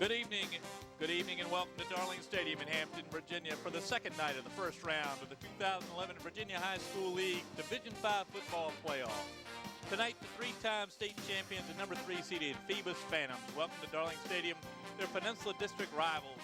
Good evening. Good evening and welcome to Darling Stadium in Hampton, Virginia for the second night of the first round of the 2011 Virginia High School League Division V football playoff. Tonight, the three-time state champions and number 3 seeded Phoebus Phantoms welcome to Darling Stadium their Peninsula District rivals,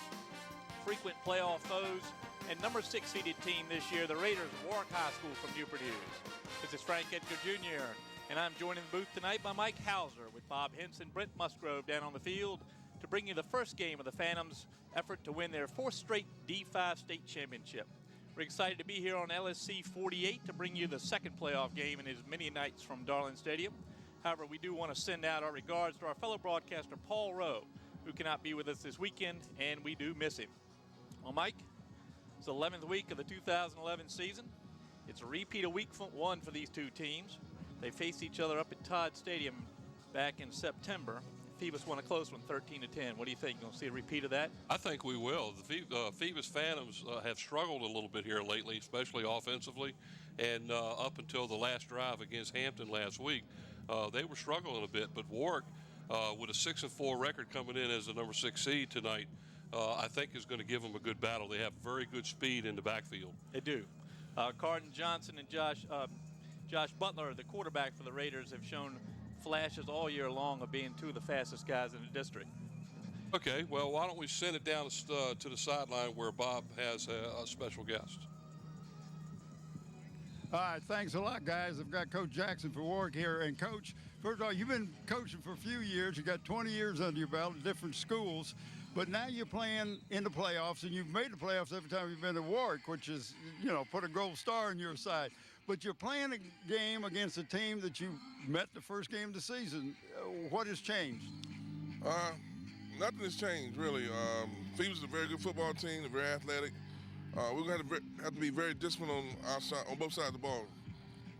frequent playoff foes, and number 6 seeded team this year, the Raiders of Warwick High School from Newport News. This is Frank Edgar Jr., and I'm joined in the booth tonight by Mike Hauser with Bob Henson, Brent Musgrove down on the field to bring you the first game of the Phantoms' effort to win their 4th straight D5 state championship. We're excited to be here on LSC 48 to bring you the second playoff game in as many nights from Darling Stadium. However, we do want to send out our regards to our fellow broadcaster, Paul Rowe, who cannot be with us this weekend, and we do miss him. Well, Mike, it's the 11th week of the 2011 season. It's a repeat of week 1 for these two teams. They faced each other up at Todd Stadium back in September. Phoebus won a close one, 13-10. What do you think? You going to see a repeat of that? I think we will. The Phoebus Phantoms have struggled a little bit here lately, especially offensively. And up until the last drive against Hampton last week, they were struggling a bit. But Warwick, with a 6-4 record coming in as the number 6 seed tonight, I think is going to give them a good battle. They have very good speed in the backfield. They do. Carden Johnson and Josh Butler, the quarterback for the Raiders, have shown flashes all year long of being two of the fastest guys in the district. Okay, well, why don't we send it down to the sideline where Bob has a special guest. All right, thanks a lot, guys. I've got Coach Jackson for Warwick here. And, Coach, first of all, you've been coaching for a few years. You got 20 years under your belt at different schools. But now you're playing in the playoffs, and you've made the playoffs every time you've been to Warwick, which is, put a gold star on your side. But you're playing a game against a team that you met the first game of the season. What has changed? Nothing has changed, really. Phoebus is a very good football team. They're very athletic. We're going to have to be very disciplined on our side, on both sides of the ball.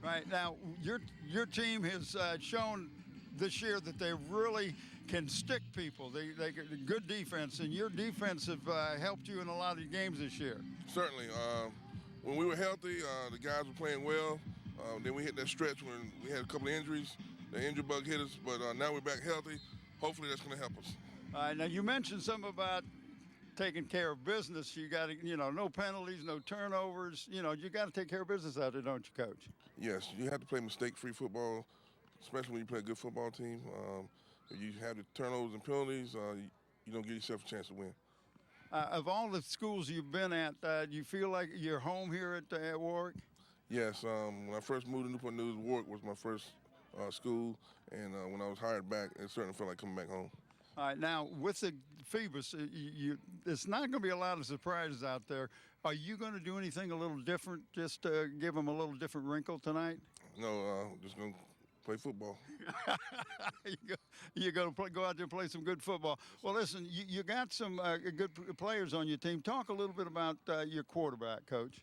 Right. Now, your team has shown this year that they really can stick people. They get good defense, and your defense have helped you in a lot of games this year. Certainly. When we were healthy, the guys were playing well. Then we hit that stretch when we had a couple of injuries. The injury bug hit us, but now we're back healthy. Hopefully that's going to help us. All right, now you mentioned something about taking care of business. You got to, no penalties, no turnovers. You got to take care of business out there, don't you, Coach? Yes, you have to play mistake-free football, especially when you play a good football team. If you have the turnovers and penalties, you don't give yourself a chance to win. Of all the schools you've been at, do you feel like you're home here at Warwick? Yes. When I first moved to Newport News, Warwick was my first school, and when I was hired back, it certainly felt like coming back home. All right, now with the Phoebus, it's not going to be a lot of surprises out there. Are you going to do anything a little different, just to give them a little different wrinkle tonight? No, just going to play football. You're going to go out there and play some good football. Well, listen, you got some good players on your team. Talk a little bit about your quarterback, Coach.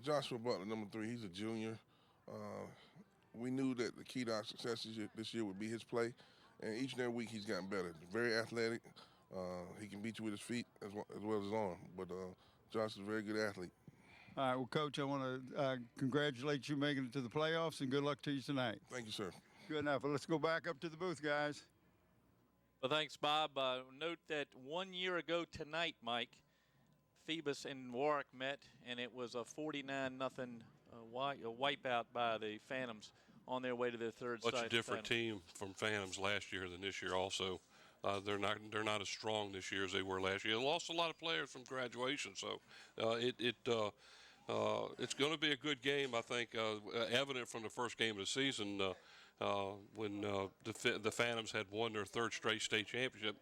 Joshua Butler, number 3, he's a junior. We knew that the key to our success this year would be his play, and each and every week he's gotten better. Very athletic. He can beat you with his feet as well as his arm, but Josh is a very good athlete. All right, well, Coach, I want to congratulate you making it to the playoffs, and good luck to you tonight. Thank you, sir. Good enough. Well, let's go back up to the booth, guys. Well, thanks, Bob. Note that 1 year ago tonight, Mike, Phoebus and Warwick met, and it was a 49-0 wipeout by the Phantoms on their way to their third Much different team from Phantoms last year than this year also. They're not as strong this year as they were last year. They lost a lot of players from graduation, so it's going to be a good game, I think, evident from the first game of the season when the Phantoms had won their 3rd straight state championship.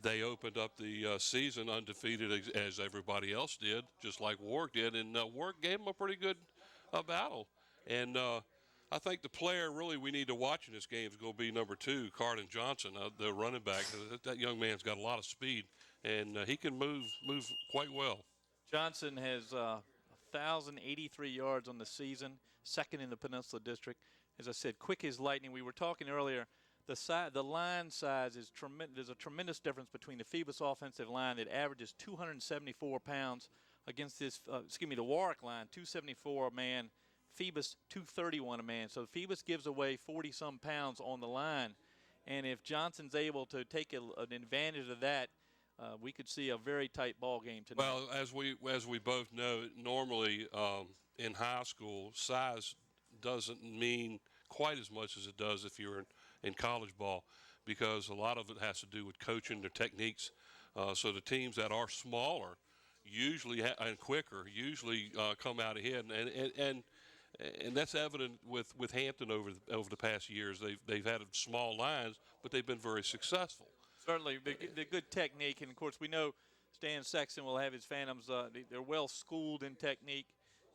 They opened up the season undefeated as everybody else did, just like Warwick did, and Warwick gave them a pretty good battle. And I think the player really we need to watch in this game is going to be number 2, Carden Johnson, the running back. That young man's got a lot of speed, and he can move quite well. Johnson has 1,083 yards on the season, 2nd in the Peninsula District. As I said, quick as lightning. We were talking earlier, the line size is tremendous. There's a tremendous difference between the Phoebus offensive line that averages 274 pounds against this, the Warwick line, 274 a man. Phoebus 231 a man. So Phoebus gives away 40-some pounds on the line. And if Johnson's able to take an advantage of that, we could see a very tight ball game tonight. Well, as we both know, normally in high school, size doesn't mean quite as much as it does if you're in college ball, because a lot of it has to do with coaching, their techniques. So the teams that are smaller usually and quicker usually come out ahead, and that's evident with Hampton over the past years. They've had small lines, but they've been very successful. Certainly, the good technique, and of course we know Stan Sexton will have his Phantoms. They're well schooled in technique,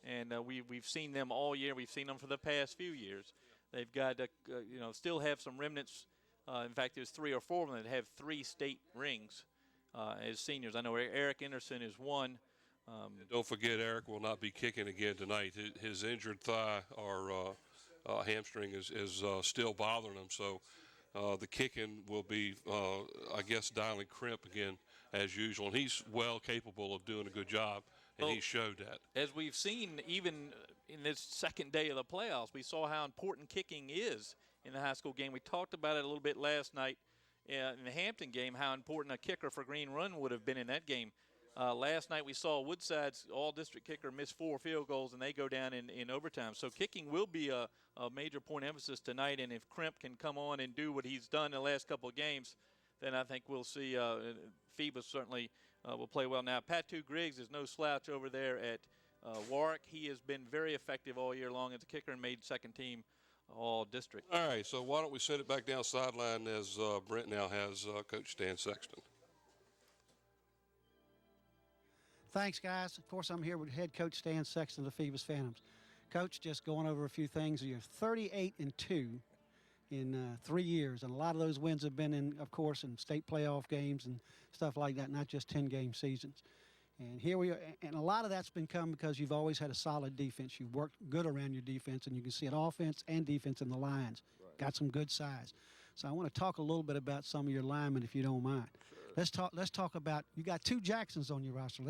and we've seen them all year. We've seen them for the past few years. They've got still have some remnants. In fact, there's 3 or 4 of them that have 3 state rings as seniors. I know Eric Anderson is one. Don't forget, Eric will not be kicking again tonight. His injured thigh or hamstring is still bothering him. So the kicking will be, I guess, dialing crimp again as usual. And he's well capable of doing a good job, and he showed that. As we've seen, even in this second day of the playoffs, we saw how important kicking is in the high school game. We talked about it a little bit last night in the Hampton game, how important a kicker for Green Run would have been in that game. Last night we saw Woodside's all-district kicker miss 4 field goals, and they go down in overtime. So kicking will be a major point of emphasis tonight, and if Crimp can come on and do what he's done in the last couple of games, then I think we'll see Phoebus certainly will play well. Now, Patu Griggs is no slouch over there at Warwick. He has been very effective all year long as a kicker and made second team all-district. All right, so why don't we send it back down sideline as Brent now has Coach Stan Sexton. Thanks, guys. Of course, I'm here with head coach Stan Sexton of the Phoebus Phantoms. Coach, just going over a few things. You're 38-2 in 3 years, and a lot of those wins have been in, of course, in state playoff games and stuff like that, not just 10-game seasons. And here we are, and a lot of that's been come because you've always had a solid defense. You've worked good around your defense, and you can see it offense and defense in the lines. Right. Got some good size. So I want to talk a little bit about some of your linemen, if you don't mind. Sure. Let's talk about, you got 2 Jacksons on your roster.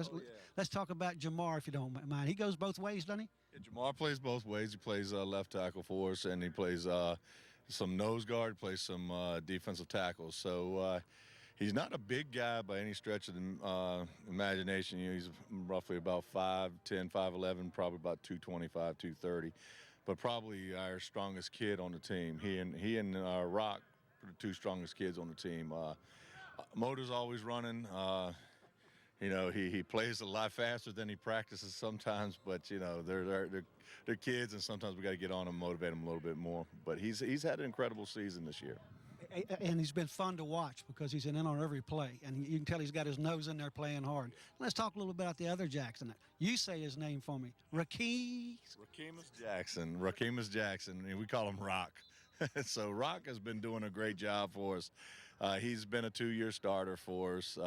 Let's talk about Jamar, if you don't mind. He goes both ways, doesn't he? Yeah, Jamar plays both ways. He plays left tackle for us, and he plays some nose guard, plays some defensive tackles. So he's not a big guy by any stretch of the imagination. You know, he's roughly about 5'10", 5'11", probably about 225, 230, but probably our strongest kid on the team. He and Rock are the 2 strongest kids on the team. Motor's always running. You know, he plays a lot faster than he practices sometimes, but, you know, they're kids, and sometimes we got to get on them, motivate them a little bit more. But he's had an incredible season this year. And he's been fun to watch because he's in on every play, and you can tell he's got his nose in there playing hard. Let's talk a little bit about the other Jackson. You say his name for me. Rakeemus Jackson, and we call him Rock. So Rock has been doing a great job for us. He's been a 2-year starter for us.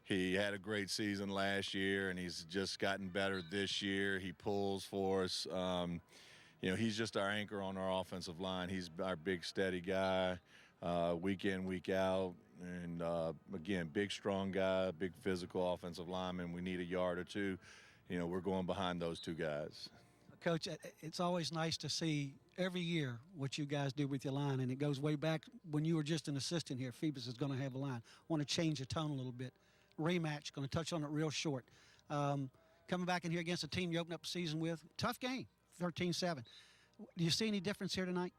He had a great season last year, and he's just gotten better this year. He pulls for us. You know, he's just our anchor on our offensive line. He's our big, steady guy, week in, week out. And, again, big, strong guy, big physical offensive lineman. We need a yard or 2. You know, we're going behind those 2 guys. Coach, it's always nice to see every year what you guys do with your line, and it goes way back when you were just an assistant here. Phoebus is going to have a line. Want to change the tone a little bit. Rematch, going to touch on it real short. Coming back in here against a team you opened up the season with, tough game, 13-7. Do you see any difference here tonight?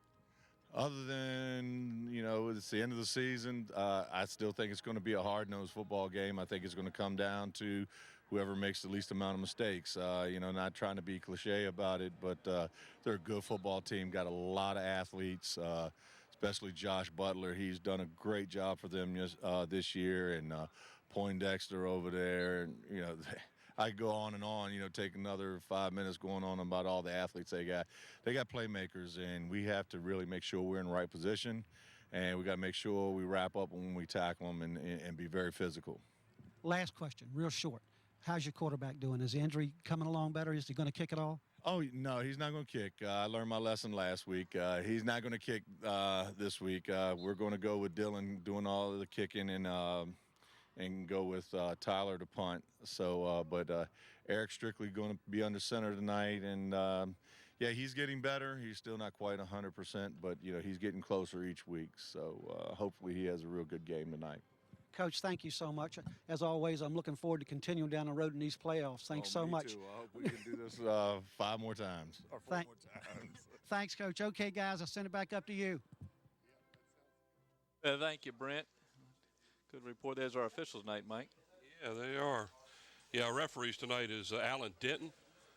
Other than, you know, it's the end of the season, I still think it's going to be a hard-nosed football game. I think it's going to come down to whoever makes the least amount of mistakes. You know, not trying to be cliche about it, but they're a good football team, got a lot of athletes, especially Josh Butler. He's done a great job for them this year, and Poindexter over there. And, you know, I go on and on, you know, take another 5 minutes going on about all the athletes they got. They got playmakers, and we have to really make sure we're in the right position, and we got to make sure we wrap up when we tackle them and be very physical. Last question, real short. How's your quarterback doing? Is the injury coming along better? Is he going to kick it all? Oh, no, he's not going to kick. I learned my lesson last week. He's not going to kick this week. We're going to go with Dylan doing all of the kicking and go with Tyler to punt. So, but Eric's strictly going to be under center tonight. And, yeah, he's getting better. He's still not quite 100%, but, you know, he's getting closer each week. So hopefully he has a real good game tonight. Coach, thank you so much. As always, I'm looking forward to continuing down the road in these playoffs. Thanks so me much. Too. I hope we can do this 5 more times or 4 Thank- more times. Thanks, Coach. Okay, guys, I'll send it back up to you. Thank you, Brent. Good report. There's our officials tonight, Mike. Yeah, they are. Yeah, our referees tonight is Alan Denton.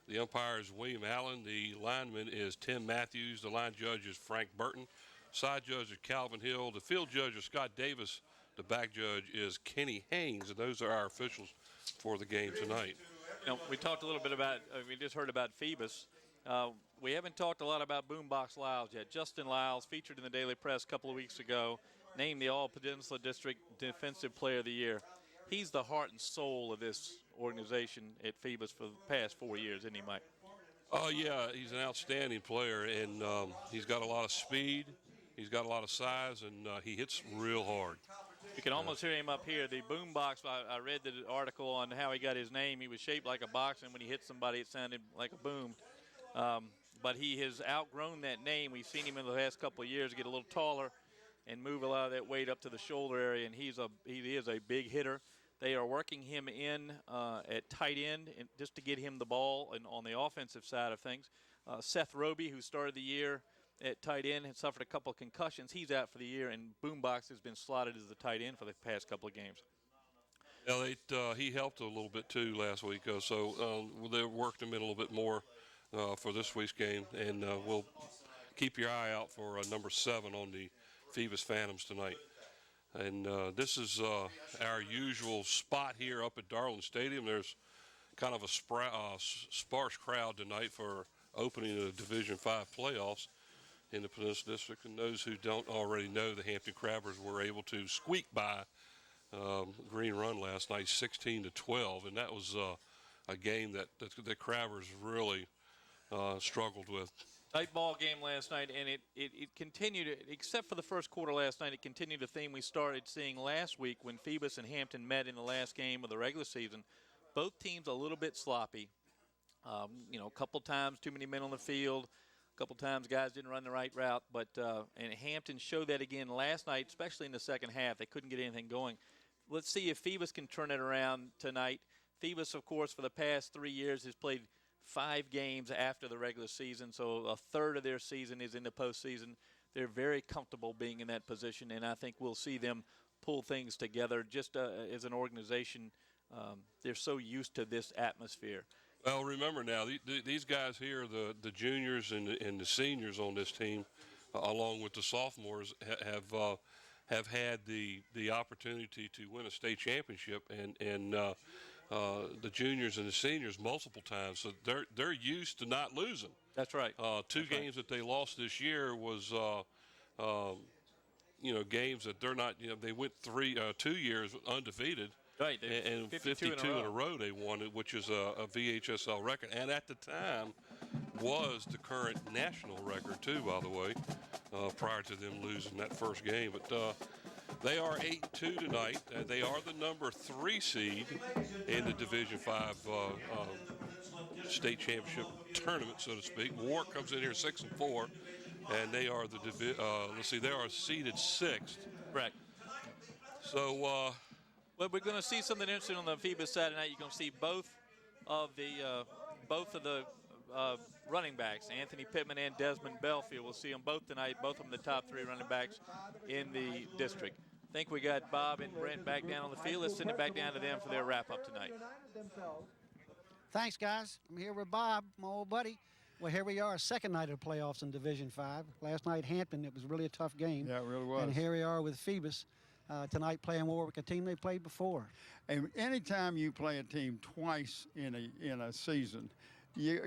The umpire is William Allen. The lineman is Tim Matthews. The line judge is Frank Burton. Side judge is Calvin Hill. The field judge is Scott Davis. The back judge is Kenny Haynes. And those are our officials for the game tonight. You know, we talked a little bit about, we just heard about Phoebus. We haven't talked a lot about Boombox Lyles yet. Justin Lyles, featured in the Daily Press a couple of weeks ago, named the All-Peninsula District Defensive Player of the Year. He's the heart and soul of this organization at Phoebus for the past 4 years, isn't he, Mike? Oh, yeah, he's an outstanding player, and he's got a lot of speed. He's got a lot of size, and he hits real hard. You can almost hear him up here. The boombox, I read the article on how he got his name. He was shaped like a box, and when he hit somebody, it sounded like a boom. But he has outgrown that name. We've seen him in the last couple of years get a little taller and move a lot of that weight up to the shoulder area, and he is a big hitter. They are working him in at tight end and just to get him the ball and on the offensive side of things. Seth Roby, who started the year at tight end, had suffered a couple of concussions. He's out for the year, and Boombox has been slotted as the tight end for the past couple of games. Yeah, he helped a little bit too last week, so they worked him in a little bit more for this week's game, and we'll keep your eye out for number 7 on the Phoebus Phantoms tonight. And this is our usual spot here up at Darling Stadium. There's kind of a sparse crowd tonight for opening the Division 5 playoffs in the Peninsula District. And those who don't already know, the Hampton Crabbers were able to squeak by Green Run last night, 16-12, and that was a game that the Crabbers really struggled with. Tight ball game last night, and it continued, except for the first quarter last night, it continued a theme we started seeing last week when Phoebus and Hampton met in the last game of the regular season. Both teams a little bit sloppy. You know, a couple times too many men on the field, a couple times guys didn't run the right route, but and Hampton showed that again last night, especially in the second half. They couldn't get anything going. Let's see if Phoebus can turn it around tonight. Phoebus, of course, for the past 3 years has played 5 games after the regular season, so a third of their season is in the postseason. They're very comfortable being in that position, and I think we'll see them pull things together just as an organization. They're so used to this atmosphere. Well, remember now, these guys here, the juniors and the seniors on this team, along with the sophomores, have had the opportunity to win a state championship, and the juniors and the seniors multiple times. So they're used to not losing. That's right. Two games that they lost this year was, games that they're not. They went 2 years undefeated. Right, and 52 in a row they won it, which is a VHSL record, and at the time was the current national record too, by the way, prior to them losing that first game. But they are 8-2 tonight. They are the number 3 seed in the Division 5 state championship tournament, so to speak. Warwick comes in here 6-4, and they are they are seeded 6th. Correct. So. Well, we're going to see something interesting on the Phoebus side tonight. You're going to see both of the running backs, Anthony Pittman and Desmond Belfield. We'll see them both tonight, both of them the top 3 running backs in the district. I think we got Bob and Brent back down on the field. Let's send it back down to them for their wrap-up tonight. Thanks, guys. I'm here with Bob, my old buddy. Well, here we are, second night of the playoffs in Division 5. Last night, Hampton, it was really a tough game. Yeah, it really was. And here we are with Phoebus. Tonight playing Warwick, a team they played before. And anytime you play a team twice in a season, you're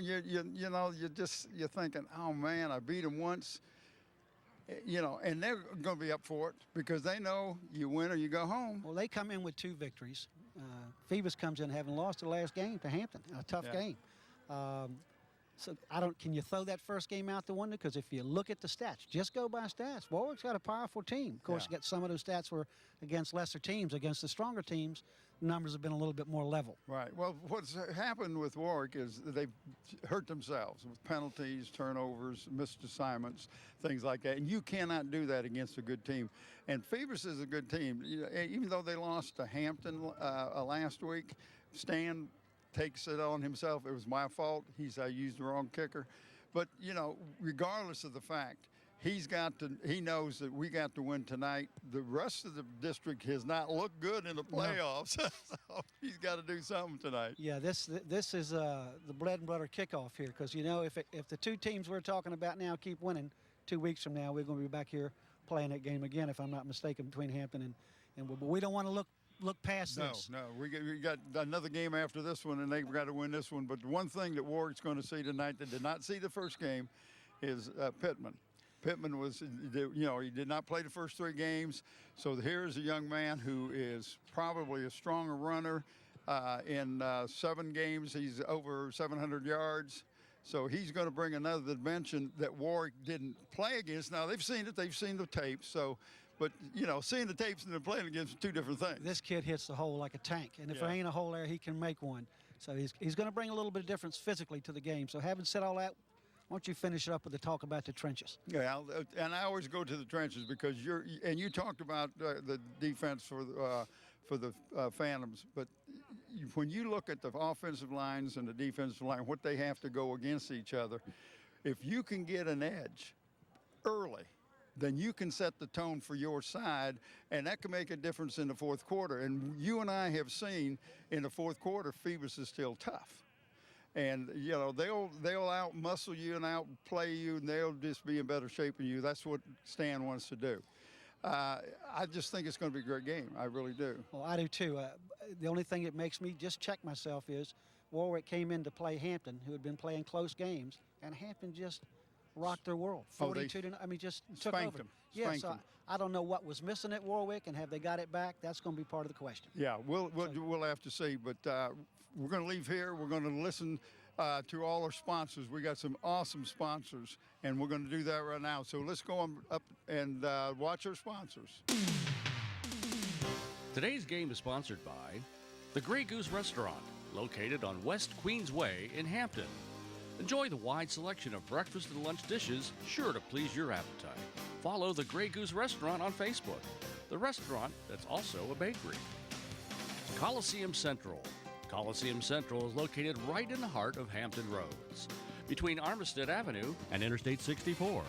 thinking, oh man, I beat them once, and they're going to be up for it because they know you win or you go home. Well, they come in with 2 victories. Phoebus comes in having lost the last game to Hampton, a tough game. So can you throw that first game out the window? Because if you look at the stats, just go by stats. Warwick's got a powerful team. Of course, you got some of those stats were against lesser teams. Against the stronger teams, the numbers have been a little bit more level. Right. Well, what's happened with Warwick is they've hurt themselves with penalties, turnovers, missed assignments, things like that. And you cannot do that against a good team. And Phoebus is a good team. Even though they lost to Hampton last week, Stan takes it on himself. It was my fault. I used the wrong kicker. But, regardless of the fact, he knows that we got to win tonight. The rest of the district has not looked good in the playoffs. No. So he's got to do something tonight. Yeah, this is the bread and butter kickoff here, because, if the two teams we're talking about now keep winning, 2 weeks from now we're going to be back here playing that game again, if I'm not mistaken, between Hampton and but we don't want to look past this. No, we got another game after this one, and they've got to win this one. But the one thing that Warwick's going to see tonight that did not see the first game is Pittman. Pittman he did not play the first 3 games. So here's a young man who is probably a stronger runner. In 7 games, he's over 700 yards. So he's going to bring another dimension that Warwick didn't play against. Now, they've seen it. They've seen the tapes. But, seeing the tapes and then playing against are 2 different things. This kid hits the hole like a tank, and if there ain't a hole there, he can make one. So he's going to bring a little bit of difference physically to the game. So having said all that, why don't you finish it up with the talk about the trenches? Yeah, and I always go to the trenches because you talked about the defense for the Phantoms, but when you look at the offensive lines and the defensive line, what they have to go against each other, if you can get an edge early, then you can set the tone for your side, and that can make a difference in the fourth quarter. And you and I have seen in the fourth quarter, Phoebus is still tough. And, they'll out-muscle you and outplay you, and they'll just be in better shape than you. That's what Stan wants to do. I just think it's going to be a great game. I really do. Well, I do too. The only thing that makes me just check myself is Warwick came in to play Hampton, who had been playing close games, and Hampton just rocked their world. 42 to, just took over. Them. Yeah, so I don't know what was missing at Warwick, and have they got it back? That's going to be part of the question. Yeah, we'll have to see. But we're going to leave here. We're going to listen to all our sponsors. We got some awesome sponsors, and we're going to do that right now. So let's go on up and watch our sponsors. Today's game is sponsored by the Grey Goose Restaurant, located on West Queens Way in Hampton. Enjoy the wide selection of breakfast and lunch dishes sure to please your appetite. Follow the Grey Goose Restaurant on Facebook, the restaurant that's also a bakery. Coliseum Central. Coliseum Central is located right in the heart of Hampton Roads, between Armistead Avenue and Interstate 64.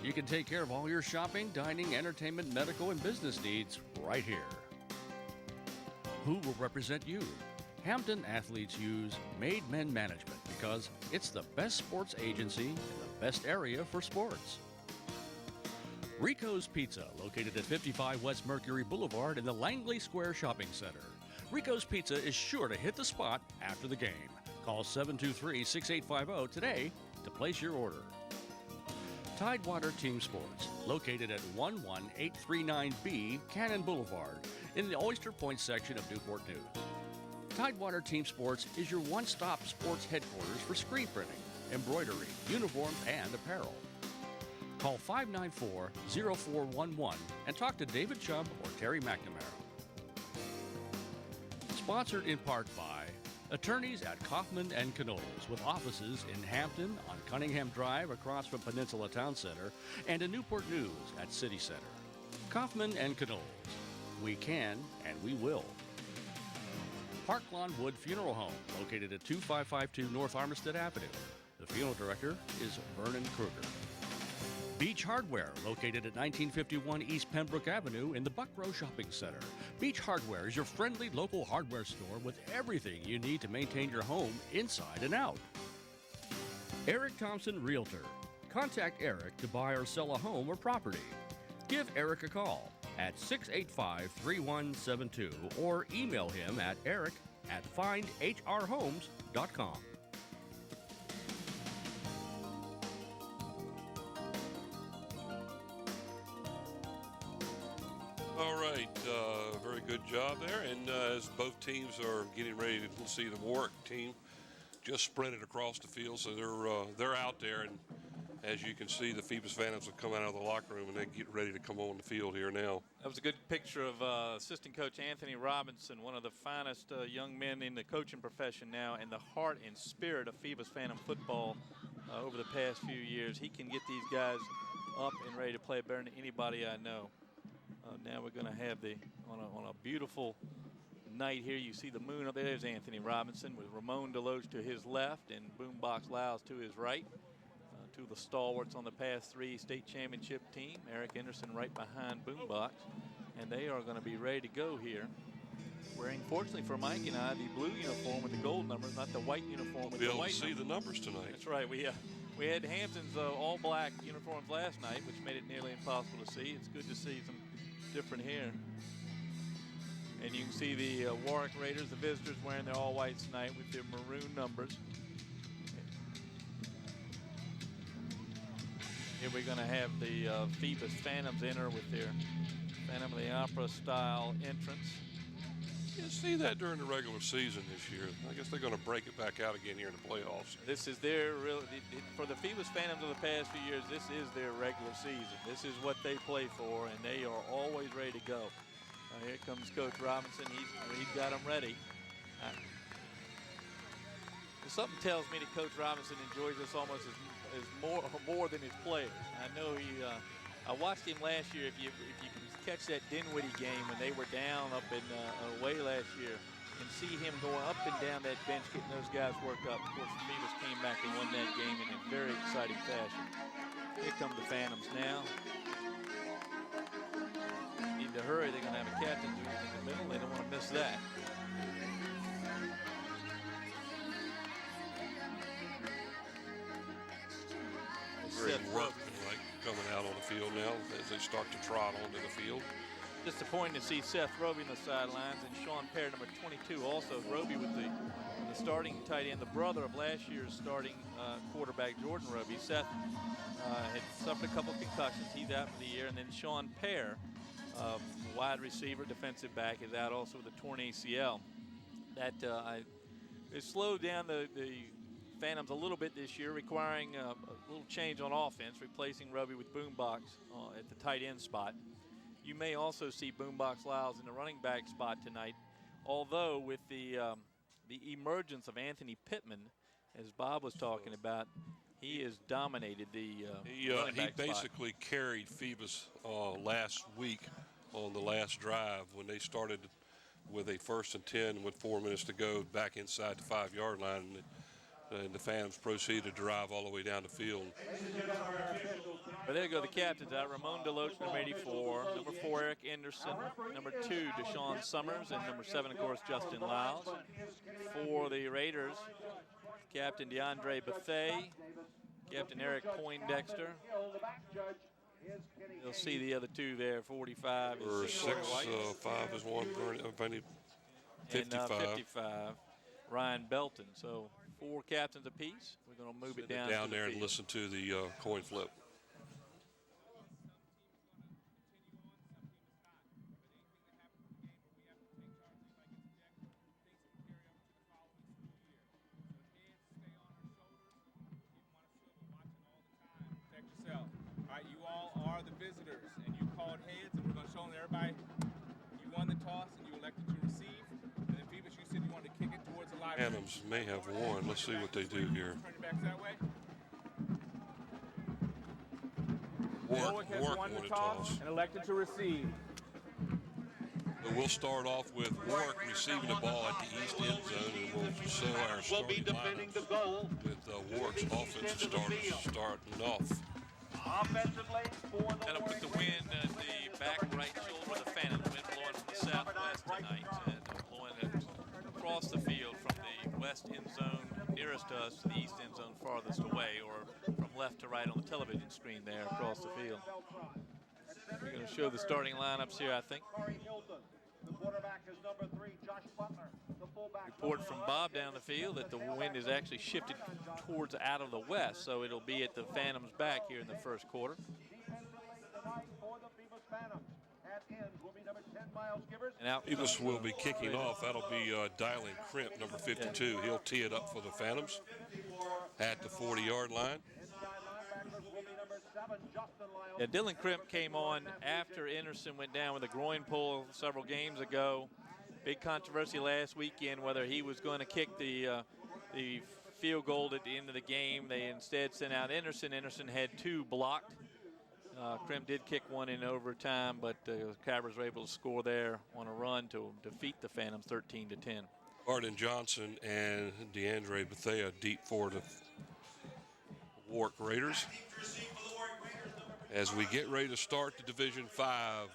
You can take care of all your shopping, dining, entertainment, medical, and business needs right here. Who will represent you? Hampton athletes use Made Men Management because it's the best sports agency in the best area for sports. Rico's Pizza, located at 55 West Mercury Boulevard in the Langley Square Shopping Center. Rico's Pizza is sure to hit the spot after the game. Call 723-6850 today to place your order. Tidewater Team Sports, located at 11839B Cannon Boulevard in the Oyster Point section of Newport News. Tidewater Team Sports is your one-stop sports headquarters for screen printing, embroidery, uniforms, and apparel. Call 594-0411 and talk to David Chubb or Terry McNamara. Sponsored in part by attorneys at Kaufman & Knowles, with offices in Hampton on Cunningham Drive across from Peninsula Town Center and in Newport News at City Center. Kaufman & Knowles. We can and we will. Park Lawn Wood Funeral Home, located at 2552 North Armistead Avenue. The funeral director is Vernon Kruger. Beach Hardware, located at 1951 East Pembroke Avenue in the Buckrow Shopping Center. Beach Hardware is your friendly local hardware store with everything you need to maintain your home inside and out. Eric Thompson Realtor. Contact Eric to buy or sell a home or property. Give Eric a call at 685-3172 or email him at eric@findhrhomes.com. All right, very good job there. And as both teams are getting ready to see the Warwick team just sprinted across the field, so they're out there, and as you can see, the Phoebus Phantoms have come out of the locker room and they get ready to come on the field here now. That was a good picture of assistant coach Anthony Robinson, one of the finest young men in the coaching profession now, and the heart and spirit of Phoebus Phantom football over the past few years. He can get these guys up and ready to play better than anybody I know. Now we're going to have on a beautiful night here. You see the moon up there. There's Anthony Robinson with Ramon Deloach to his left and Boombox Lyles to his right. Two of the stalwarts on the past 3 state championship team. Eric Anderson right behind Boombox. And they are going to be ready to go here. Wearing, fortunately for Mike and I, the blue uniform with the gold numbers, not the white uniform with the white numbers. We'll be able to see the numbers tonight. That's right. We had Hampton's all black uniforms last night, which made it nearly impossible to see. It's good to see some different here. And you can see the Warwick Raiders, the visitors, wearing their all whites tonight with their maroon numbers. Here we're going to have the Phoebus Phantoms enter with their Phantom of the Opera style entrance. You didn't see that during the regular season this year. I guess they're going to break it back out again here in the playoffs. This is their for the Phoebus Phantoms of the past few years, this is their regular season. This is what they play for, and they are always ready to go. Here comes Coach Robinson. He's got them ready. Something tells me that Coach Robinson enjoys this almost as more than his players. I know I watched him last year. If you can catch that Dinwiddie game when they were down up in away last year, and see him going up and down that bench, getting those guys worked up. Of course, Phoebus came back and won that game in a very exciting fashion. Here come the Phantoms now. Need to hurry. They're going to have a captain in the middle. They don't want to miss that. Very rough, like coming out on the field now as they start to trot onto the field. Disappointing to see Seth Roby on the sidelines, and Sean Pear, number 22, also Roby with the starting tight end, the brother of last year's starting quarterback Jordan Roby. Seth had suffered a couple of concussions. He's out for the year, and then Sean Pear, wide receiver, defensive back, is out also with a torn ACL. That it slowed down the Phantoms a little bit this year, requiring a little change on offense, replacing Roby with Boombox at the tight end spot. You may also see Boombox Lyles in the running back spot tonight, although with the emergence of Anthony Pittman, as Bob was talking about, he has dominated the running back He basically spot. carried Phoebus last week on the last drive when they started with a 1st and 10 with 4 minutes to go back inside the 5-yard line. And the Phantoms proceeded to drive all the way down the field. But there go the captains out. Ramon Deloach, number 84. Number 4, Eric Anderson. Number 2, Deshaun Summers. And number 7, of course, Justin Lyles. For the Raiders, Captain DeAndre Buffet. Captain Eric Poindexter. You'll see the other 2 there, 45 or and 6, 5 is one, 55. And 55, Ryan Belton. So 4 captains apiece. We're going to move it down there the and listen to the coin flip. All right, you all are the visitors, and you called heads, and we're going to show everybody you won the toss and you elected to receive. And then Phoebus, you said you wanted to kick it towards the live. Phantoms may have won. Let's see what they do here. Turn your backs that way. Warwick has won the toss and elected to receive. So we'll start off with Warwick receiving the ball at the east end zone, and we'll show our starting lineup with Warwick's offensive starters starting off. That'll put the wind at the back right shoulder of the Phantoms. Wind blowing from the southwest tonight, and blowing it across the field from the west end zone nearest to us to the east end zone farthest away, or from left to right on the television screen there across the field. We're going to show the starting lineups here, I think. Report from Bob down the field that the wind is actually shifted towards out of the west, so it'll be at the Phantoms' back here in the first quarter. And out Phoebus will be kicking off. That'll be Dylan Crimp, number 52. He'll tee it up for the Phantoms at the 40-yard line. Yeah, Dylan Crimp came on after Anderson went down with a groin pull several games ago. Big controversy last weekend whether he was going to kick the field goal at the end of the game. They instead sent out Anderson. Anderson had 2 blocked. Crimp did kick one in overtime, but Cabbers were able to score there on a run to defeat the Phantoms 13-10. Arden Johnson and DeAndre Bethea deep for the Warwick Raiders. As we get ready to start the Division 5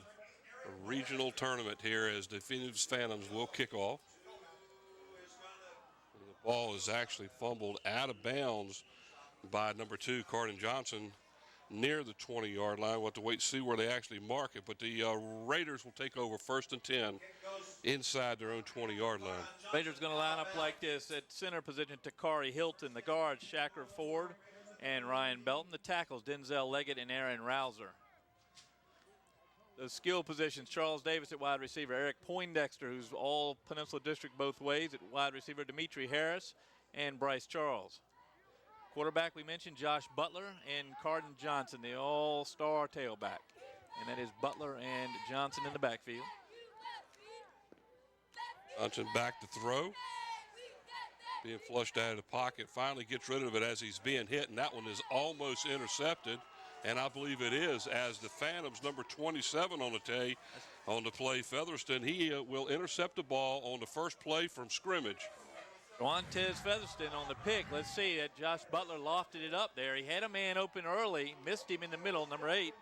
regional tournament here, as the Phoenix Phantoms will kick off. And the ball is actually fumbled out of bounds by number 2, Cardin Johnson, near the 20-yard line. We'll have to wait to see where they actually mark it, but the Raiders will take over 1st and 10 inside their own 20-yard line. Raiders going to line up like this. At center position, Takari Hilton. The guards, Shacker Ford and Ryan Belton. The tackles, Denzel Leggett and Aaron Rouser. The skill positions, Charles Davis at wide receiver, Eric Poindexter, who's all Peninsula District both ways, at wide receiver, Dimitri Harris and Bryce Charles. Quarterback, we mentioned Josh Butler and Cardin Johnson, the all-star tailback. And that is Butler and Johnson in the backfield. Johnson back to throw. Being flushed out of the pocket, finally gets rid of it as he's being hit, and that one is almost intercepted. And I believe it is, as the Phantoms, number 27 on the play, Featherston, he will intercept the ball on the first play from scrimmage. Juantez Featherston on the pick. Let's see that Josh Butler lofted it up there. He had a man open early, missed him in the middle, number 8.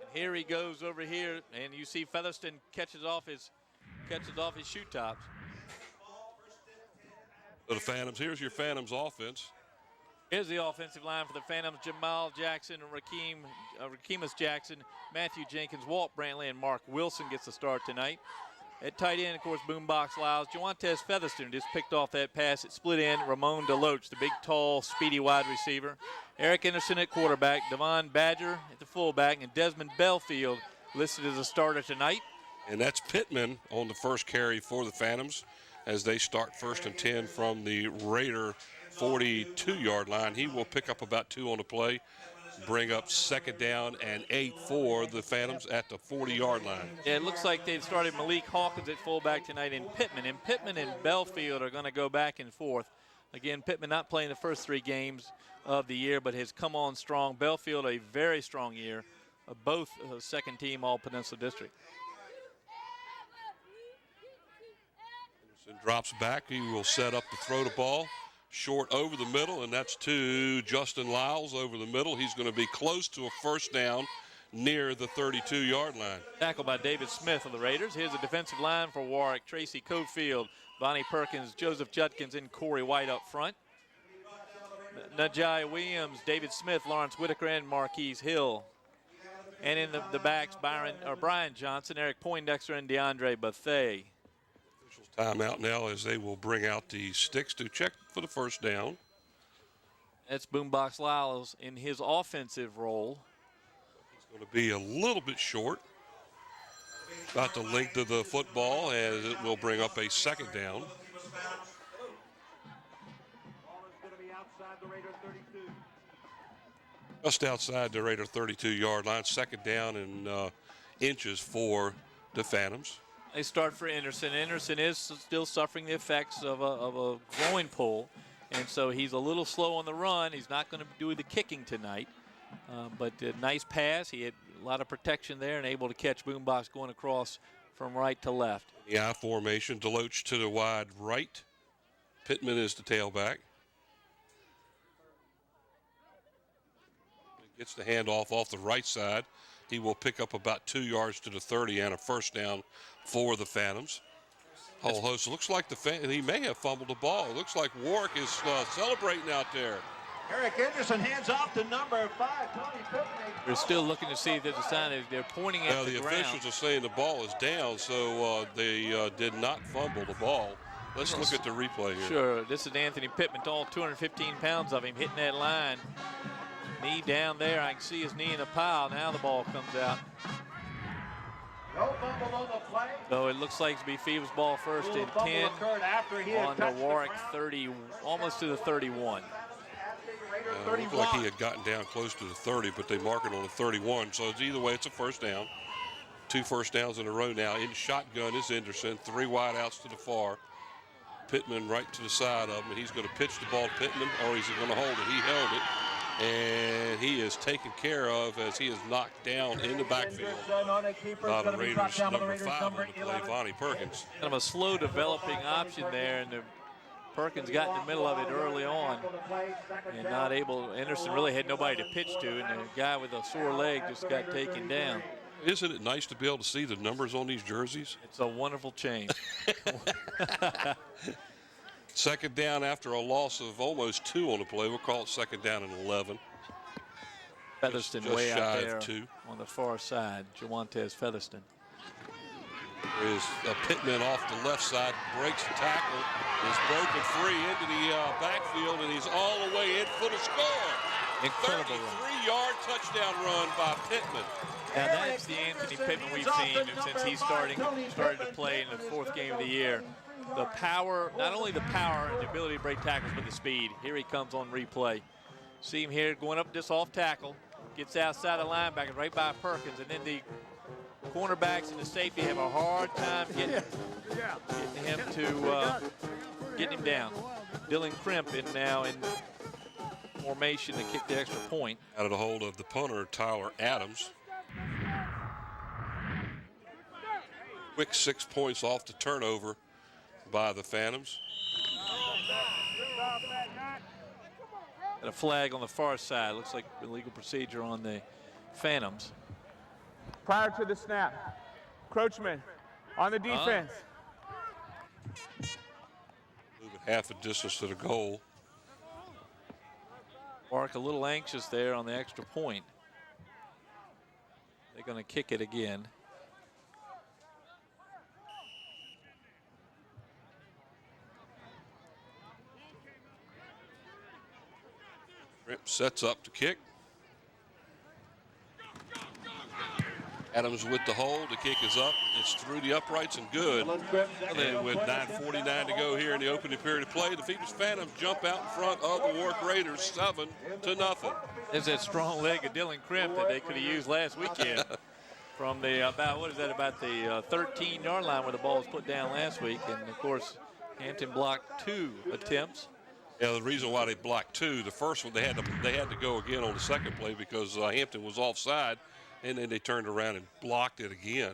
And here he goes over here, and you see Featherston catches off his shoe tops. So the Phantoms, here's your Phantoms offense. Here's the offensive line for the Phantoms: Jamal Jackson, Rakeemus Jackson, Matthew Jenkins, Walt Brantley, and Mark Wilson gets the start tonight. At tight end, of course, Boombox Lyles. Juantez Featherston just picked off that pass. It split in. Ramon DeLoach, the big, tall, speedy wide receiver. Eric Anderson at quarterback. Devon Badger at the fullback. And Desmond Belfield listed as a starter tonight. And that's Pittman on the first carry for the Phantoms as they start 1st and 10 from the Raider 42-yard line. He will pick up about 2 on the play, bring up 2nd down and 8 for the Phantoms at the 40-yard line. Yeah, it looks like they've started Malik Hawkins at fullback tonight in Pittman. And Pittman and Belfield are going to go back and forth. Again, Pittman not playing the first 3 games of the year, but has come on strong. Belfield, a very strong year. Both second team All-Peninsula District. Anderson drops back. He will set up to throw the ball. Short over the middle, and that's to Justin Lyles over the middle. He's going to be close to a 1st down near the 32-yard line. Tackled by David Smith of the Raiders. Here's the defensive line for Warwick: Tracy Cofield, Bonnie Perkins, Joseph Judkins, and Corey White up front. Najai Williams, David Smith, Lawrence Whitaker, and Marquise Hill. And in the backs, Brian Johnson, Eric Poindexter, and DeAndre Bethea. Timeout now as they will bring out the sticks to check for the 1st down. That's Boombox Lyles in his offensive role. He's going to be a little bit short. About the length of the football, as it will bring up a 2nd down. Just outside the Raider 32-yard line, 2nd down and inches for the Phantoms. They start for Anderson. Anderson is still suffering the effects of a groin pull, and so he's a little slow on the run. He's not going to do the kicking tonight, but a nice pass. He had a lot of protection there and able to catch Boombox going across from right to left. The I formation, DeLoach to the wide right. Pittman is the tailback. He gets the handoff off the right side. He will pick up about 2 yards to the 30 and a 1st down for the Phantoms. Whole host. Looks like he may have fumbled the ball. It looks like Warwick is celebrating out there. Eric Anderson hands off to number 5, Tony Pittman. They're still looking to see if there's a sign that they're pointing at the ground. The officials are saying the ball is down, so they did not fumble the ball. Let's look at the replay here. Sure. This is Anthony Pittman, all 215 pounds of him, hitting that line. Knee down there. I can see his knee in a pile. Now the ball comes out. So it looks like to be Phoebus ball first and 10 on the Warwick 30, almost to the 31. It looked like he had gotten down close to the 30, but they mark it on the 31. So it's either way, it's a first down. 2 first downs in a row now. In shotgun is Anderson. 3 wide outs to the far. Pittman right to the side of him, and he's going to pitch the ball to Pittman, or is he going to hold it? He held it, and he is taken care of as he is knocked down in the backfield by the Raiders' number 5 on the play, Vonnie Perkins. Kind of a slow developing option there, and Perkins got in the middle of it early on and not able. Anderson really had nobody to pitch to, and the guy with a sore leg just got taken down. Isn't it nice to be able to see the numbers on these jerseys? It's a wonderful change. Second down after a loss of almost 2 on the play. We'll call it second down and 11. Featherston just way shy out of there 2. On the far side. Jawantez Featherston. There is a Pittman off the left side, breaks the tackle, is broken free into the backfield, and he's all the way in for the score. Incredible 33-yard touchdown run by Pittman. Now that's the Anthony Pittman we've seen since he started to play in the 4th game of the year. The power, not only the power and the ability to break tackles, but the speed. Here he comes on replay. See him here going up just off tackle, gets outside the linebacker right by Perkins, and then the cornerbacks and the safety have a hard time getting him to get him down. Dylan Crimp in now in formation to kick the extra point. Out of the hold of the punter, Tyler Adams. Quick 6 points off the turnover by the Phantoms. Got a flag on the far side. Looks like illegal procedure on the Phantoms. Prior to the snap, Croachman on the defense. Move it half a distance to the goal. Warwick a little anxious there on the extra point. They're going to kick it again. Rip sets up to kick. Adams with the hold. The kick is up. It's through the uprights and good. And with 9:49 to go here in the opening period of play, the Phoebus Phantoms jump out in front of the Warwick Raiders 7-0. There's that strong leg of Dylan Crimp that they could have used last weekend from the about the 13-yard line where the ball was put down last week. And of course, Hampton blocked 2 attempts. Yeah, the reason why they blocked 2, the first one they had to go again on the second play because Hampton was offside, and then they turned around and blocked it again.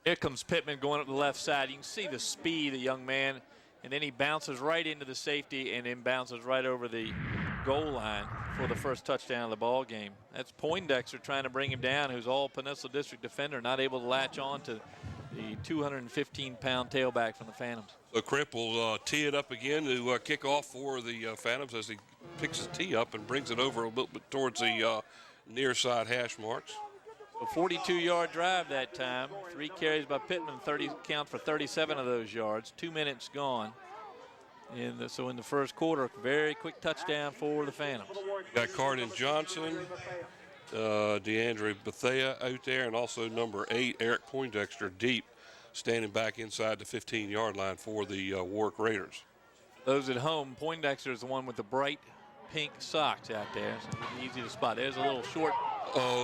Here comes Pittman going up the left side. You can see the speed of the young man, and then he bounces right into the safety and then bounces right over the goal line for the first touchdown of the ball game. That's Poindexter trying to bring him down, who's all Peninsula District defender, not able to latch on to the 215-pound tailback from the Phantoms. So Crimp will tee it up again to kick off for the Phantoms as he picks his tee up and brings it over a little bit towards the near side hash marks. A 42-yard drive that time. 3 carries by Pittman, count for 37 of those yards. 2 minutes gone. So in the first quarter, very quick touchdown for the Phantoms. Got Cardin Johnson, DeAndre Bethea out there, and also number 8, Eric Poindexter, deep, standing back inside the 15-yard line for the Warwick Raiders. Those at home, Poindexter is the one with the bright pink socks out there. So easy to spot. There's a little short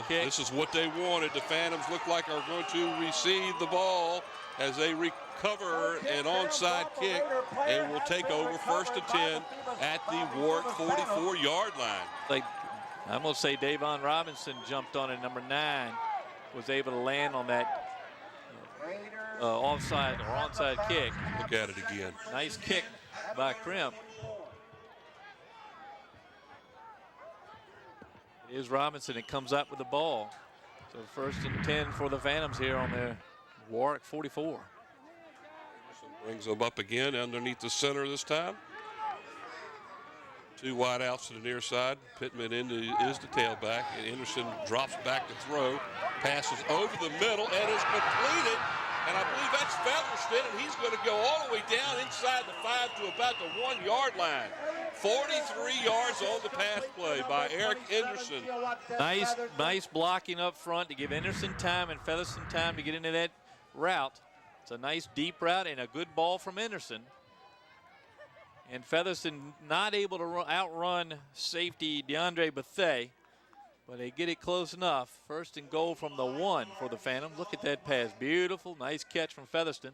kick. This is what they wanted. The Phantoms look like are going to receive the ball as they recover an onside kick and will take over 1st and 10 at the Warwick 44-yard line. I'm going to say Davon Robinson jumped on it. Number 9 was able to land on that onside kick. Look at it again. Nice kick by Crimp. It is Robinson that comes up with the ball. So 1st and 10 for the Phantoms here on their Warwick 44. Brings them up again underneath the center this time. 2 wide outs to the near side. Pittman is the tailback, and Anderson drops back to throw. Passes over the middle and is completed. And I believe that's Featherston, and he's going to go all the way down inside the 5 to about the 1-yard line. 43 yards on the pass play by Eric Anderson. Nice blocking up front to give Anderson time and Featherston time to get into that route. It's a nice deep route and a good ball from Anderson. And Featherston not able to outrun safety DeAndre Bethea, but they get it close enough. First and goal from the 1 for the Phantoms. Look at that pass. Beautiful, nice catch from Featherston.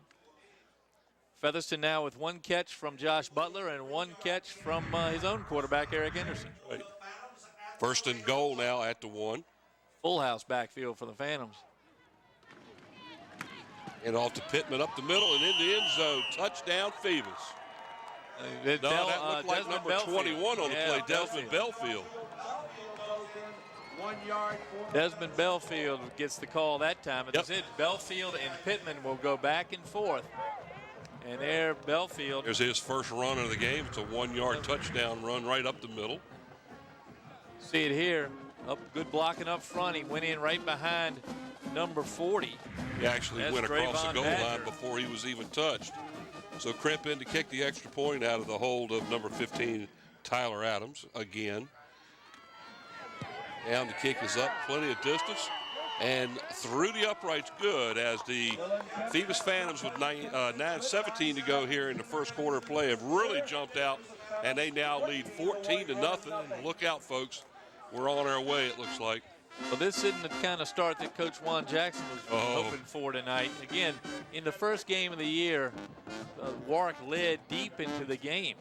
Featherston now with 1 catch from Josh Butler and 1 catch from his own quarterback, Eric Anderson. Right. First and goal now at the 1. Full house backfield for the Phantoms. And off to Pittman up the middle and in the end zone. Touchdown, Phoebus. That looked like number Belfield. 21 on the play, Desmond Belfield. Desmond Belfield gets the call that time. As I said, Belfield and Pittman will go back and forth. And there, Belfield. There's his first run of the game. It's a 1-yard touchdown run right up the middle. See it here. Good blocking up front. He went in right behind number 40. He actually went across the goal line before he was even touched. So Crimp in to kick the extra point out of the hold of number 15, Tyler Adams, again. And the kick is up, plenty of distance. And through the uprights good as the Phoebus Phantoms with 9:17 to go here in the first quarter of play have really jumped out. And they now lead 14-0. Look out, folks. We're on our way, it looks like. Well, this isn't the kind of start that Coach Juan Jackson was hoping for tonight. Again, in the first game of the year, Warwick led deep into the game,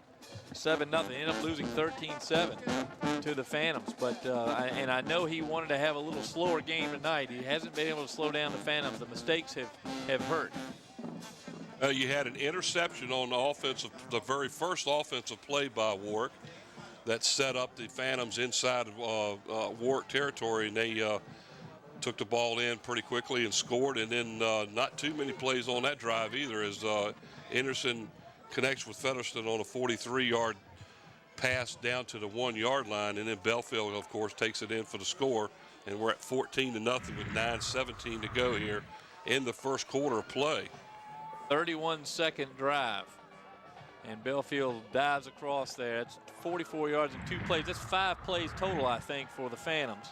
7-0. Ended up losing 13-7 to the Phantoms. But I know he wanted to have a little slower game tonight. He hasn't been able to slow down the Phantoms. The mistakes have hurt. You had an interception on the very first offensive play by Warwick that set up the Phantoms inside of Warwick territory, and they took the ball in pretty quickly and scored. And then not too many plays on that drive either, as Anderson connects with Featherston on a 43-yard pass down to the 1-yard line, and then Belfield, of course, takes it in for the score. And we're at 14-0 with 9:17 to go here in the first quarter of play. 31-second drive. And Belfield dives across there. It's 44 yards in 2 plays. That's 5 plays total, I think, for the Phantoms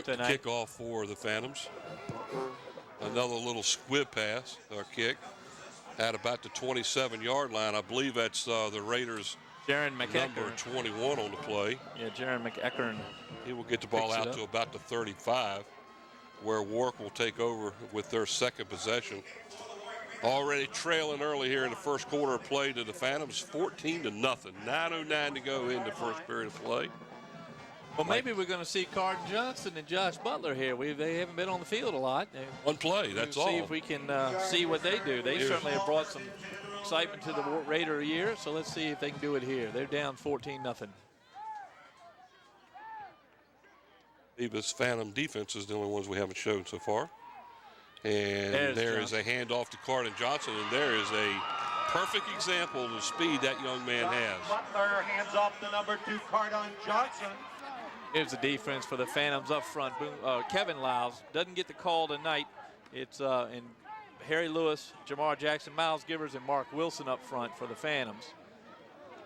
tonight. Kickoff for the Phantoms. Another little squib pass or kick at about the 27-yard line. I believe that's the Raiders' number 21 on the play. Yeah, Jaron McEachern. He will get the ball out to about the 35, where Warwick will take over with their second possession. Already trailing early here in the first quarter of play to the Phantoms, 14-0. 9:09 to go in the first period of play. Well, maybe we're going to see Carden Johnson and Josh Butler here. They haven't been on the field a lot. One play, that's all. See if we can see what they do. They certainly have brought some excitement to the Raider year, so let's see if they can do it here. They're down 14-0. Phoebus Phantom defense is the only ones we haven't shown so far. And there is a handoff to Carden Johnson, and there is a perfect example of the speed that young man has. Butler hands off to number 2, Carden Johnson. Here's the defense for the Phantoms up front. Kevin Lyles doesn't get the call tonight. It's in Harry Lewis, Jamar Jackson, Miles Givers, and Mark Wilson up front for the Phantoms.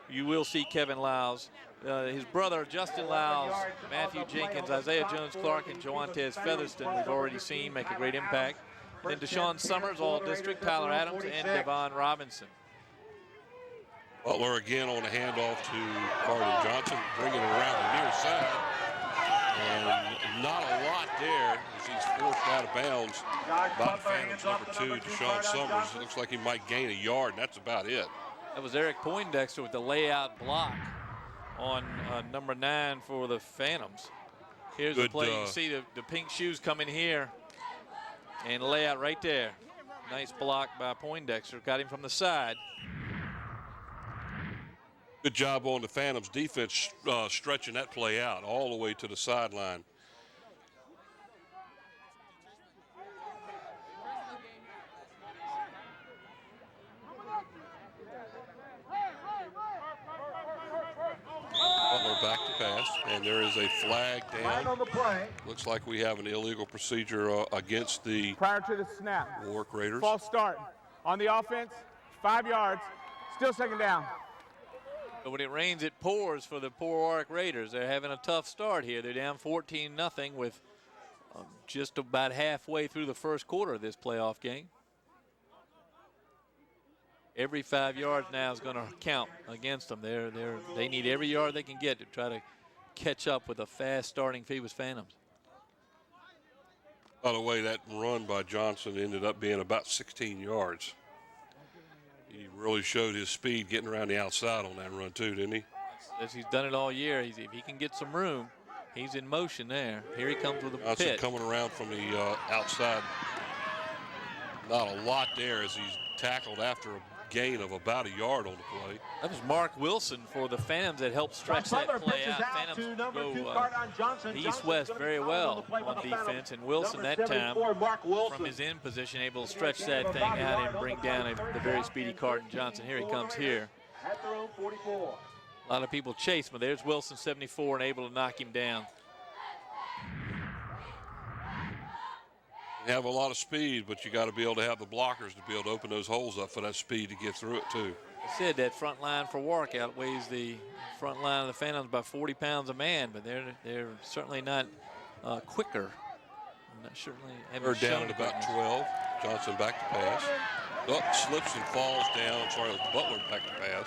You will see Kevin Lyles. His brother, Justin Lyles, Matthew Jenkins, Isaiah Jones-Clark, and Joantes Featherston, we've already seen make a great impact. Then Deshaun Summers, All-District, Tyler Adams, and Devon Robinson. Butler again on a handoff to Carden Johnson, bringing it around the near side. And not a lot there as he's forced out of bounds by Phantoms number 2, Deshaun Summers. It looks like he might gain a yard, and that's about it. That was Eric Poindexter with the layout block on number 9 for the Phantoms. Here's the play. You can see the pink shoes coming here and layout right there. Nice block by Poindexter. Got him from the side. Good job on the Phantoms defense stretching that play out all the way to the sideline. Butler back to pass, and there is a flag down. Flag on the play. Looks like we have an illegal procedure against the Prior to the snap. Warwick Raiders. False start. On the offense, 5 yards. Still second down. But when it rains, it pours for the poor Warwick Raiders. They're having a tough start here. They're down 14-0 with just about halfway through the first quarter of this playoff game. Every 5 yards now is going to count against them. They need every yard they can get to try to catch up with a fast starting Phoebus Phantoms. By the way, that run by Johnson ended up being about 16 yards. He really showed his speed getting around the outside on that run too, didn't he? As he's done it all year, if he can get some room, he's in motion there. Here he comes with a Johnson pitch. coming around from the outside. Not a lot there as he's tackled after a gain of about a yard on the play. That was Mark Wilson for the Phantoms that helped stretch that play out. Phantoms go east-west very well on defense, and Wilson that time from his end position able to stretch that thing out and bring down the very speedy Carton Johnson. Here he comes here. A lot of people chase, but there's Wilson, 74, and able to knock him down. You have a lot of speed, but you got to be able to have the blockers to be able to open those holes up for that speed to get through it too. I said that front line for Warwick outweighs the front line of the Phantoms by 40 pounds a man, but they're certainly not quicker. Certainly They're down at about 12. Johnson back to pass. Oh, slips and falls down. Sorry, Butler back to pass.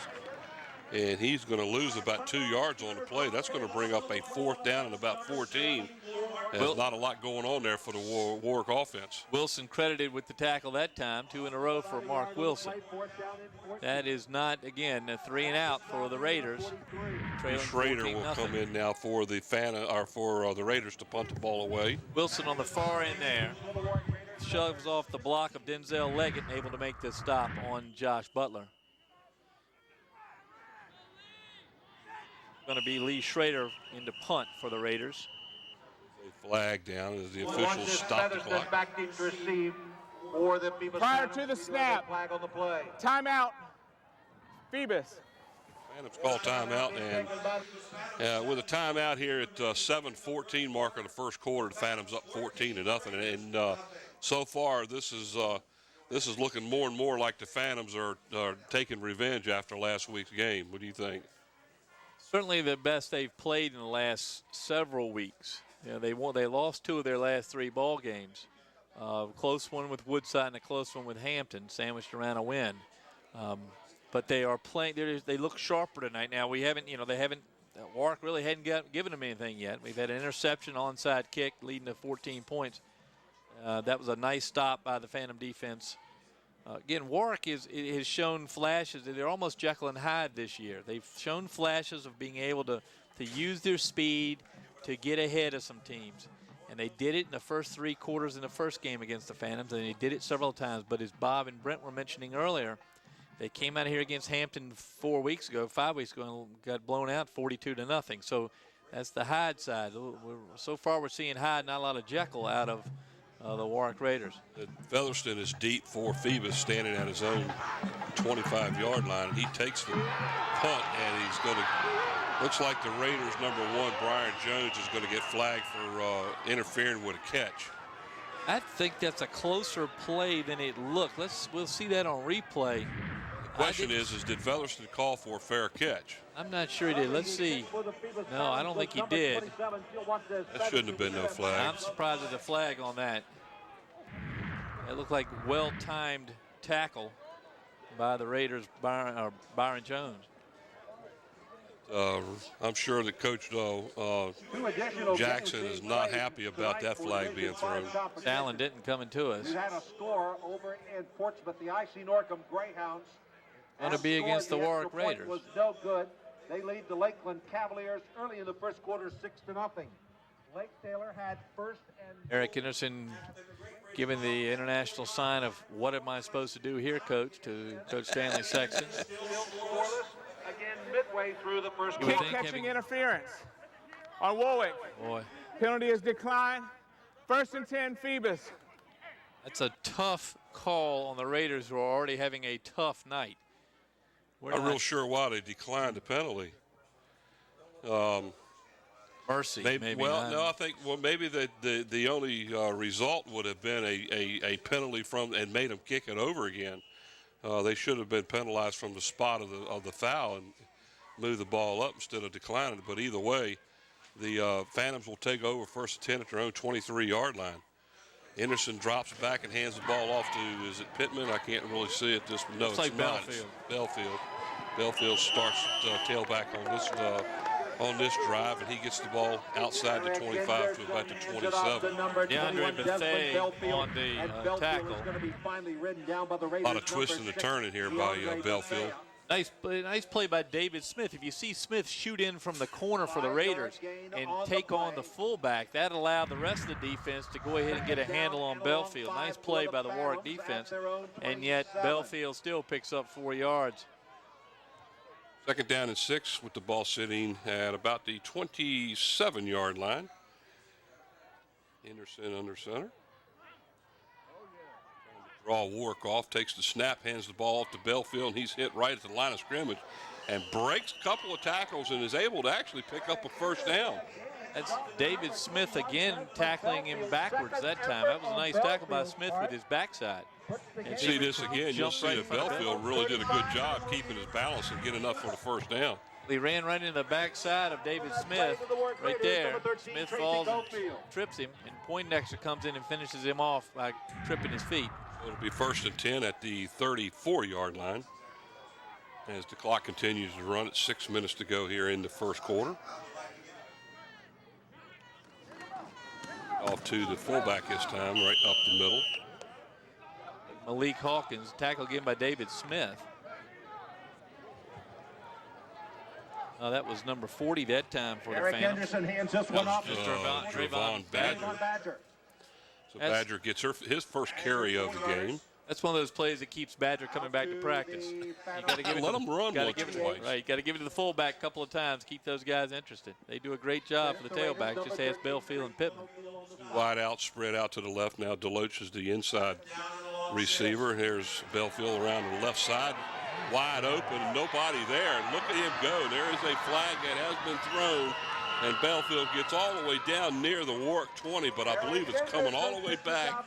And he's going to lose about 2 yards on the play. That's going to bring up a 4th down and about 14. There's not a lot going on there for the Warwick offense. Wilson credited with the tackle that time, 2 in a row for Mark Wilson. That is not, again, a 3 and out for the Raiders. Schrader will come in now for the the Raiders to punt the ball away. Wilson on the far end there. Shoves off the block of Denzel Leggett and able to make the stop on Josh Butler. Going to be Lee Schrader into punt for the Raiders. A flag down as the officials stop the clock. Prior to the snap, timeout, Phoebus. Phantoms call timeout, and with a timeout here at 7:14 mark of the first quarter, the Phantoms up 14-0, and so far this is looking more and more like the Phantoms are taking revenge after last week's game. What do you think? Certainly the best they've played in the last several weeks. You know, they lost 2 of their last 3 ball games. Close one with Woodside and a close one with Hampton, sandwiched around a win. But they are playing. They look sharper tonight. Now Warwick really hadn't given them anything yet. We've had an interception, onside kick, leading to 14 points. That was a nice stop by the Phantom defense. Again, Warwick has shown flashes. They're almost Jekyll and Hyde this year. They've shown flashes of being able to use their speed to get ahead of some teams. And they did it in the first 3 quarters in the first game against the Phantoms, and they did it several times. But as Bob and Brent were mentioning earlier, they came out here against Hampton 5 weeks ago, and got blown out 42-0. So that's the Hyde side. So far we're seeing Hyde, not a lot of Jekyll out of the Warwick Raiders. Featherston is deep for Phoebus, standing at his own 25-yard line, and he takes the punt, and he's going to. Looks like the Raiders' #1, Brian Jones, is going to get flagged for interfering with a catch. I think that's a closer play than it looked. We'll see that on replay. The question is did Featherston call for a fair catch? I'm not sure he did. Let's see. No, I don't think he did. That shouldn't have been no flag. I'm surprised there's a flag on that. It looked like well-timed tackle by the Raiders' Byron Jones. I'm sure that Coach Jackson is not happy about that flag being thrown. Allen didn't come into us. You had a score over in Portsmouth, the IC Norcom Greyhounds. Going to be against the Warwick Raiders. Was no good. They lead the Lakeland Cavaliers early in the first quarter, 6-0. Lake Taylor had first and Eric Henderson giving the international sign of what am I supposed to do here, Coach, to Coach Stanley Sexton. again midway through the first Kick catching interference on Warwick. Boy. Penalty is declined. 1st and 10, Phoebus. That's a tough call on the Raiders, who are already having a tough night. I'm not real sure why they declined the penalty. Mercy, maybe. Well, no, I think maybe the only result would have been a penalty and made them kick it over again. They should have been penalized from the spot of the foul, and move the ball up instead of declining it. But either way, the Phantoms will take over first and 10 at their own 23-yard line. Anderson drops back and hands the ball off to, is it Pittman? I can't really see it. No, it's like not. It's Belfield. Belfield starts tailback on this drive, and he gets the ball outside the 25 to about the 27. DeAndre Bethea on the tackle. A lot of twisting and turning here by Belfield. Nice play by David Smith. If you see Smith shoot in from the corner for the Raiders and take on the fullback, that allowed the rest of the defense to go ahead and get a handle on Belfield. Nice play by the Warwick defense, and yet Belfield still picks up 4 yards. Second down and 6 with the ball sitting at about the 27-yard line. Anderson under center. Draw Warwick off, takes the snap, hands the ball off to Belfield, and he's hit right at the line of scrimmage and breaks a couple of tackles and is able to actually pick up a first down. That's David Smith again tackling him backwards that time. That was a nice tackle by Smith with his backside. And see this again, you'll see that Belfield really did a good job keeping his balance and getting enough for the first down. He ran right into the backside of David Smith right there. Smith falls and trips him, and Poindexter comes in and finishes him off by tripping his feet. It'll be first and 10 at the 34-yard line as the clock continues to run at 6 minutes to go here in the first quarter. Off to the fullback this time, right up the middle. Malik Hawkins, tackle again by David Smith. That was number 40 that time for the Phantoms. Henderson hands this one off. Trayvon Badger. So Badger gets his first carry of the game. That's one of those plays that keeps Badger coming back to practice. You got to give it. Let him run once or twice. Right, you got to give it to the fullback a couple of times. Keep those guys interested. They do a great job for the tailback. Just ask Belfield and Pittman. Wide out, spread out to the left now. Deloach is the inside receiver. Here's Belfield around the left side, wide open, nobody there. And look at him go. There is a flag that has been thrown. And Belfield gets all the way down near the Warwick 20, but I believe it's coming all the way back,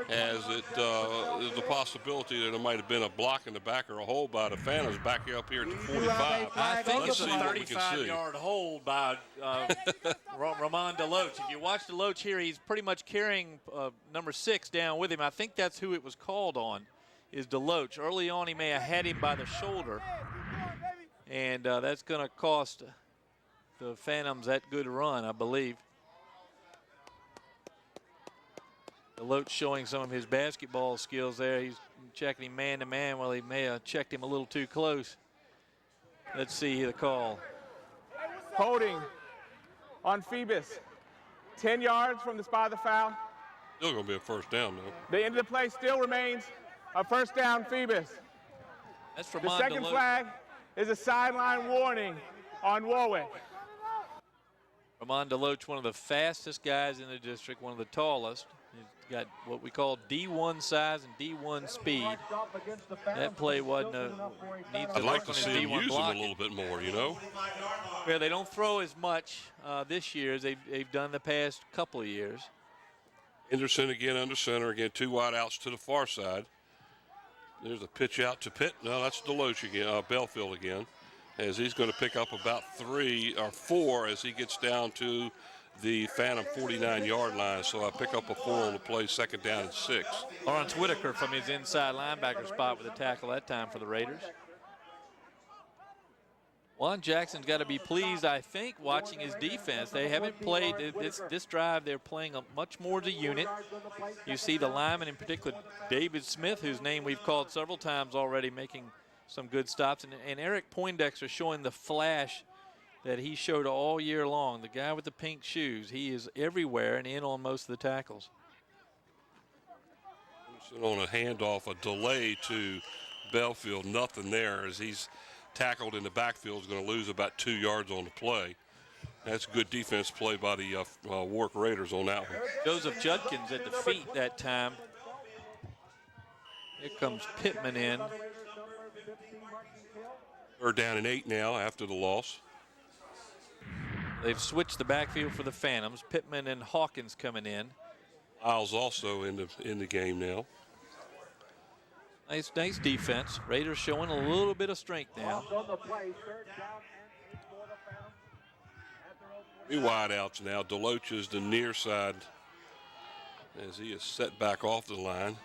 as there's a possibility that there might have been a block in the back or a hold by the Phantoms back up here at the 45. I think it's a 35-yard hold by Ramon Deloach. If you watch Deloach here, he's pretty much carrying number 6 down with him. I think that's who it was called on, is Deloach. Early on, he may have had him by the shoulder, and that's going to cost the Phantoms that good run, I believe. Deloach showing some of his basketball skills there. He's checking him man-to-man. Well, he may have checked him a little too close. Let's see the call. Holding on Phoebus. 10 yards from the spot of the foul. Still going to be a first down, though. The end of the play still remains a first down Phoebus. That's from the second flag is a sideline warning on Warwick. Ramon Deloach, one of the fastest guys in the district, one of the tallest. He's got what we call D1 size and D1 speed. That play wasn't needs to I'd like to work on see his him D1 use blocking. it a little bit more, you know. Well, they don't throw as much this year as they've done the past couple of years. Anderson again under center, again 2 wide outs to the far side. There's a pitch out to Pitt. No, that's Deloach again, Belfield again, as he's going to pick up about 3 or 4 as he gets down to the Phantom 49-yard line. So I pick up a 4 on the play, second down and 6. Lawrence Whitaker from his inside linebacker spot with a tackle that time for the Raiders. Juan Jackson's got to be pleased, I think, watching his defense. They haven't played this drive. They're playing much more as a unit. You see the lineman, in particular, David Smith, whose name we've called several times already, making some good stops. And Eric Poindexter showing the flash that he showed all year long. The guy with the pink shoes, he is everywhere and in on most of the tackles. On a handoff, a delay to Belfield, nothing there as he's tackled in the backfield, is going to lose about 2 yards on the play. That's good defense play by the Warwick Raiders on that one. Joseph Judkins at the feet that time. Here comes Pittman in. Third down and 8 now after the loss. They've switched the backfield for the Phantoms. Pittman and Hawkins coming in. Lyles also in the game now. Nice defense. Raiders showing a little bit of strength now. 3 wideouts now. Deloach is the near side as he is set back off the line.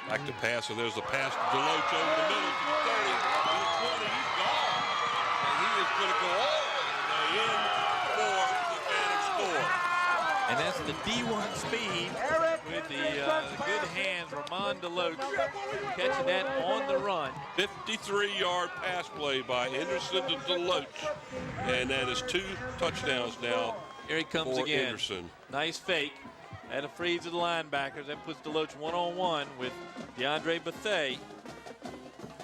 Back to pass, and there's a pass to Deloach over the middle to the 30, to the 20. He's gone. And he is going to go all the way in for the Phantom score. And that's the D1 speed with the good hands, Ramon Deloach catching that on the run. 53-yard pass play by Anderson to Deloach. And that is 2 touchdowns now. Here he comes for again. Anderson. Nice fake. At a freeze of the linebackers. That puts Deloach one-on-one with DeAndre Bethea.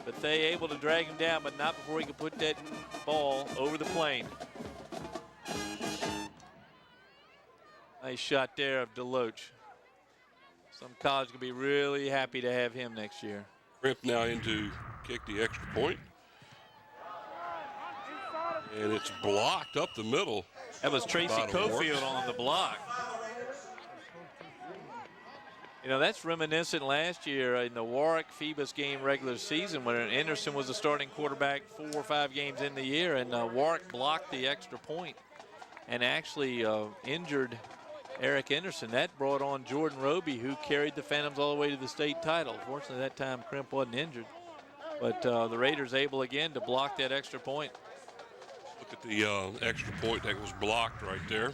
Bethea able to drag him down, but not before he could put that ball over the plane. Nice shot there of Deloach. Some college could be really happy to have him next year. Crimp now in to kick the extra point. And it's blocked up the middle. That was Tracy Cofield on the block. You know, that's reminiscent last year in the Warwick-Phoebus game regular season when Anderson was the starting quarterback 4 or 5 games in the year, and Warwick blocked the extra point and actually injured Eric Anderson. That brought on Jordan Roby, who carried the Phantoms all the way to the state title. Fortunately, that time Crimp wasn't injured. But the Raiders able again to block that extra point. Look at the extra point that was blocked right there.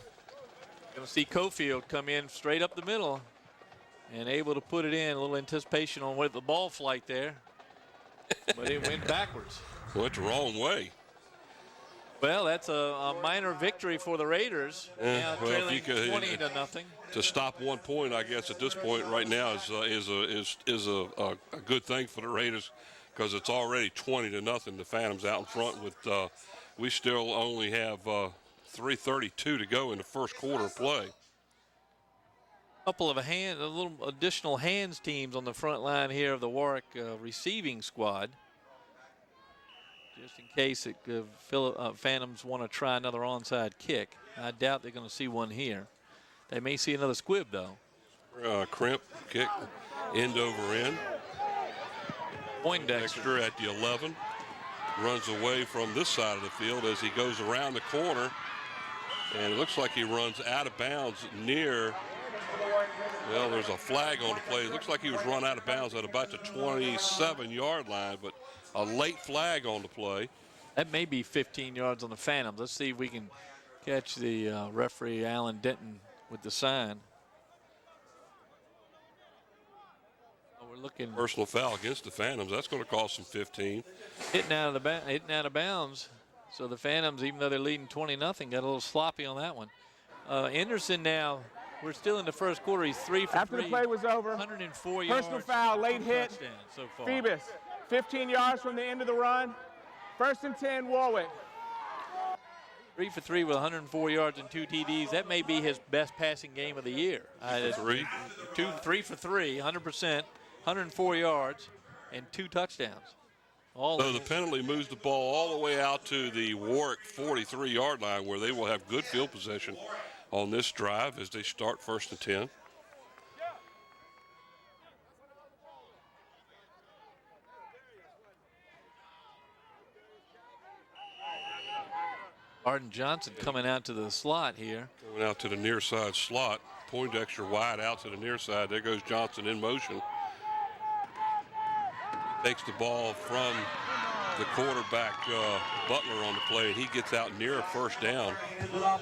Going to see Cofield come in straight up the middle and able to put it in. A little anticipation on what the ball flight there, but it went backwards. Went the wrong way. Well, that's a minor victory for the Raiders. Now trailing 20-0. To stop 1 point, I guess at this point right now is a good thing for the Raiders, because it's already 20-0. The Phantoms out in front with we still only have 3:32 to go in the first quarter of play. Couple of a little additional hands teams on the front line here of the Warwick receiving squad, just in case Phantoms want to try another onside kick. I doubt they're going to see one here. They may see another squib though. Crimp kick, end over end. Poindexter at the 11 runs away from this side of the field as he goes around the corner, and it looks like he runs out of bounds near. Well, there's a flag on the play. It looks like he was run out of bounds at about the 27-yard line, but a late flag on the play. That may be 15 yards on the Phantoms. Let's see if we can catch the referee, Alan Denton, with the sign. Oh, we're looking. Personal foul against the Phantoms. That's going to cost them 15. Hitting out of bounds. So the Phantoms, even though they're leading 20-0, got a little sloppy on that one. Anderson now. We're still in the first quarter. He's 3 for 3. After the play was over, 104 yards. personal foul, late hit. So far. Phoebus, 15 yards from the end of the run. 1st and 10, Warwick. 3 for 3 with 104 yards and 2 TDs. That may be his best passing game of the year. 3 for 3, 100%, 104 yards, and 2 touchdowns. So the penalty moves the ball all the way out to the Warwick 43-yard line, where they will have good field possession on this drive as they start 1st and 10. Arden Johnson coming out to the slot here. Going out to the near side slot. Poindexter wide out to the near side. There goes Johnson in motion. Takes the ball from the quarterback, Butler, on the play, and he gets out near a 1st down.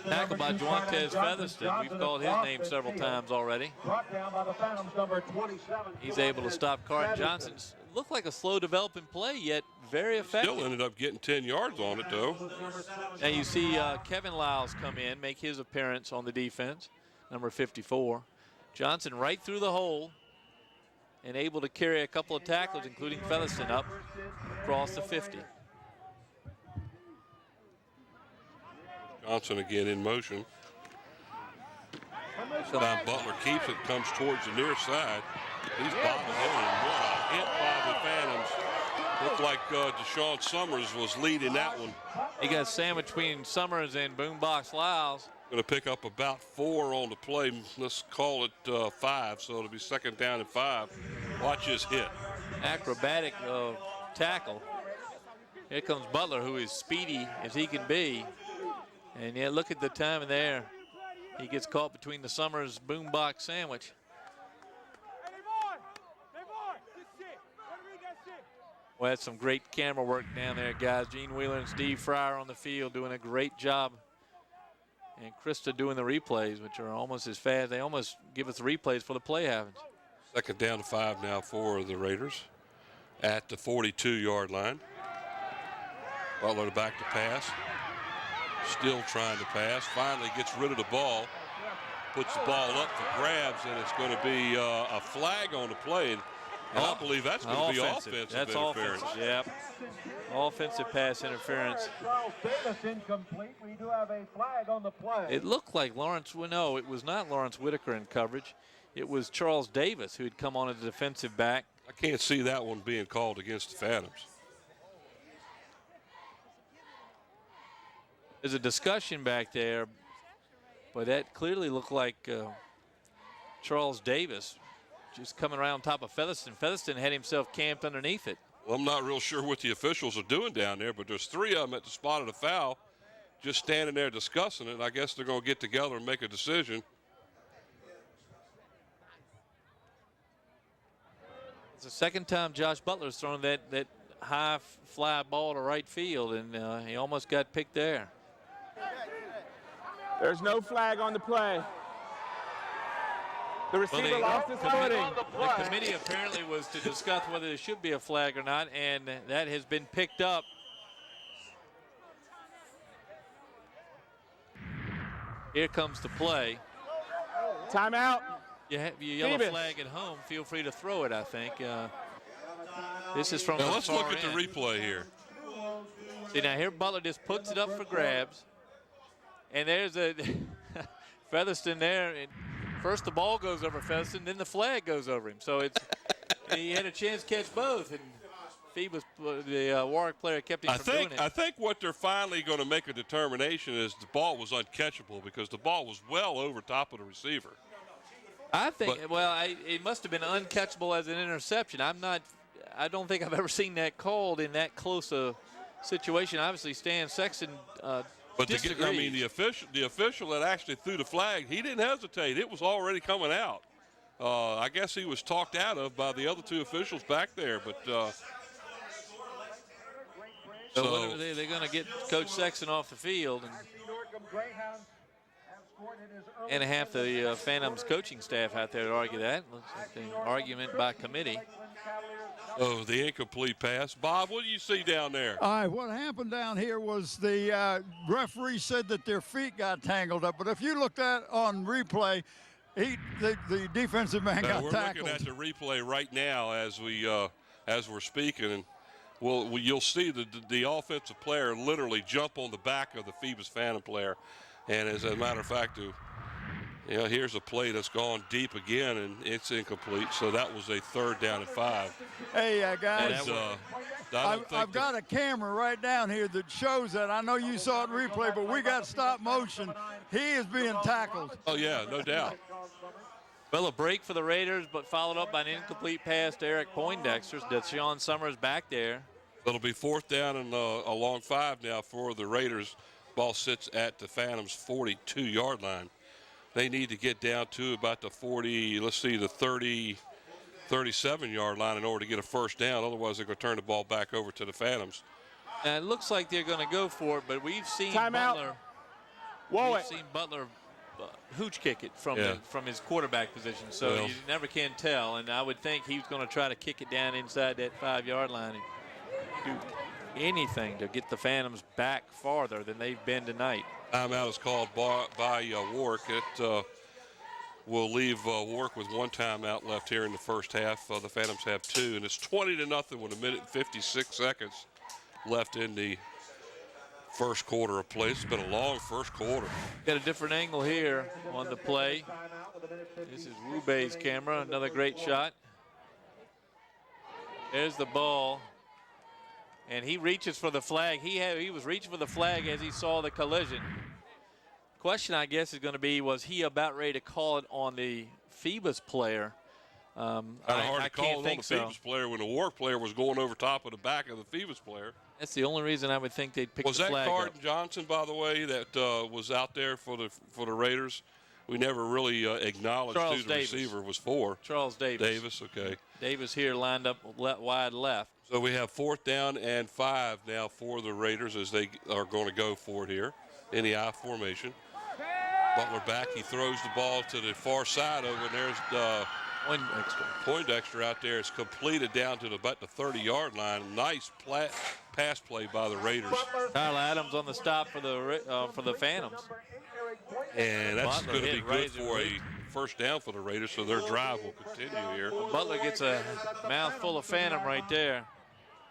Tackled by Juantez Featherston. We've called his name several times already. He's able to stop Carton Johnson. Looked like a slow developing play, yet very effective. Still ended up getting 10 yards on it, though. Now you see Kevin Lyles come in, make his appearance on the defense, number 54. Johnson right through the hole and able to carry a couple of tackles, including Featherston, up across the 50. Johnson again in motion. Time Butler keeps it, comes towards the near side. He's bobbing in, and what a hit by the Phantoms. Looked like Deshaun Summers was leading that one. He got sandwiched between Summers and Boombox Lyles. Going to pick up about 4 on the play. Let's call it 5, so it'll be 2nd down and 5. Watch his hit. Acrobatic tackle. Here comes Butler, who is speedy as he can be. And yeah, look at the time there. He gets caught between the Summers boombox sandwich. Well, that's some great camera work down there, guys. Gene Wheeler and Steve Fryer on the field doing a great job. And Krista doing the replays, which are almost as fast. They almost give us the replays for the play happens. Second down to 5 now for the Raiders at the 42-yard line. Butler back to pass. Still trying to pass. Finally gets rid of the ball. Puts the ball up for grabs, and it's going to be a flag on the play. And I believe that's going to be offensive That's interference. Offensive, yep. Offensive pass interference. Charles Davis incomplete. We do have a flag on the play. It looked like Lawrence, well, no, it was not Lawrence Whitaker in coverage. It was Charles Davis who had come on as a defensive back. I can't see that one being called against the Phantoms. There's a discussion back there, but that clearly looked like Charles Davis just coming around top of Featherston. Featherston had himself camped underneath it. Well, I'm not real sure what the officials are doing down there, but there's 3 of them at the spot of the foul just standing there discussing it. I guess they're going to get together and make a decision. It's the second time Josh Butler's thrown that high fly ball to right field, and he almost got picked there. There's no flag on the play. The receiver lost his footing. The committee apparently was to discuss whether there should be a flag or not, and that has been picked up. Here comes the play. Timeout. You yell a flag at home, feel free to throw it, I think. This is from now the let's far look at end. the replay here. See, now here Butler just puts it up for grabs. And there's a Featherston there. And first the ball goes over Featherston, then the flag goes over him. So it's he had a chance to catch both. And Phoebus, the Warwick player, kept him from doing it. I think what they're finally going to make a determination is the ball was uncatchable because the ball was well over top of the receiver. I think, it must have been uncatchable as an interception. I don't think I've ever seen that called in that close a situation. Obviously, Stan Sexton disagrees. The official that actually threw the flag, he didn't hesitate. It was already coming out. I guess he was talked out of by the other 2 officials back there. But so they're going to get Coach Sexton off the field. And half the Phantoms coaching staff out there to argue that. Looks like the argument by committee. Oh, the incomplete pass. Bob, what do you see down there? All right, what happened down here was the referee said that their feet got tangled up. But if you looked at on replay, the defensive man got tackled. We're looking at the replay right now as we're speaking, and you'll see the offensive player literally jump on the back of the Phoebus Phantom player. And as a matter of fact, here's a play that's gone deep again, and it's incomplete. So that was a 3rd down and 5. Hey, guys, I've got a camera right down here that shows that. I know you saw it in replay, but we got stop motion. He is being tackled. Oh, yeah, no doubt. Well, a break for the Raiders, but followed up by an incomplete pass to Eric Poindexter. Deshaun Summers back there. It'll be 4th down and a long 5 now for the Raiders. Ball sits at the Phantoms' 42-yard line. They need to get down to about the 37-yard line in order to get a first down. Otherwise, they're going to turn the ball back over to the Phantoms. And it looks like they're going to go for it, but we've seen Timeout. Butler hooch kick it from his quarterback position, so you never can tell. And I would think he was going to try to kick it down inside that 5-yard line and do anything to get the Phantoms back farther than they've been tonight. Timeout is called by Warwick. It will leave Warwick with 1 timeout left here in the first half. The Phantoms have 2, and it's 20-0 with 1 minute and 56 seconds left in the first quarter of play. It's been a long first quarter. Got a different angle here on the play. This is Wube's camera, another great shot. There's the ball. And he reaches for the flag. He was reaching for the flag as he saw the collision. Question, I guess, is going to be, was he about ready to call it on the Phoebus player? Kind of hard to call it on the so. Phoebus player when the Warwick player was going over top of the back of the Phoebus player. That's the only reason I would think they'd pick the flag up. Was that Carden Johnson, by the way, that was out there for the Raiders? We never really acknowledged Charles who the Davis. receiver was for. Charles Davis. Davis, okay. Davis here lined up wide left. So we have 4th down and 5 now for the Raiders as they are going to go for it here in the I formation. Butler back. He throws the ball to the far side over, and there's Poindexter out there. It's completed down to about the 30-yard line. Nice pass play by the Raiders. Tyler Adams on the stop for the Phantoms. And that's going to be good for a first down for the Raiders, so their drive will continue here. Butler gets a mouthful of Phantom right there.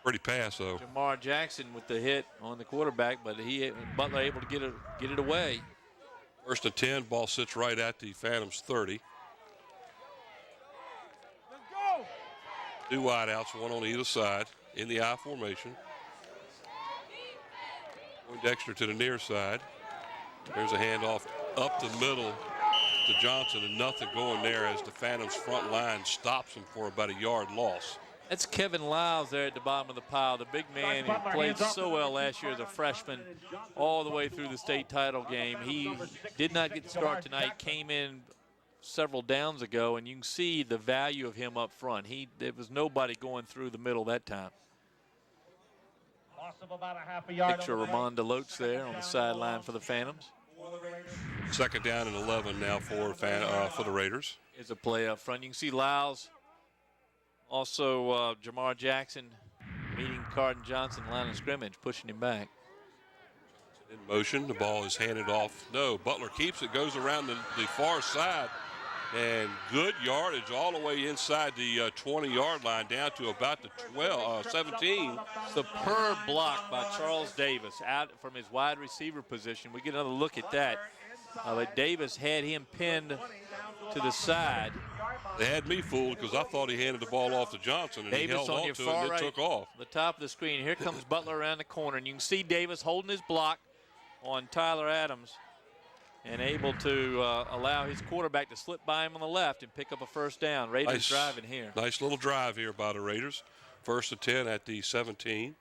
Pretty pass, though. Jamar Jackson with the hit on the quarterback, but Butler able to get it away. 1st and 10, ball sits right at the Phantoms 30. Two wideouts, one on either side in the I formation. Poindexter to the near side. There's a handoff up the middle to Johnson, and nothing going there as the Phantoms front line stops him for about a yard loss. That's Kevin Lyles there at the bottom of the pile, the big man who played so well last year as a freshman all the way through the state title game. He did not get the start tonight, came in several downs ago, and you can see the value of him up front. There was nobody going through the middle that time. Picture Ramon DeLoach there on the sideline for the Phantoms. 2nd down and 11 now for the Raiders. Is a play up front. You can see Lyles, also Jamar Jackson meeting Carden Johnson line of scrimmage, pushing him back. In motion, the ball is handed off. No, Butler keeps it, goes around the far side, and good yardage all the way inside the 20-yard line down to about the 17. Superb block by Charles Davis out from his wide receiver position. We get another look at that. But Davis had him pinned to the side. They had me fooled because I thought he handed the ball off to Johnson, and Davis he held on to it and it took off. The top of the screen. Here comes Butler around the corner, and you can see Davis holding his block on Tyler Adams and able to allow his quarterback to slip by him on the left and pick up a first down. Raiders driving here. Nice little drive here by the Raiders. 1st and 10 at the 17.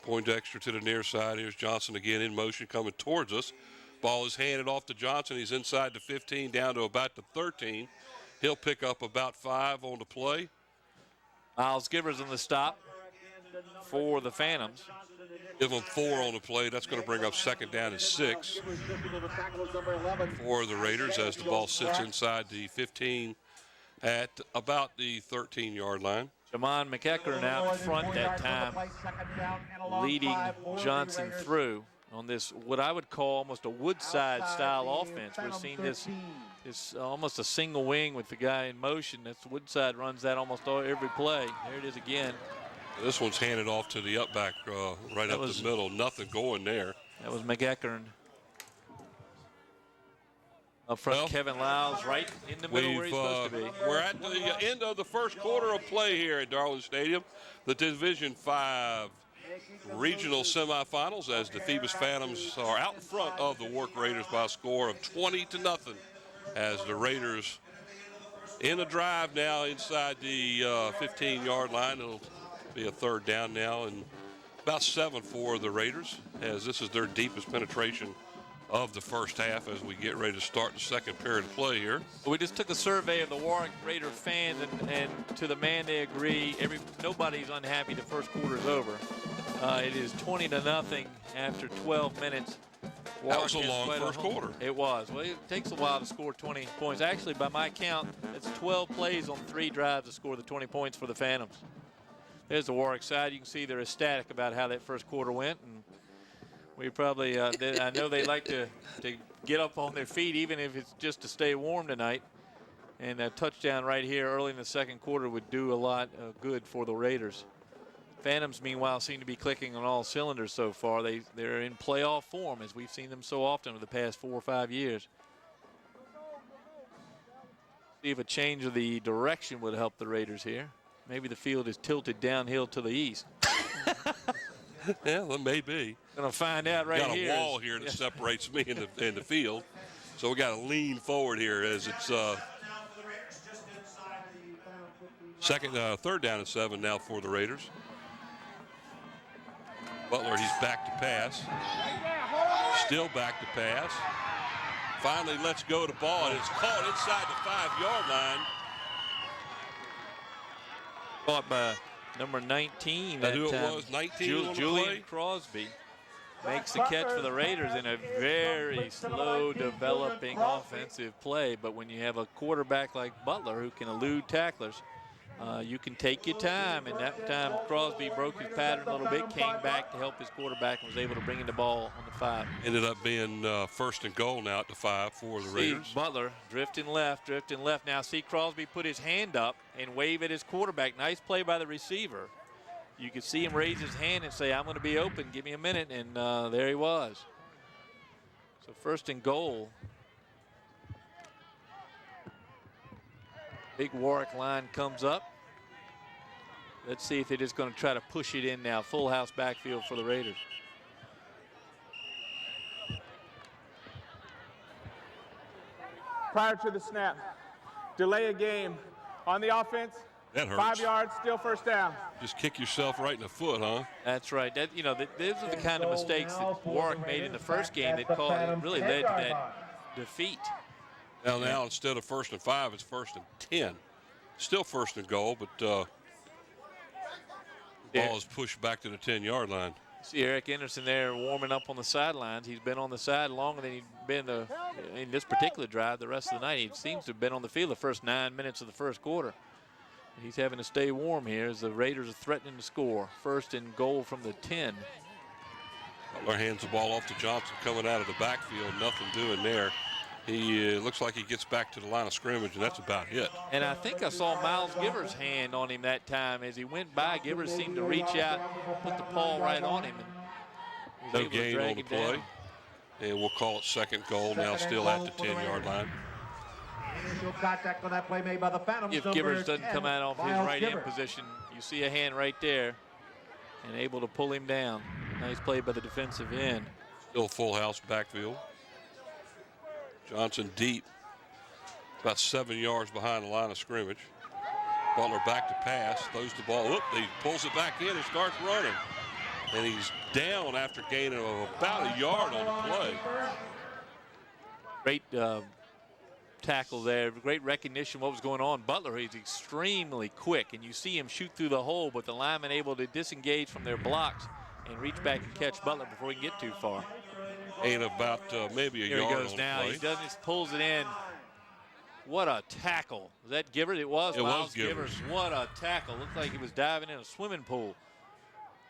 Poindexter to the near side. Here's Johnson again in motion coming towards us. Ball is handed off to Johnson. He's inside the 15 down to about the 13. He'll pick up about 5 on the play. Miles Givers on the stop for the Phantoms. Give them 4 on the play. That's going to bring up 2nd down and 6 for the Raiders as the ball sits inside the 15 at about the 13-yard line. Jamon McEachern out front that time, leading Johnson through on this, what I would call almost a Woodside style offense. We're seeing this almost a single wing with the guy in motion. That's Woodside runs that almost every play. There it is again. This one's handed off to the up-back right up the middle. Nothing going there. That was McEachern. Up front, Kevin Lyles right in the middle where he's supposed to be. We're at the end of the first quarter of play here at Darling Stadium. The Division 5 regional semifinals as the Phoebus Phantoms are out in front of the Warwick Raiders by a score of 20-0 as the Raiders in a drive now inside the 15-yard line. It'll be a 3rd down now and about 7 for the Raiders as this is their deepest penetration of the first half as we get ready to start the second period of play here. We just took a survey of the Warwick Raider fans, and to the man they agree, nobody's unhappy the first quarter's over. It is 20-0 after 12 minutes. That was a long first quarter. It was. Well, it takes a while to score 20 points. Actually, by my count, it's 12 plays on 3 drives to score the 20 points for the Phantoms. There's the Warwick side. You can see they're ecstatic about how that first quarter went. And we probably, I know they like to get up on their feet, even if it's just to stay warm tonight. And a touchdown right here early in the second quarter would do a lot of good for the Raiders. Phantoms, meanwhile, seem to be clicking on all cylinders so far. They're in playoff form, as we've seen them so often over the past 4 or 5 years. See if a change of the direction would help the Raiders here. Maybe the field is tilted downhill to the east. Yeah, well, maybe. Gonna find out right here. Got a wall here that separates me in the field, so we got to lean forward here as it's Third down and 7 now for the Raiders. Butler, he's back to pass. Still back to pass. Finally lets go of the ball, and it's caught inside the 5-yard line. Caught by number 19. Who it was? 19 Julian Crosby makes the catch for the Raiders in a very slow developing offensive play. But when you have a quarterback like Butler who can elude tacklers, you can take your time. And that time Crosby broke his pattern a little bit, came back to help his quarterback, and was able to bring in the ball on the 5. Ended up being first and goal now at the 5 for the Raiders. Butler drifting left. Now see Crosby put his hand up and wave at his quarterback. Nice play by the receiver. You could see him raise his hand and say, I'm going to be open, give me a minute, and there he was. So first and goal. Big Warwick line comes up. Let's see if they're just going to try to push it in now. Full house backfield for the Raiders. Prior to the snap, delay a game on the offense. That hurts. 5 yards, still first down. Just kick yourself right in the foot, huh? That's right. These are the kind of mistakes that Warwick made in the first game that really led to that defeat. Now instead of first and 5, it's first and 10. Still first and goal, but the ball is pushed back to the 10-yard line. See Eric Anderson there warming up on the sidelines. He's been on the side longer than he'd been in this particular drive the rest of the night. He seems to have been on the field the first 9 minutes of the first quarter. He's having to stay warm here as the Raiders are threatening to score. First and goal from the 10. Butler hands the ball off to Johnson coming out of the backfield. Nothing doing there. He looks like he gets back to the line of scrimmage, and that's about it. And I think I saw Miles Givers' hand on him that time. As he went by, Givers seemed to reach out, put the paw right on him. And no gain on the play. Down. And we'll call it second goal, now still at the 10-yard line. Initial contact on that play made by the Phantoms. If Givers doesn't come out off his right end position, you see a hand right there and able to pull him down. Nice play by the defensive end. Still full house backfield. Johnson deep, about 7 yards behind the line of scrimmage. Butler back to pass, throws the ball. He pulls it back in and starts running. And he's down after gaining about a yard on the play. Great tackle there, great recognition of what was going on. Butler, he's extremely quick, and you see him shoot through the hole, but the linemen able to disengage from their blocks and reach back and catch Butler before he can get too far. Ain't about maybe a Here yard he goes on now. the play. He doesn't, just pulls it in. What a tackle. Was that Givers? It was. It Miles was Givers. What a tackle. Looked like he was diving in a swimming pool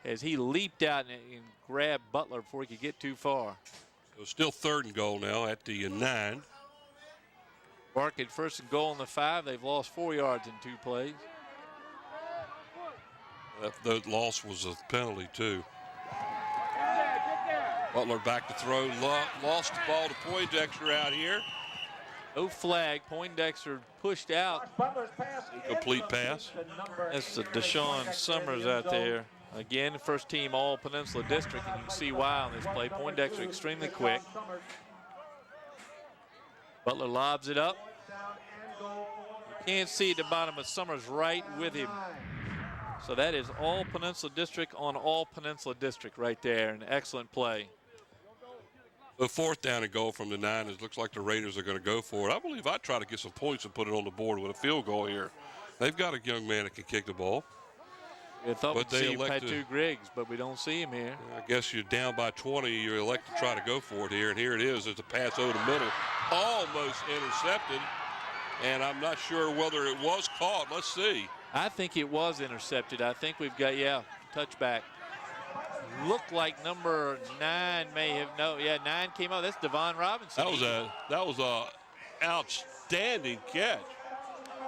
as he leaped out and grabbed Butler before he could get too far. So still third and goal now at the 9. Warwick first and goal on the 5. They've lost 4 yards in 2 plays. That loss was a penalty, too. Butler back to throw. Lost the ball to Poindexter out here. No flag. Poindexter pushed out. Complete pass. That's Deshaun Summers out there. Again, first team all Peninsula District, and you can see why on this play. Poindexter extremely quick. Butler lobs it up. You can't see the bottom of Summers right with him. So that is all Peninsula District on all Peninsula District right there. An excellent play. The fourth down and goal from the 9. It looks like the Raiders are going to go for it. I believe I'd try to get some points and put it on the board with a field goal here. They've got a young man that can kick the ball. I thought we'd see Patu Griggs, but we don't see him here. I guess you're down by 20. You elect to try to go for it here, and here it is. It's a pass over the middle, almost intercepted, and I'm not sure whether it was caught. Let's see. I think it was intercepted. I think we've got, touchback. Looked like number 9 may have, 9 came out. That's Devon Robinson. That was a outstanding catch.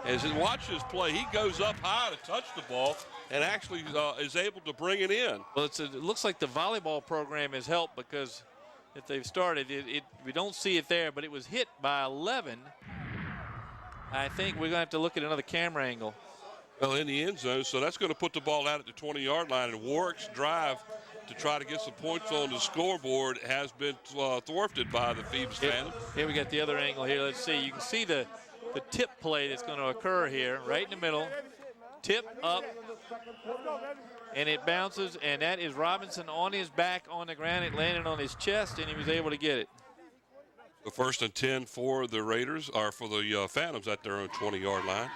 As he watches play, he goes up high to touch the ball and actually is able to bring it in. Well, it looks like the volleyball program has helped, because if they've started, we don't see it there, but it was hit by 11. I think we're going to have to look at another camera angle. Well, in the end zone, so that's going to put the ball out at the 20-yard line, and Warwick's drive to try to get some points on the scoreboard has been thwarted by the Phoebus Phantoms. Here we got the other angle here. Let's see. You can see the the tip play that's going to occur here, right in the middle. Tip up, and it bounces, and that is Robinson on his back on the ground. It landed on his chest, and he was able to get it. The 1st and 10 for the Raiders, or for the Phantoms at their own 20-yard line.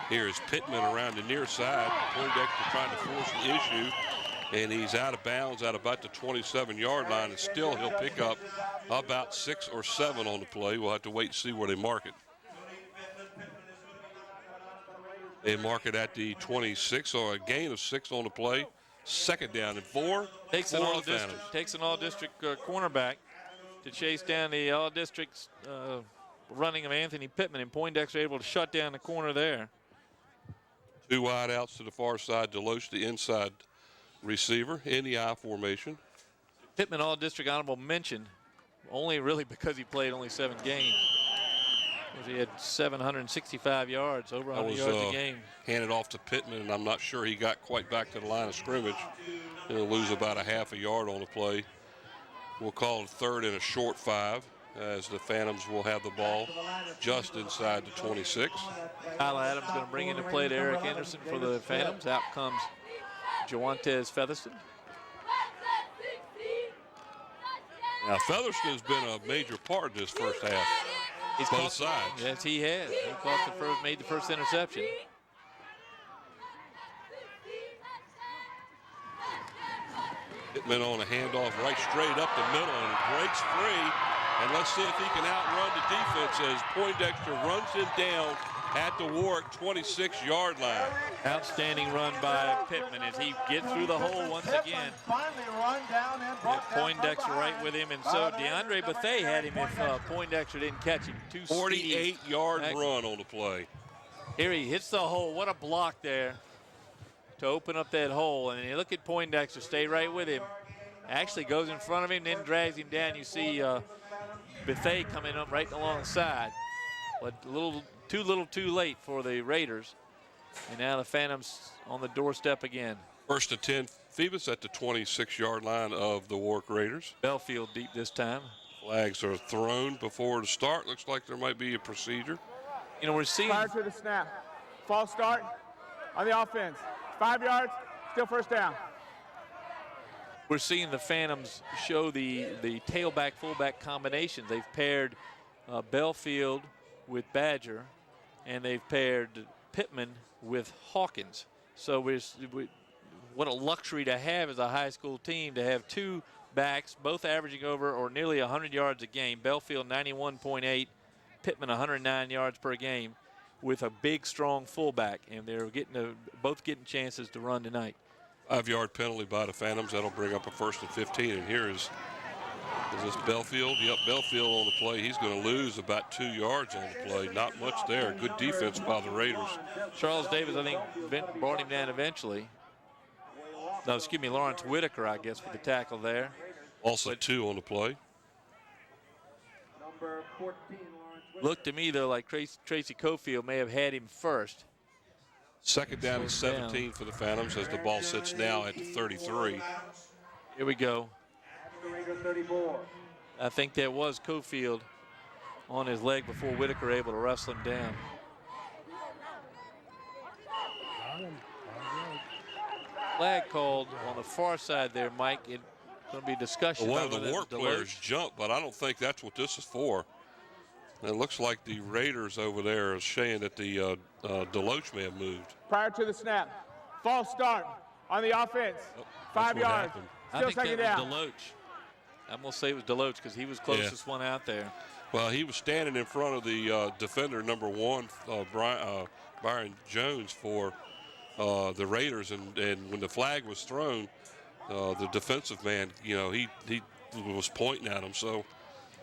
Here is Pittman around the near side. Poindexter trying to force the issue, and he's out of bounds at about the 27-yard line, and still he'll pick up about 6 or 7 on the play. We'll have to wait and see where they mark it. They mark it at the 26, so a gain of 6 on the play. 2nd down and 4. Takes an all-district cornerback to chase down the all-district running of Anthony Pittman, and Poindexter able to shut down the corner there. 2 wide outs to the far side. Deloach, the inside receiver, in the I formation. Pittman all-district honorable mention, only really because he played only 7 games. He had 765 yards, over 100 yards a game. Handed off to Pittman, and I'm not sure he got quite back to the line of scrimmage. He'll lose about a half a yard on the play. We'll call it 3rd and a short 5, as the Phantoms will have the ball just inside the 26. Kyle Adams going to bring into play to Eric Anderson for the Phantoms. Out comes Jawantez Featherston. Now, Featherston's been a major part in this first half. He's both sides. Yes, he has. He made the first interception. Pittman on a handoff right straight up the middle, and breaks free. And let's see if he can outrun the defense as Poindexter runs him down at the Warwick 26-yard line. Outstanding run by Pittman as he gets through the hole once again. Poindexter right with him, and so DeAndre Bethea had him if Poindexter didn't catch him. 48-yard run on the play. Here he hits the hole. What a block there to open up that hole. And you look at Poindexter, stay right with him. Actually goes in front of him, then drags him down. You see Bethea coming up right alongside. But too little too late for the Raiders. And now the Phantoms on the doorstep again. 1st and 10, Phoebus at the 26-yard line of the Warwick Raiders. Belfield deep this time. Flags are thrown before the start. Looks like there might be a procedure. You know, we're seeing... Prior to the snap, false start on the offense. 5 yards, still 1st down. We're seeing the Phantoms show the tailback-fullback combinations. They've paired Belfield with Badger, and they've paired Pittman with Hawkins. So what a luxury to have as a high school team to have 2 backs, both averaging over or nearly 100 yards a game. Belfield 91.8, Pittman 109 yards per game, with a big, strong fullback, and they're both getting chances to run tonight. 5-yard penalty by the Phantoms. That'll bring up a 1st and 15. And here is this Belfield? Yep, Belfield on the play. He's going to lose about 2 yards on the play. Not much there. Good defense by the Raiders. Charles Davis, I think, brought him down eventually. No, excuse me, Lawrence Whitaker, I guess, with the tackle there. Also 2 on the play. Looked to me, though, like Tracy Cofield may have had him first. 2nd down and 17 for the Phantoms as the ball sits now at the 33. Here we go. I think that was Cofield on his leg before Whitaker able to wrestle him down. Flag called on the far side there, Mike. It's going to be discussion. Well, one of the Warwick players jumped, but I don't think that's what this is for. It looks like the Raiders over there are saying that the Deloach may have moved. Prior to the snap, false start on the offense. 5 yards. I think that was Deloach. I'm going to say it was Deloach because he was closest one out there. Well, he was standing in front of the defender, number 1, Byron Jones, for the Raiders, and when the flag was thrown, the defensive man, you know, he was pointing at him. So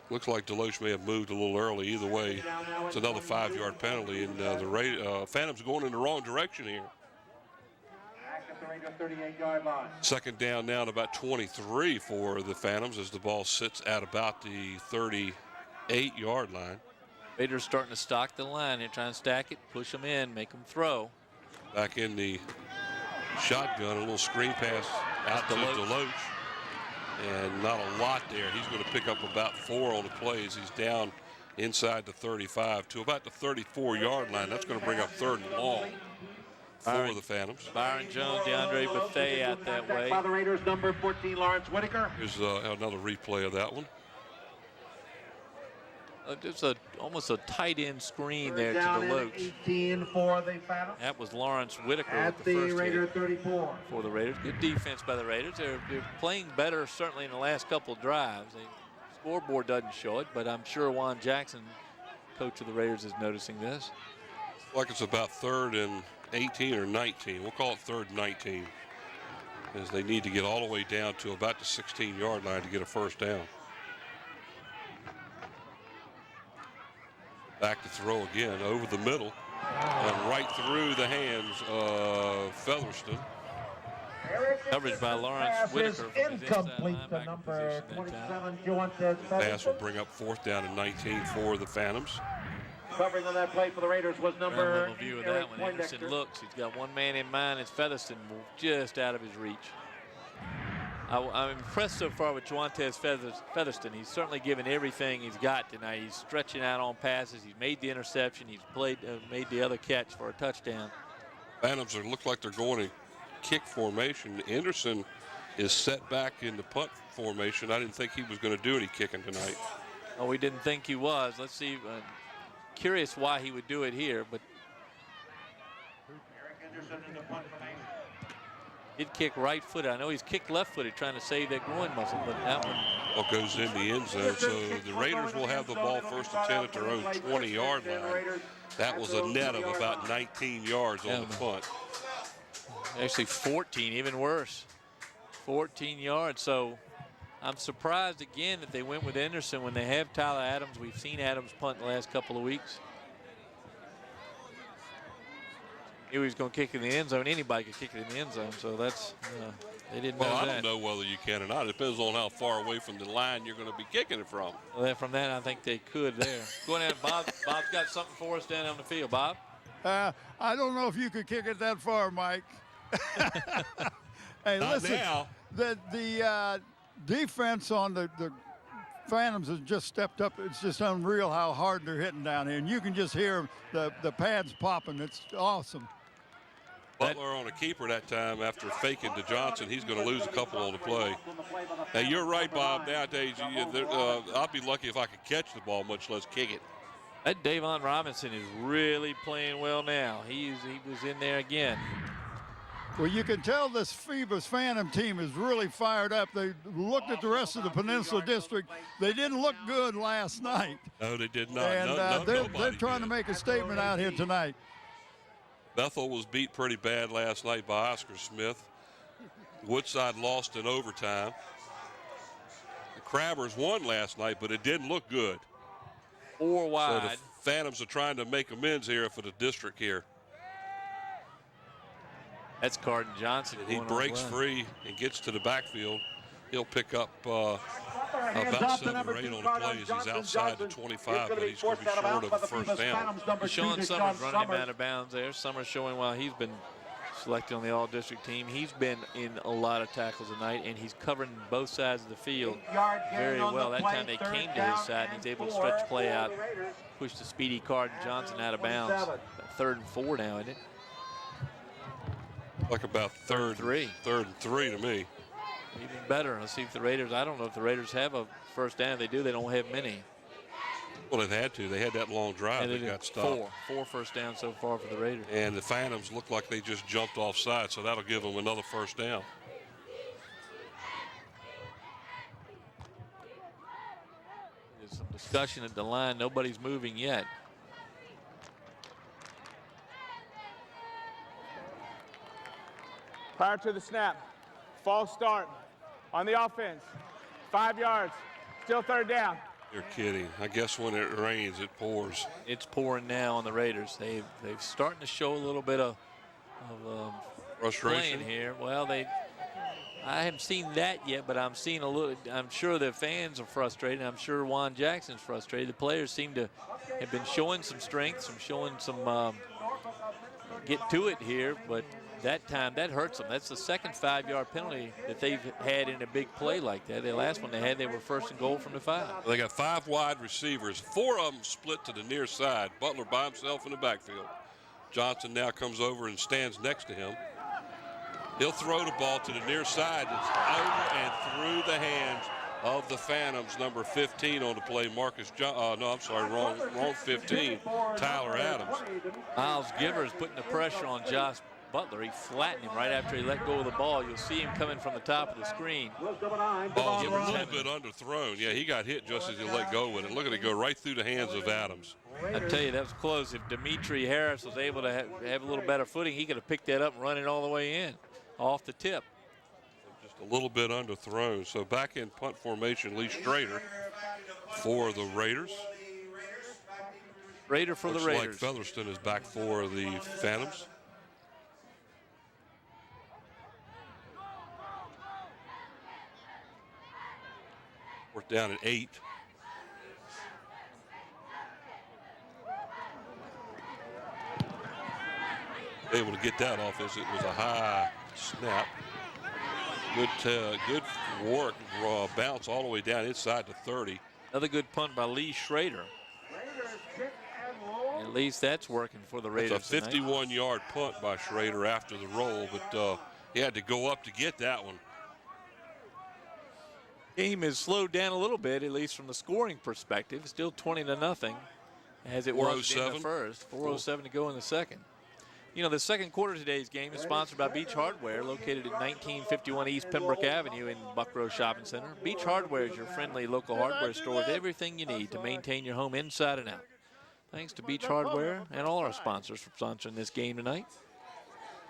looks like Deloach may have moved a little early. Either way, it's another 5-yard penalty, and the Phantoms going in the wrong direction here. 2nd down now at about 23 for the Phantoms as the ball sits at about the 38-yard line. Raiders starting to stock the line. They're trying to stack it, push them in, make them throw. Back in the shotgun, a little screen pass out to Deloach. And not a lot there. He's going to pick up about 4 on the plays. He's down inside the 35 to about the 34-yard line. That's going to bring up 3rd and long for the Phantoms. Byron Jones, DeAndre Buffet out that way. By the Raiders, number 14, Lawrence Whitaker. Here's another replay of that one. Just almost a tight end screen there Down to the Loach. 18 for the Phantoms. That was Lawrence Whitaker At with the the first Raider hit 34. for the Raiders. Good defense by the Raiders. They're playing better certainly in the last couple of drives. The scoreboard doesn't show it, but I'm sure Juan Jackson, coach of the Raiders, is noticing this. Like it's about 3rd and 18 or 19. We'll call it 3rd and 19, as they need to get all the way down to about the 16-yard line to get a first down. Back to throw again over the middle and right through the hands of Featherston. Coverage by Lawrence Whitaker from his inside Incomplete to linebacker number position that time. 27, Pass will bring up 4th down and 19 for the Phantoms. Covering on that play for the Raiders was Ground number level view of that one. Anderson looks. He's got one man in mind. It's Featherston just out of his reach. I'm impressed so far with Juantez Featherston. He's certainly given everything he's got tonight. He's stretching out on passes. He's made the interception. He's made the other catch for a touchdown. Phantoms look like they're going in kick formation. Anderson is set back in the punt formation. I didn't think he was going to do any kicking tonight. Oh, we didn't think he was. Let's see. Curious why he would do it here, but he'd kick right-footed. I know he's kicked left-footed trying to save that groin muscle, but that one Goes in the end zone. So the Raiders will have the ball 1st and 10 at their own 20-yard line. That was a net of about 19 yards on the punt. Actually 14, even worse. 14 yards. So I'm surprised again that they went with Anderson when they have Tyler Adams. We've seen Adams punt the last couple of weeks. Knew he was going to kick in the end zone. Anybody could kick it in the end zone. So that's they didn't know that. Well, I don't know whether you can or not. It depends on how far away from the line you're going to be kicking it from. Well, from that, I think they could there. Going out, Bob's got something for us down on the field. Bob? I don't know if you could kick it that far, Mike. Hey, Not listen, now. the defense on the Phantoms has just stepped up. It's just unreal how hard they're hitting down here, and you can just hear the pads popping. It's awesome. Butler on a keeper that time after faking to Johnson. He's going to lose a couple on the play. Now, you're right, Bob. Nowadays, I'll be lucky if I could catch the ball, much less kick it. That Davon Robinson is really playing well now. He was in there again. Well, you can tell this Phoebus Phantom team is really fired up. They looked at the rest of the Peninsula District. They didn't look good last night. No, they did not. And they're trying to make a statement out here tonight. Bethel was beat pretty bad last night by Oscar Smith. Woodside lost in overtime. The Crabbers won last night, but it didn't look good. 4 wide. So the Phantoms are trying to make amends here for the district here. That's Carden Johnson. He breaks free and gets to the backfield. He'll pick up about 7 or 8 on the plays. He's outside the 25, but he's going to be short of the first down. Sean Summers running him out of bounds there. Summers showing while he's been selected on the all-district team. He's been in a lot of tackles tonight, and he's covering both sides of the field very well. That time they came to his side, and he's able to stretch play out, push the speedy Carden Johnson out of bounds. 3rd and 4 now, isn't it? Like about third and three to me. Even better. Let's see if the Raiders, I don't know if the Raiders have a first down. If they do, they don't have many. Well, they've had to. They had that long drive that got stopped. Four first downs so far for the Raiders. And the Phantoms look like they just jumped offside, so that'll give them another first down. There's some discussion at the line. Nobody's moving yet. Prior to the snap, false start on the offense. 5 yards, still 3rd down. You're kidding. I guess when it rains, it pours. It's pouring now on the Raiders. They've starting to show a little bit of frustration playing here. Well, they I haven't seen that yet, but I'm seeing a little. I'm sure the fans are frustrated. I'm sure Juan Jackson's frustrated. The players seem to have been showing some strength, showing some get to it here, but that time that hurts them. That's the second 5-yard penalty that they've had in a big play like that. The last one they had, they were first and goal from the 5. They got 5 wide receivers. 4 of them split to the near side. Butler by himself in the backfield. Johnson now comes over and stands next to him. He'll throw the ball to the near side. It's over and through the hands of the Phantoms. Number 15 on the play, Marcus wrong 15, Tyler Adams. Miles Givers putting the pressure on Josh Butler. He flattened him right after he let go of the ball. You'll see him coming from the top of the screen. Ball's a little bit underthrown. Yeah, he got hit just as he let go with it. Look at it go right through the hands of Adams. I tell you, that was close. If Demetri Harris was able to have a little better footing, he could have picked that up and run it all the way in, off the tip. Just a little bit underthrown. So back in punt formation, Lee Strader for the Raiders. Raider for the Raiders. Like Featherston is back for the Phantoms. We're down at 8. Able to get that off as it was a high snap. Good work, bounce all the way down inside the 30. Another good punt by Lee Schrader. At least that's working for the Raiders. It's a 51-yard punt by Schrader after the roll, but he had to go up to get that one. Game has slowed down a little bit, at least from the scoring perspective. Still 20-0, as it was in the first. 4:07 to go in the second. You know, the second quarter of today's game is sponsored by Beach Hardware, located at 1951 East Pembroke Avenue in Buckrow Shopping Center. Beach Hardware is your friendly local hardware store with everything you need to maintain your home inside and out. Thanks to Beach Hardware and all our sponsors for sponsoring this game tonight.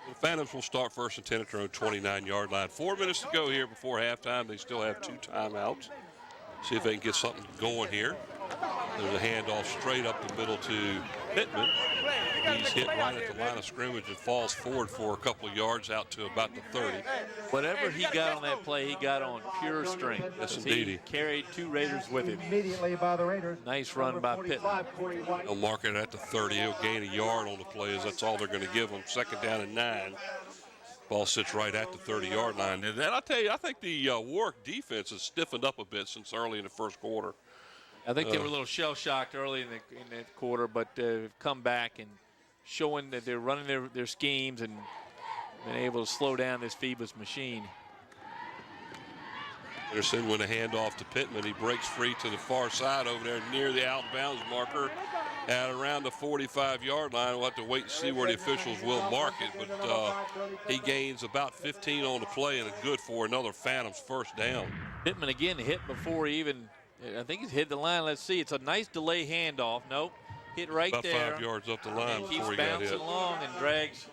The Phantoms will start first and 10 at their own 29-yard line. 4 minutes to go here before halftime. They still have 2 timeouts. See if they can get something going here. There's a handoff straight up the middle to Pittman. He's hit right at the line of scrimmage and falls forward for a couple of yards out to about the 30. Whatever he got on that play, he got on pure strength. Yes, indeed. He carried 2 Raiders with him. Immediately by the Raiders. Nice run by Pittman. He'll mark it at the 30. He'll gain a yard on the play as that's all they're going to give him. Second down and 9. Ball sits right at the 30-yard line. And I tell you, I think the Warwick defense has stiffened up a bit since early in the first quarter. I think they were a little shell-shocked early in that quarter, but have come back and showing that they're running their schemes and been able to slow down this Phoebus machine. Anderson with a handoff to Pittman. He breaks free to the far side over there near the out-of-bounds marker at around the 45-yard line. We'll have to wait and see where the officials will mark it, but he gains about 15 on the play and a good for another Phantoms first down. Pittman again hit before he even, I think he's hit the line. Let's see, it's a nice delay handoff. Nope, hit right about there. 5 yards up the line and before he keeps got hit. bouncing along and drags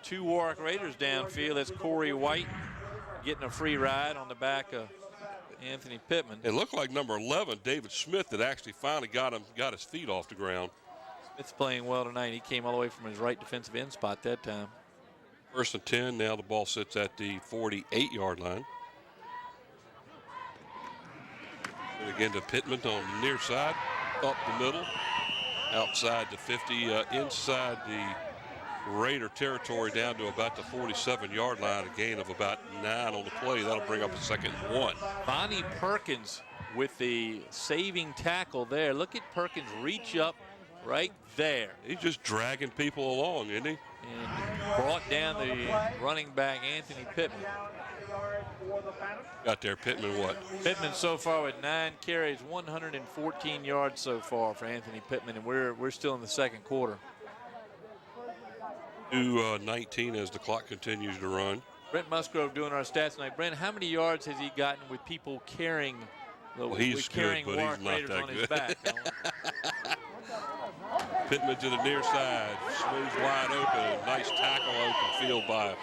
2 Warwick Raiders downfield. That's Corey White getting a free ride on the back of Anthony Pittman. It looked like number 11, David Smith, that actually finally got his feet off the ground. Smith's playing well tonight. He came all the way from his right defensive end spot that time. First and 10. Now the ball sits at the 48-yard line. And again to Pittman on the near side, up the middle, outside the 50, inside the Raider territory down to about the 47-yard line, a gain of about 9 on the play. That'll bring up a second and 1. Bonnie Perkins with the saving tackle there. Look at Perkins reach up right there. He's just dragging people along, isn't he? And brought down the running back, Anthony Pittman. Got there, Pittman what? Pittman so far with 9 carries, 114 yards so far for Anthony Pittman, and we're still in the second quarter. 2:19 as the clock continues to run. Brent Musgrove doing our stats tonight. Brent, how many yards has he gotten with people carrying he's carrying good, but Warwick he's not Raiders that on good. his back? Pittman to the near side, smooth wide open, nice tackle open field by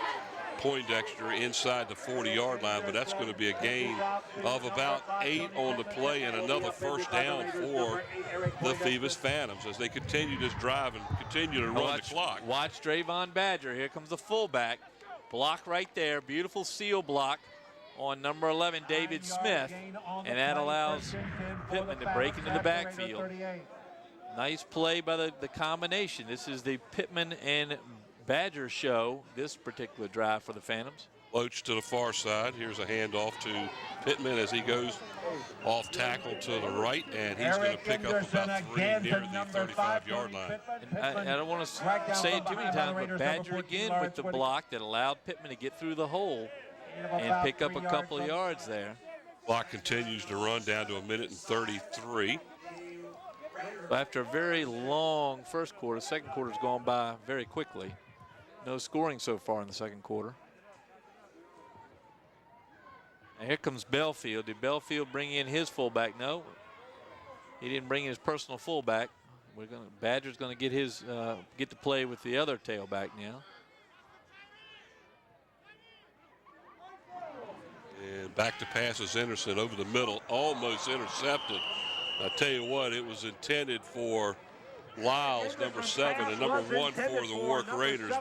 Poindexter inside the 40-yard line, but that's going to be a gain of about 8 on the play and another first down for the Phoebus Phantoms as they continue this drive and continue to run the clock. Watch Drayvon Badger. Here comes the fullback. Block right there, beautiful seal block on number 11, David Smith, and that allows Pittman to break into the backfield. Nice play by the combination. This is the Pittman and Badger show, this particular drive for the Phantoms. Loach to the far side. Here's a handoff to Pittman as he goes off tackle to the right, and he's going to pick up about 3 near the 35-yard line. And I don't want to say it too many times, but Badger again with the block that allowed Pittman to get through the hole and pick up a couple of yards there. Clock continues to run down to 1:33. After a very long first quarter, second quarter's gone by very quickly. No scoring so far in the second quarter. And here comes Belfield. Did Belfield bring in his fullback? No, he didn't bring in his personal fullback. Badger's going to get his get to play with the other tailback now. And back to passes Anderson over the middle, almost intercepted. I tell you what, it was intended for Lyles, number 7, and number 1 for the Warwick Raiders.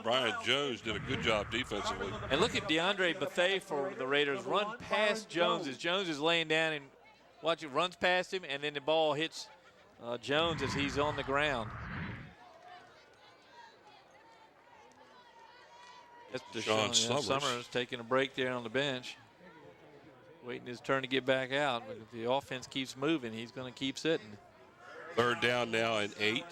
Brian Jones did a good job defensively. And look at DeAndre Bethea for the Raiders run past Jones as Jones is laying down, and watch it, runs past him, and then the ball hits Jones as he's on the ground. That's Deshaun Summers taking a break there on the bench, waiting his turn to get back out. But if the offense keeps moving, he's going to keep sitting. Third down now and 8.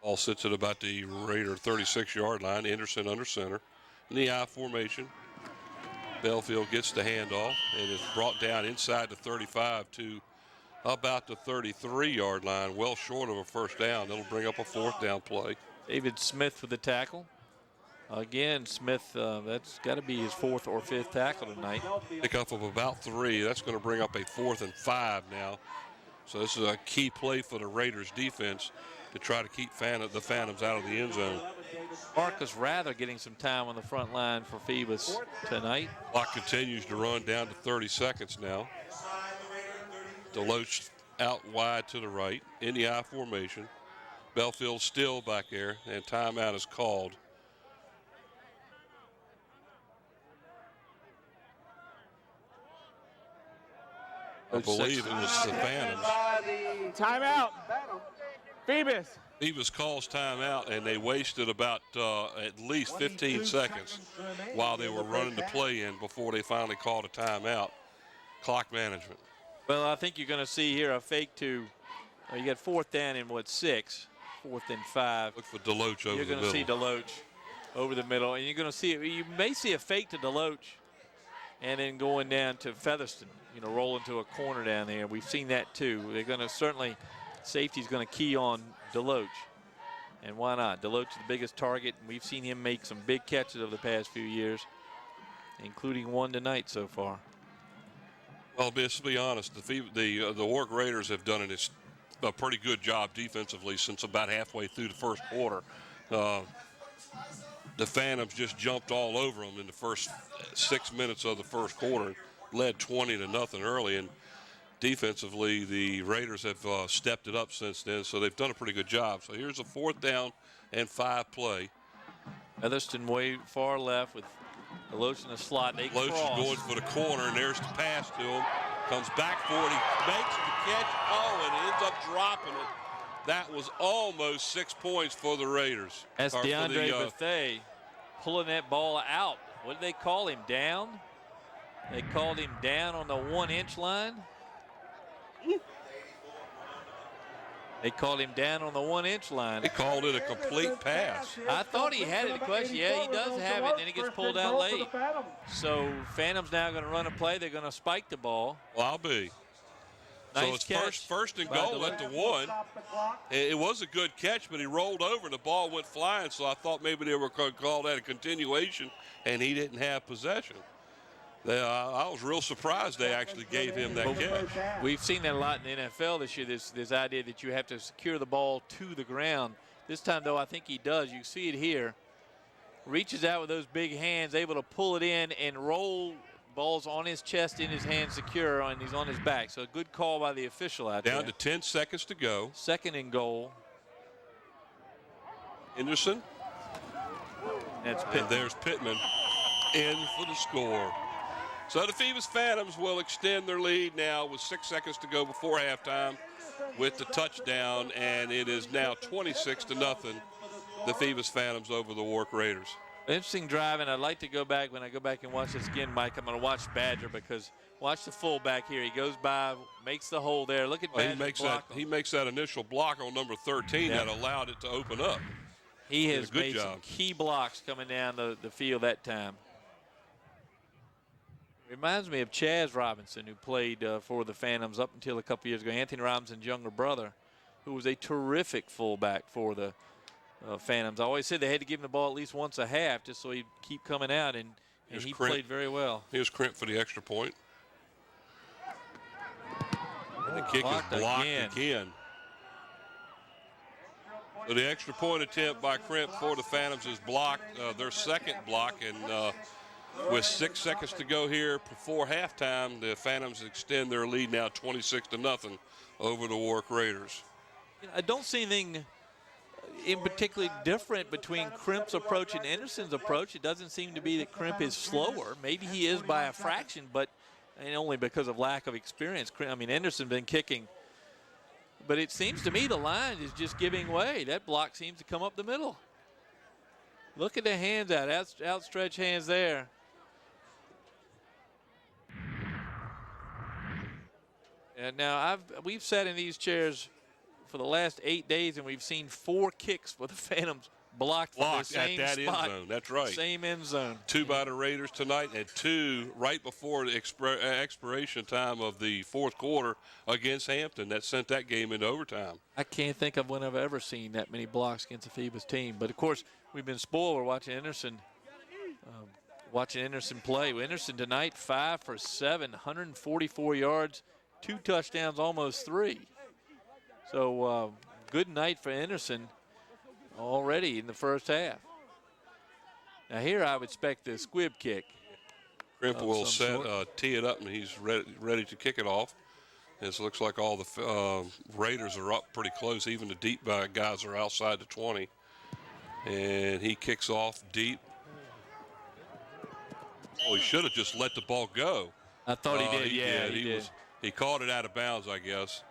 Ball sits at about the Raider 36-yard line. Anderson under center in the I formation. Belfield gets the handoff and is brought down inside the 35 to about the 33-yard line, well short of a first down. That'll bring up a 4th down play. David Smith with the tackle. Again, Smith, that's got to be his 4th or 5th tackle tonight. Pick up of about 3. That's going to bring up a 4th and 5 now. So this is a key play for the Raiders defense to try to keep the Phantoms out of the end zone. Marcus Rather getting some time on the front line for Phoebus tonight. Clock continues to run down to 30 seconds now. Deloach out wide to the right in the I formation. Belfield still back there, and timeout is called. I believe it was the Phantoms. Timeout. Phoebus. Phoebus calls timeout, and they wasted about at least 15 seconds while they were running the play in before they finally called a timeout. Clock management. Well, I think you're going to see here a fake to, you got 4th down and 6, 4th and 5. Look for Deloach over the middle. You're going to see Deloach over the middle, and you're going to see, you may see a fake to Deloach and then going down to Featherston, roll into a corner down there. We've seen that too. They're going to certainly, safety's going to key on Deloach. And why not? Deloach is the biggest target, and we've seen him make some big catches over the past few years, including one tonight so far. Well, to be honest, the Warwick Raiders have done a pretty good job defensively since about halfway through the first quarter. The Phantoms just jumped all over them in the first 6 minutes of the first quarter, led 20-0 early, and defensively the Raiders have stepped it up since then, so they've done a pretty good job. So here's a 4th down and 5 play. Featherston way far left with Deloach in the slot. They Deloach is going for the corner, and there's the pass to him. Comes back for it. He makes the catch. Oh, and ends up dropping it. That was almost 6 points for the Raiders. That's DeAndre Bethea pulling that ball out. What did they call him? Down? They called him down on the 1-inch line. They called him down on the 1-inch line. They called it a complete pass. I thought he had it. The question, yeah, he does have it, and then he gets pulled out late. So Phantom's now going to run a play. They're going to spike the ball. Well, I'll be. Nice so it's catch first and goal at the 1. It was a good catch, but he rolled over and the ball went flying. So I thought maybe they were going to call that a continuation, and he didn't have possession. I was real surprised they actually gave him that catch. We've seen that a lot in the NFL this year, this idea that you have to secure the ball to the ground. This time, though, I think he does. You see it here. Reaches out with those big hands, able to pull it in and roll balls on his chest, in his hand secure, and he's on his back. So a good call by the official out there. Down to 10 seconds to go. 2nd and goal. Henderson. That's And Pittman. there's Pittman in for the score. So the Phoebus Phantoms will extend their lead now with 6 seconds to go before halftime with the touchdown, and it is now 26-0. The Phoebus Phantoms over the Warwick Raiders. Interesting drive, and I'd like to go back. When I go back and watch this again, Mike, I'm going to watch Badger, because watch the fullback here. He goes by, makes the hole there. Look at Badger. He makes that initial block on number 13 that allowed it to open up. He has made some key blocks coming down the field that time. Reminds me of Chaz Robinson, who played for the Phantoms up until a couple years ago. Anthony Robinson's younger brother, who was a terrific fullback for the Phantoms. I always said they had to give him the ball at least once a half just so he'd keep coming out, and he played very well. Here's Crimp for the extra point. And the kick is blocked again. So the extra point attempt by Crimp for the Phantoms is blocked, their second block, and with 6 seconds to go here before halftime, the Phantoms extend their lead now 26-0 over the Warwick Raiders. I don't see anything in particularly different between Crimp's approach and Anderson's approach. It doesn't seem to be that Crimp is slower. Maybe he is by a fraction, but and only because of lack of experience. I mean, Anderson's been kicking, but it seems to me the line is just giving way. That block seems to come up the middle. Look at the hands outstretched hands there. And now we've sat in these chairs for the last 8 days, and we've seen 4 kicks for the Phantoms blocked from the same at that spot. end zone. That's right. Same end zone. 2 by the Raiders tonight, and 2 right before the expiration time of the fourth quarter against Hampton. That sent that game into overtime. I can't think of when I've ever seen that many blocks against the Phoebus team. But of course, we've been spoiled. We're watching Anderson. Play. Anderson tonight, 5 for 7, 144 yards, 2 touchdowns, almost 3. So good night for Anderson already in the first half. Now here I would expect the squib kick. Crimp will tee it up, and he's ready to kick it off. It looks like all the Raiders are up pretty close. Even the deep guys are outside the 20. And he kicks off deep. Oh, he should have just let the ball go. I thought he did. He did. He caught it out of bounds, I guess.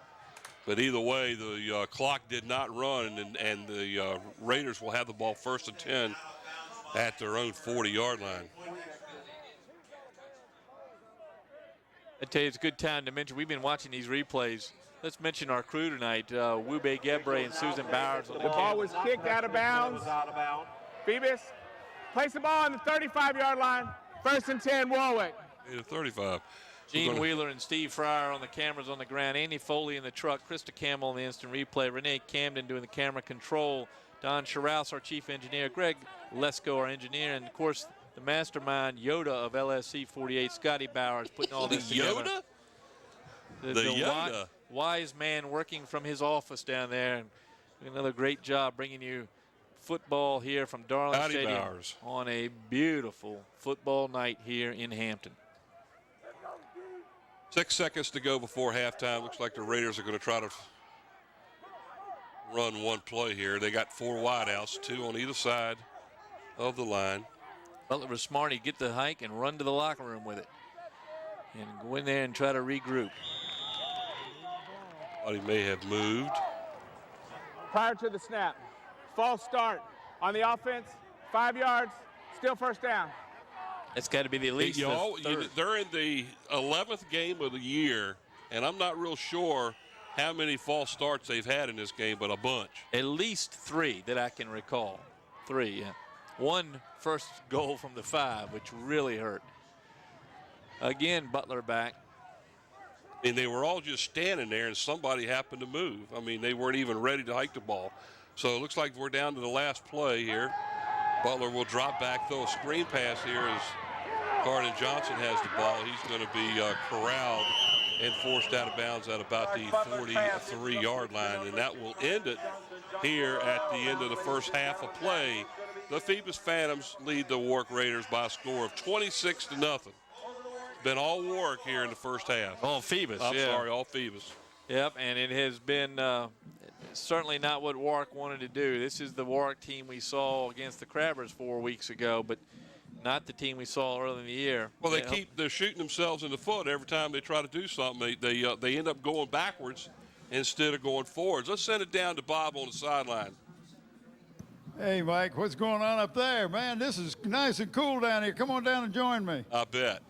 But either way, the clock did not run, and the Raiders will have the ball 1st and 10 at their own 40-yard line. I tell you, it's a good time to mention, we've been watching these replays. Let's mention our crew tonight, Wube Gebre and Susan Bowers. The ball was kicked out of bounds. Phoebus, place the ball on the 35-yard line. 1st and 10, Warwick. 35. Gene Wheeler and Steve Fryer on the cameras on the ground. Andy Foley in the truck. Krista Campbell on the instant replay. Renee Camden doing the camera control. Don Scharouse, our chief engineer. Greg Lesko, our engineer. And, of course, the mastermind, Yoda of LSC 48, Scotty Bowers, putting all this together. Yoda? The Yoda. Wise man working from his office down there. And doing another great job bringing you football here from Darling Stadium Bowers on a beautiful football night here in Hampton. 6 seconds to go before halftime. Looks like the Raiders are going to try to run one play here. They got 4 wideouts, 2 on either side of the line. Butler was smart. He'd get the hike and run to the locker room with it and go in there and try to regroup. Thought he may have moved. Prior to the snap, false start on the offense, 5 yards, still 1st down. It's got to be the least. They're in the 11th game of the year, and I'm not real sure how many false starts they've had in this game, but a bunch. At least 3 that I can recall. 3, yeah. 1 first goal from the 5, which really hurt. Again, Butler back. And they were all just standing there, and somebody happened to move. I mean, they weren't even ready to hike the ball. So it looks like we're down to the last play here. Butler will drop back, throw a screen pass here as Carden Johnson has the ball. He's going to be corralled and forced out of bounds at about the 43-yard line, and that will end it here at the end of the first half of play. The Phoebus Phantoms lead the Warwick Raiders by a score of 26-0. Been all Warwick here in the first half. All Phoebus, I'm sorry, all Phoebus. Yep, and it has been certainly not what Warwick wanted to do. This is the Warwick team we saw against the Crabbers 4 weeks ago, but not the team we saw early in the year. Well, they're shooting themselves in the foot every time they try to do something. They end up going backwards instead of going forwards. Let's send it down to Bob on the sideline. Hey, Mike, what's going on up there? Man, this is nice and cool down here. Come on down and join me. I bet.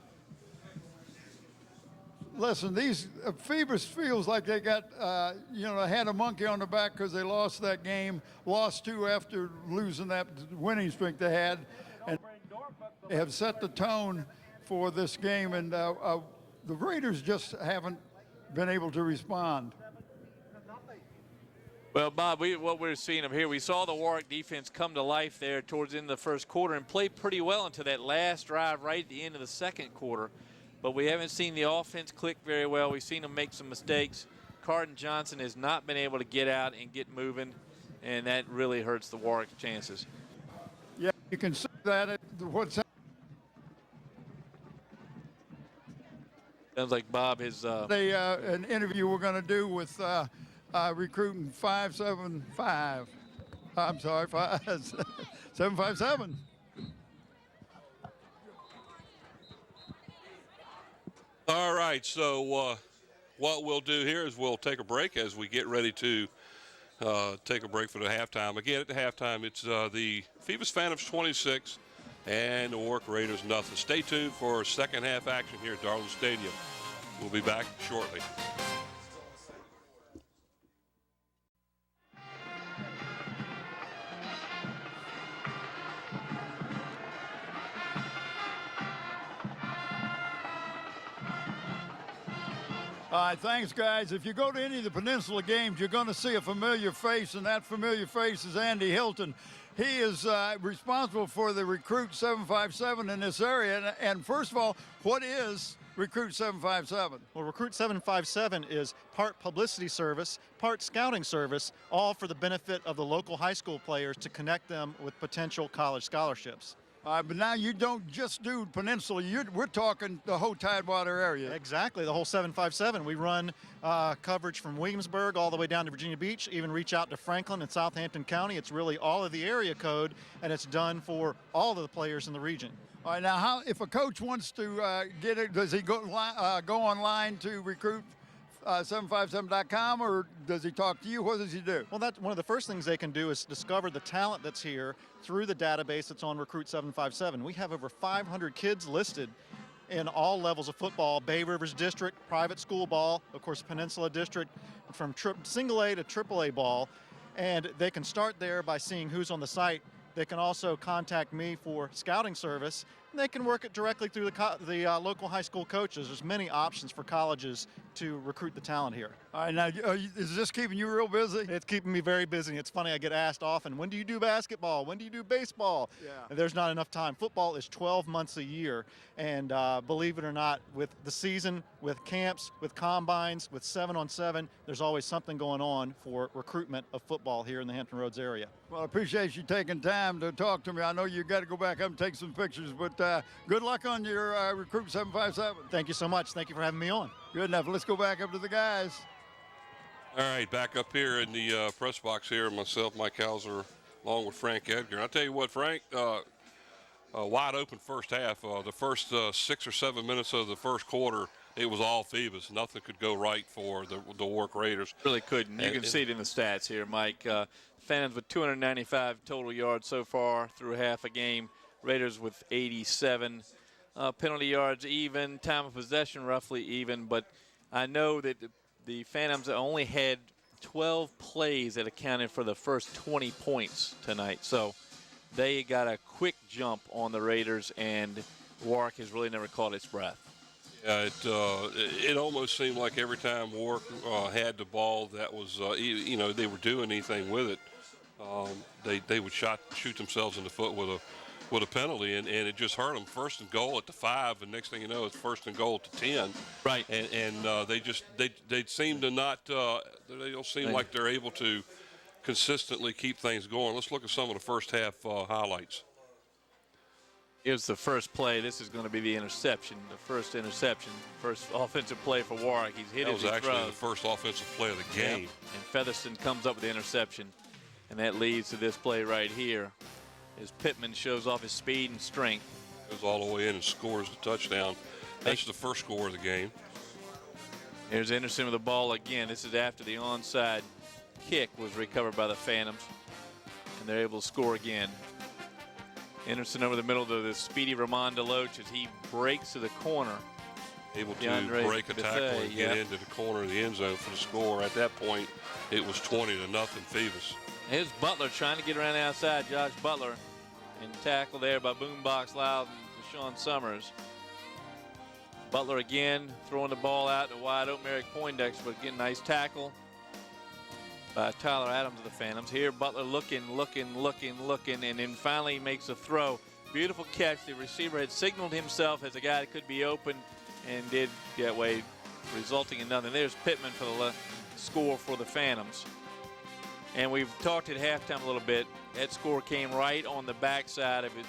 Listen, these Phoebus feels like they got, they had a monkey on the back because they lost that game, lost 2 after losing that winning streak they had, and they have set the tone for this game, and the Raiders just haven't been able to respond. Well, Bob, what we're seeing up here, we saw the Warwick defense come to life there towards the end of the first quarter and play pretty well until that last drive right at the end of the second quarter. But we haven't seen the offense click very well. We've seen them make some mistakes. Carden Johnson has not been able to get out and get moving, and that really hurts the Warwick chances. Yeah, you can see that. What's happening. Sounds like Bob has an interview we're going to do with recruiting 575. I'm sorry, 757. All right, so what we'll do here is we'll take a break as we get ready to take a break for the halftime. Again, at the halftime, it's the Phoebus Phantoms 26 and the Warwick Raiders nothing. Stay tuned for second half action here at Darling Stadium. We'll be back shortly. All right, thanks, guys. If you go to any of the Peninsula games, you're going to see a familiar face, and that familiar face is Andy Hilton. He is responsible for the Recruit 757 in this area. And first of all, what is Recruit 757? Well, Recruit 757 is part publicity service, part scouting service, all for the benefit of the local high school players to connect them with potential college scholarships. But now you don't just do Peninsula. We're talking the whole Tidewater area. Exactly, the whole 757. We run coverage from Williamsburg all the way down to Virginia Beach, even reach out to Franklin and Southampton County. It's really all of the area code, and it's done for all of the players in the region. All right, now if a coach wants to get it, does he go online to recruit 757.com, or does he talk to you? What does he do? Well, that's one of the first things they can do is discover the talent that's here through the database that's on Recruit 757. We have over 500 kids listed in all levels of football: Bay Rivers District, private school ball, of course Peninsula District, from single A to triple A ball. And they can start there by seeing who's on the site. They can also contact me for scouting service. And they can work it directly through the local high school coaches. There's many options for colleges to recruit the talent here. All right, now, is this keeping you real busy? It's keeping me very busy. It's funny, I get asked often, when do you do basketball? When do you do baseball? Yeah. And there's not enough time. Football is 12 months a year. And believe it or not, with the season, with camps, with combines, with 7-on-7, there's always something going on for recruitment of football here in the Hampton Roads area. Well, I appreciate you taking time to talk to me. I know you got to go back up and take some pictures, but good luck on your Recruit 757. Thank you so much. Thank you for having me on. Good enough. Let's go back up to the guys. All right, back up here in the press box here, myself, Mike Hauser, along with Frank Edgar. And I'll tell you what, Frank, wide open first half. The first 6 or 7 minutes of the first quarter, it was all Phoebus. Nothing could go right for the Warwick Raiders. Really couldn't. You can see it in the stats here, Mike. Phantoms with 295 total yards so far through half a game. Raiders with 87. Penalty yards even. Time of possession roughly even. But I know that the Phantoms only had 12 plays that accounted for the first 20 points tonight. So they got a quick jump on the Raiders, and Warwick has really never caught its breath. Yeah, it almost seemed like every time Warwick had the ball, that was they were doing anything with it, they would shoot themselves in the foot with a penalty, and it just hurt them. First and goal at the 5, and next thing you know, it's first and goal at the 10. Right. And they seem to not they don't seem like they're able to consistently keep things going. Let's look at some of the first half highlights. Here's the first play. This is going to be the interception, the first interception, first offensive play for Warwick. He's hit That it. was actually the first offensive play of the game. Yep. And Featherston comes up with the interception, and that leads to this play right here as Pittman shows off his speed and strength. Goes all the way in and scores the touchdown. That's the first score of the game. Here's Anderson with the ball again. This is after the onside kick was recovered by the Phantoms, and they're able to score again. Anderson over the middle to the speedy Ramon DeLoach as he breaks to the corner. Able to break a tackle and get into the corner of the end zone for the score. At that point, it was 20-0 Phoebus. Here's Butler trying to get around the outside. Josh Butler, and tackled there by Boombox Loud and Deshaun Summers. Butler again throwing the ball out to wide open Eric Poindexter, but again, nice tackle by Tyler Adams of the Phantoms. Here, Butler looking, and then finally makes a throw. Beautiful catch. The receiver had signaled himself as a guy that could be open and did get away, resulting in nothing. There's Pittman for the score for the Phantoms. And we've talked at halftime a little bit. That score came right on the backside of it.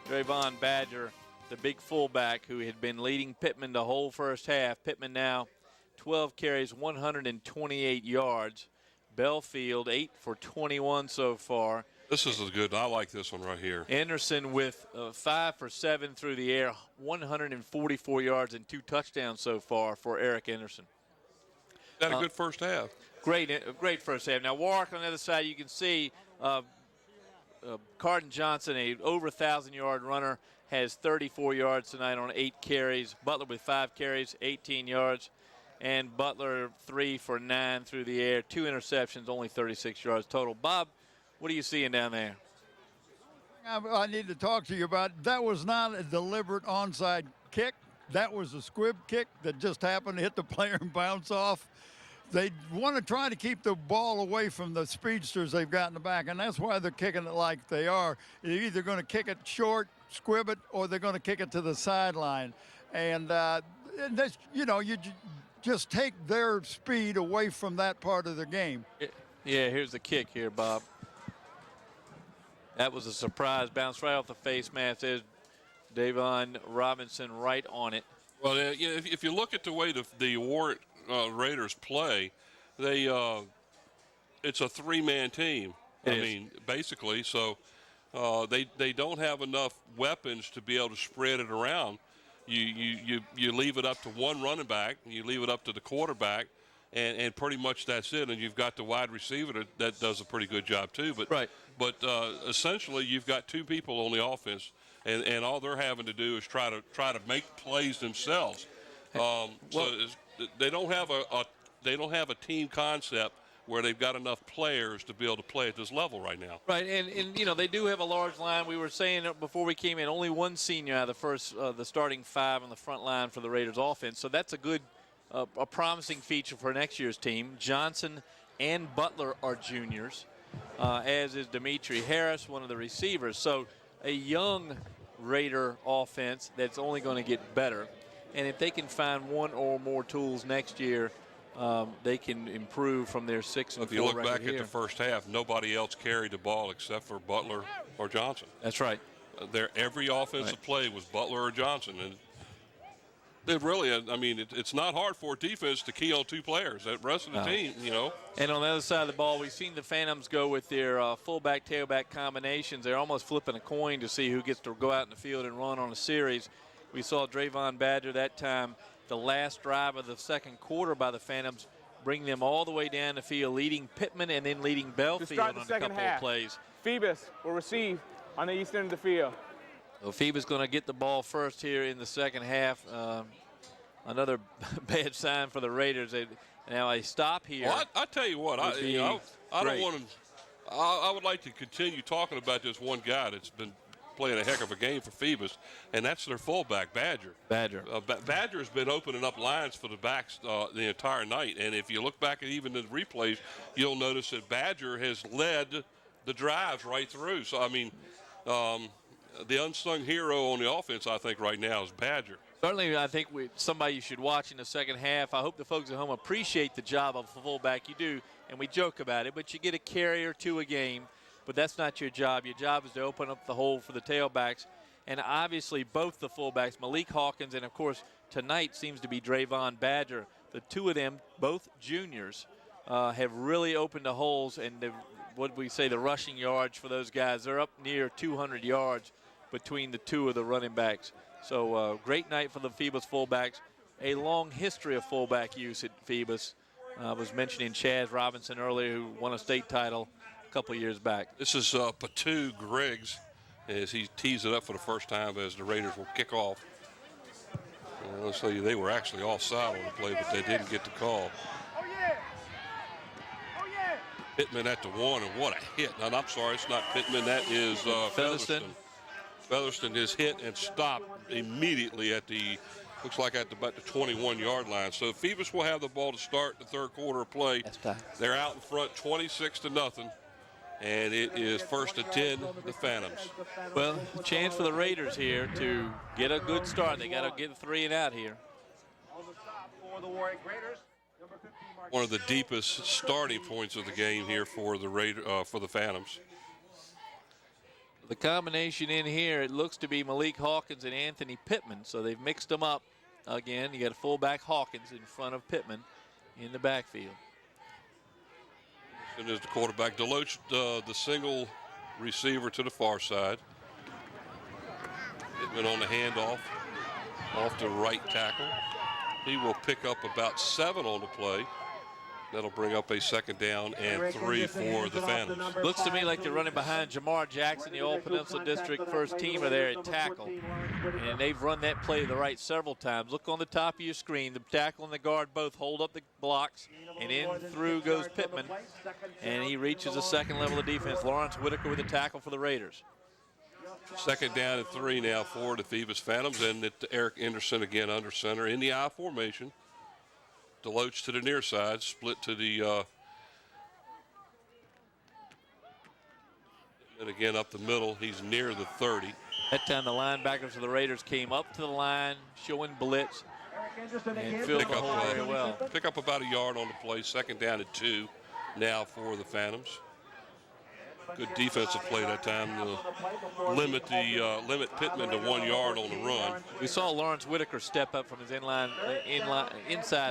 Drayvon Badger, the big fullback who had been leading Pittman the whole first half. Pittman now 12 carries, 128 yards. Belfield 8 for 21 so far. This is a good. I like this one right here. Anderson with 5 for 7 through the air, 144 yards and 2 touchdowns so far for Eric Anderson. Had a good first half. Great first half. Now Warwick on the other side, you can see Carden Johnson, a over 1,000-yard runner, has 34 yards tonight on 8 carries. Butler with 5 carries, 18 yards. And Butler 3 for 9 through the air, 2 interceptions, only 36 yards total. Bob, what are you seeing down there? I need to talk to you about, that was not a deliberate onside kick. That was a squib kick that just happened to hit the player and bounce off. They want to try to keep the ball away from the speedsters they've got in the back, and that's why they're kicking it like they are. They're either going to kick it short, squib it, or they're going to kick it to the sideline. And that's, you know, you just take their speed away from that part of the game. Yeah, here's the kick here, Bob. That was a surprise bounce right off the face mask. There's Davon Robinson right on it. Well, you know, if you look at the way the Warwick Raiders play, they it's a 3-man team. I mean, basically, so they don't have enough weapons to be able to spread it around. You leave it up to one running back, you leave it up to the quarterback, and pretty much that's it. And you've got the wide receiver that does a pretty good job too. But essentially, you've got 2 people on the offense, and all they're having to do is try to make plays themselves. So they don't have a team concept where they've got enough players to be able to play at this level right now. Right, and you know, they do have a large line. We were saying before we came in, only one senior out of the starting 5 on the front line for the Raiders offense. So that's a good, a promising feature for next year's team. Johnson and Butler are juniors, as is Demetri Harris, one of the receivers. So a young Raider offense that's only going to get better. And if they can find one or more tools next year, they can improve from their 6-4 record. If you look back at the first half, nobody else carried the ball except for Butler or Johnson. That's right. Every offensive play was Butler or Johnson, and they really, I mean, it's not hard for a defense to key on 2 players. The rest of the team, you know. And on the other side of the ball, we've seen the Phantoms go with their fullback-tailback combinations. They're almost flipping a coin to see who gets to go out in the field and run on a series. We saw Drayvon Badger that time, the last drive of the second quarter by the Phantoms, bring them all the way down the field, leading Pittman and then leading Belfield on a couple of plays. Phoebus will receive on the east end of the field. Well, Phoebus going to get the ball first here in the second half. Another bad sign for the Raiders. Now a stop here. Well, I tell you what, I don't want to. I would like to continue talking about this one guy that's been playing a heck of a game for Phoebus, and that's their fullback, Badger. Badger's been opening up lines for the backs the entire night, and if you look back at even the replays, you'll notice that Badger has led the drives right through. So, I mean, the unsung hero on the offense, I think, right now is Badger. Certainly, I think somebody you should watch in the second half. I hope the folks at home appreciate the job of a fullback. You do, and we joke about it, but you get a carry or 2 a game. But that's not your job. Your job is to open up the hole for the tailbacks. And obviously both the fullbacks, Malik Hawkins and, of course, tonight seems to be Drayvon Badger. The two of them, both juniors, have really opened the holes. And what we say, the rushing yards for those guys, they're up near 200 yards between the two of the running backs. So great night for the Phoebus fullbacks. A long history of fullback use at Phoebus. I was mentioning Chaz Robinson earlier, who won a state title a couple years back. This is Patu Griggs as he tees it up for the first time as the Raiders will kick off. Let's tell you, they were actually offside on the play, but they didn't get the call. Pittman at the 1, and what a hit. No, I'm sorry, it's not Pittman. That is Featherston. Featherston is hit and stopped immediately at the, looks like at about the 21-yard line. So Phoebus will have the ball to start the third quarter of play. They're out in front 26-0. And it is 1st and 10, the Phantoms. Well, a chance for the Raiders here to get a good start. They got to get 3 and out here. One of the deepest starting points of the game here for the Phantoms. The combination in here, it looks to be Malik Hawkins and Anthony Pittman. So they've mixed them up again. You got a fullback Hawkins in front of Pittman in the backfield. And there's the quarterback. Deloach, the single receiver to the far side. Pittman on the handoff, off to right tackle. He will pick up about 7 on the play. That'll bring up a 2nd down and 3 for the Phantoms. Looks to me like they're running behind Jamar Jackson, the All Peninsula District first teamer there at tackle. And they've run that play to the right several times. Look on the top of your screen. The tackle and the guard both hold up the blocks, and in through goes Pittman. And he reaches the 2nd level of defense. Lawrence Whitaker with the tackle for the Raiders. 2nd down and 3 now for the Phoebus Phantoms, and Eric Anderson again under center in the I formation. Deloach to the near side, split to the and again up the middle. He's near the 30. That time the linebackers for the Raiders came up to the line, showing blitz, and filled the hole very well. Pick up about a yard on the play. 2nd down and 2 now for the Phantoms. Good defensive play that time to limit Pittman to 1 yard on the run. We saw Lawrence Whitaker step up from his inside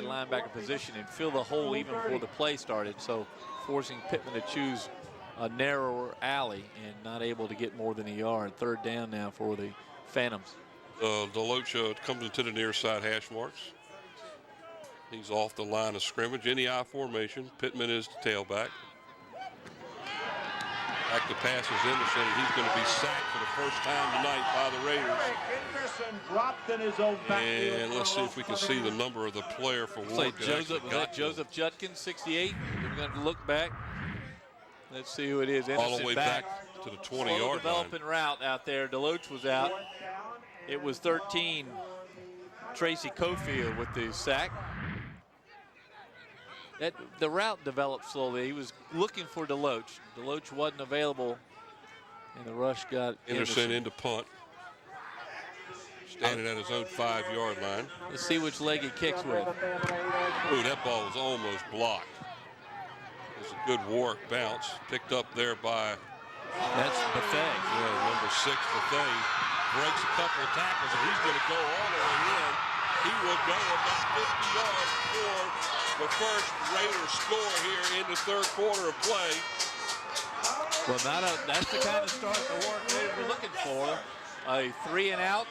linebacker position and fill the hole even before the play started, so forcing Pittman to choose a narrower alley and not able to get more than a yard. 3rd down now for the Phantoms. Deloach comes into the near side hash marks. He's off the line of scrimmage in the I formation. Pittman is the tailback. Back to pass is Anderson, and he's going to be sacked for the first time tonight by the Raiders. And let's see if we can see the number of the player for Warwick. Joseph Judkins, 68. We're going to look back. Let's see who it is. Anderson all the way back to the 20-yard line. Developing route out there. Deloach was out. It was 13. Tracy Cofield with the sack. The route developed slowly. He was looking for Deloach. Deloach wasn't available, and the rush got Anderson into punt. Standing at his own 5-yard line. Let's see which leg he kicks with. Ooh, that ball was almost blocked. It was a good Warwick bounce. Picked up there by... That's Buffet. Yeah, number 6, Buffet. Breaks a couple of tackles, and he's going to go all the way in. He will go about 50 yards for the first Raiders score here in the 3rd quarter of play. Well, that's the kind of start the Warwick Raiders were looking for. A 3 and out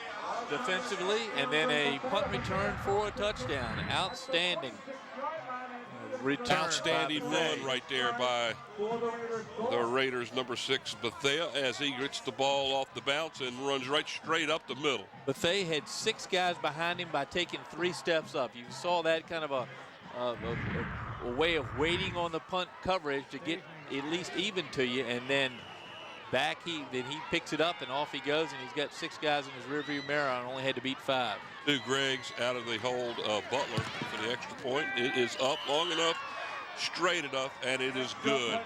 defensively, and then a punt return for a touchdown. Outstanding return. Outstanding run right there by the Raiders' number 6, Bethea, as he gets the ball off the bounce and runs straight up the middle. Bethea had 6 guys behind him by taking 3 steps up. You saw that kind of a way of waiting on the punt coverage to get at least even to you, and then then he picks it up and off he goes, and he's got 6 guys in his rearview mirror and only had to beat 5. 2 Greggs out of the hold of Butler for the extra point. It is up long enough, straight enough, and it is good.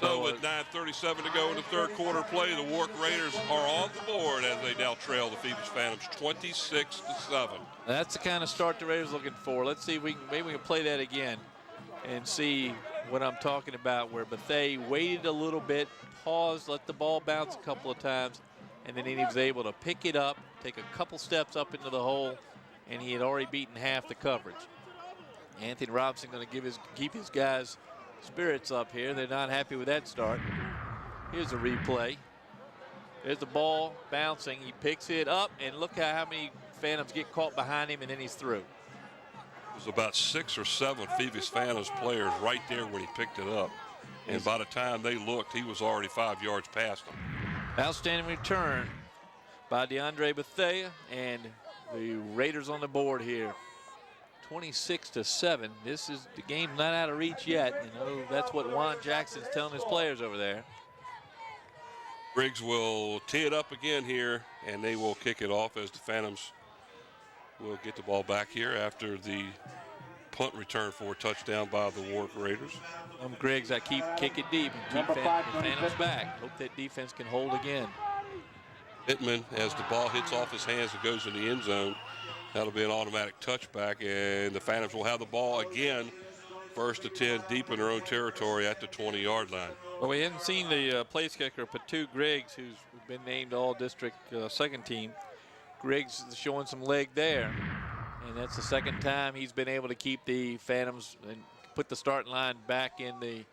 So with 9:37 to go in the 3rd quarter play, the Warwick Raiders are on the board as they now trail the Phoebus Phantoms 26-7. That's the kind of start the Raiders looking for. Let's see if maybe we can play that again and see what I'm talking about, where Bethea waited a little bit, paused, let the ball bounce a couple of times, and then he was able to pick it up, take a couple steps up into the hole, and he had already beaten half the coverage. Anthony Robinson going to keep his guys' spirits up here. They're not happy with that start. Here's a replay. There's the ball bouncing. He picks it up, and look at how many Phantoms get caught behind him, and then he's through. There's about 6 or 7 Phoebus Phantoms players right there when he picked it up. And by the time they looked, he was already 5 yards past them. Outstanding return by DeAndre Bethea, and the Raiders on the board here. 26-7. This is the game's not out of reach yet. You know, that's what Juan Jackson's telling his players over there. Briggs will tee it up again here, and they will kick it off as the Phantoms will get the ball back here after the punt return for a touchdown by the Warwick Raiders. Griggs, I keep kick it deep and keep the Phantoms back. Hope that defense can hold again. Pittman, as the ball hits off his hands and goes in the end zone, that'll be an automatic touchback, and the Phantoms will have the ball again, 1st and 10, deep in their own territory at the 20-yard line. Well, we haven't seen the place kicker, Patu Griggs, who's been named all-district second team. Griggs is showing some leg there, and that's the second time he's been able to keep the Phantoms and put the starting line back in the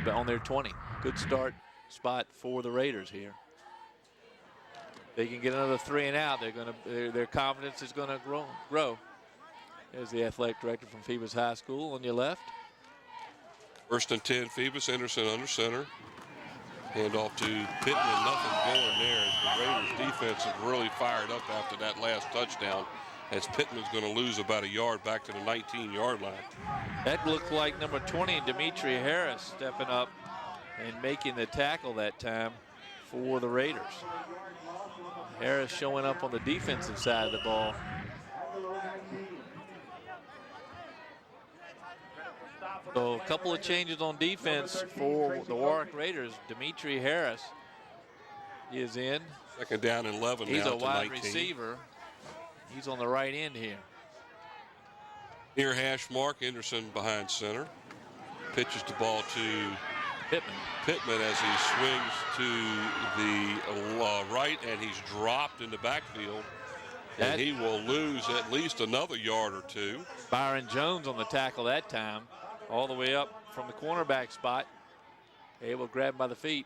on their 20. Good start spot for the Raiders here. They can get another 3 and out. Their confidence is gonna grow. There's the athletic director from Phoebus High School on your left. 1st and 10, Phoebus. Anderson under center. Hand off to Pittman. Nothing going there as the Raiders defense is really fired up after that last touchdown, as Pittman's going to lose about a yard back to the 19-yard line. That looked like number 20, Dimitri Harris, stepping up and making the tackle that time for the Raiders. Harris showing up on the defensive side of the ball. So a couple of changes on defense for the Warwick Raiders. Dimitri Harris is in. 2nd down and 11 He's now a wide 19. receiver. He's on the right end here. Near hash mark, Anderson behind center. Pitches the ball to Pittman as he swings to the right, and he's dropped in the backfield. And he will lose at least another yard or 2. Byron Jones on the tackle that time, all the way up from the cornerback spot, able to grab him by the feet.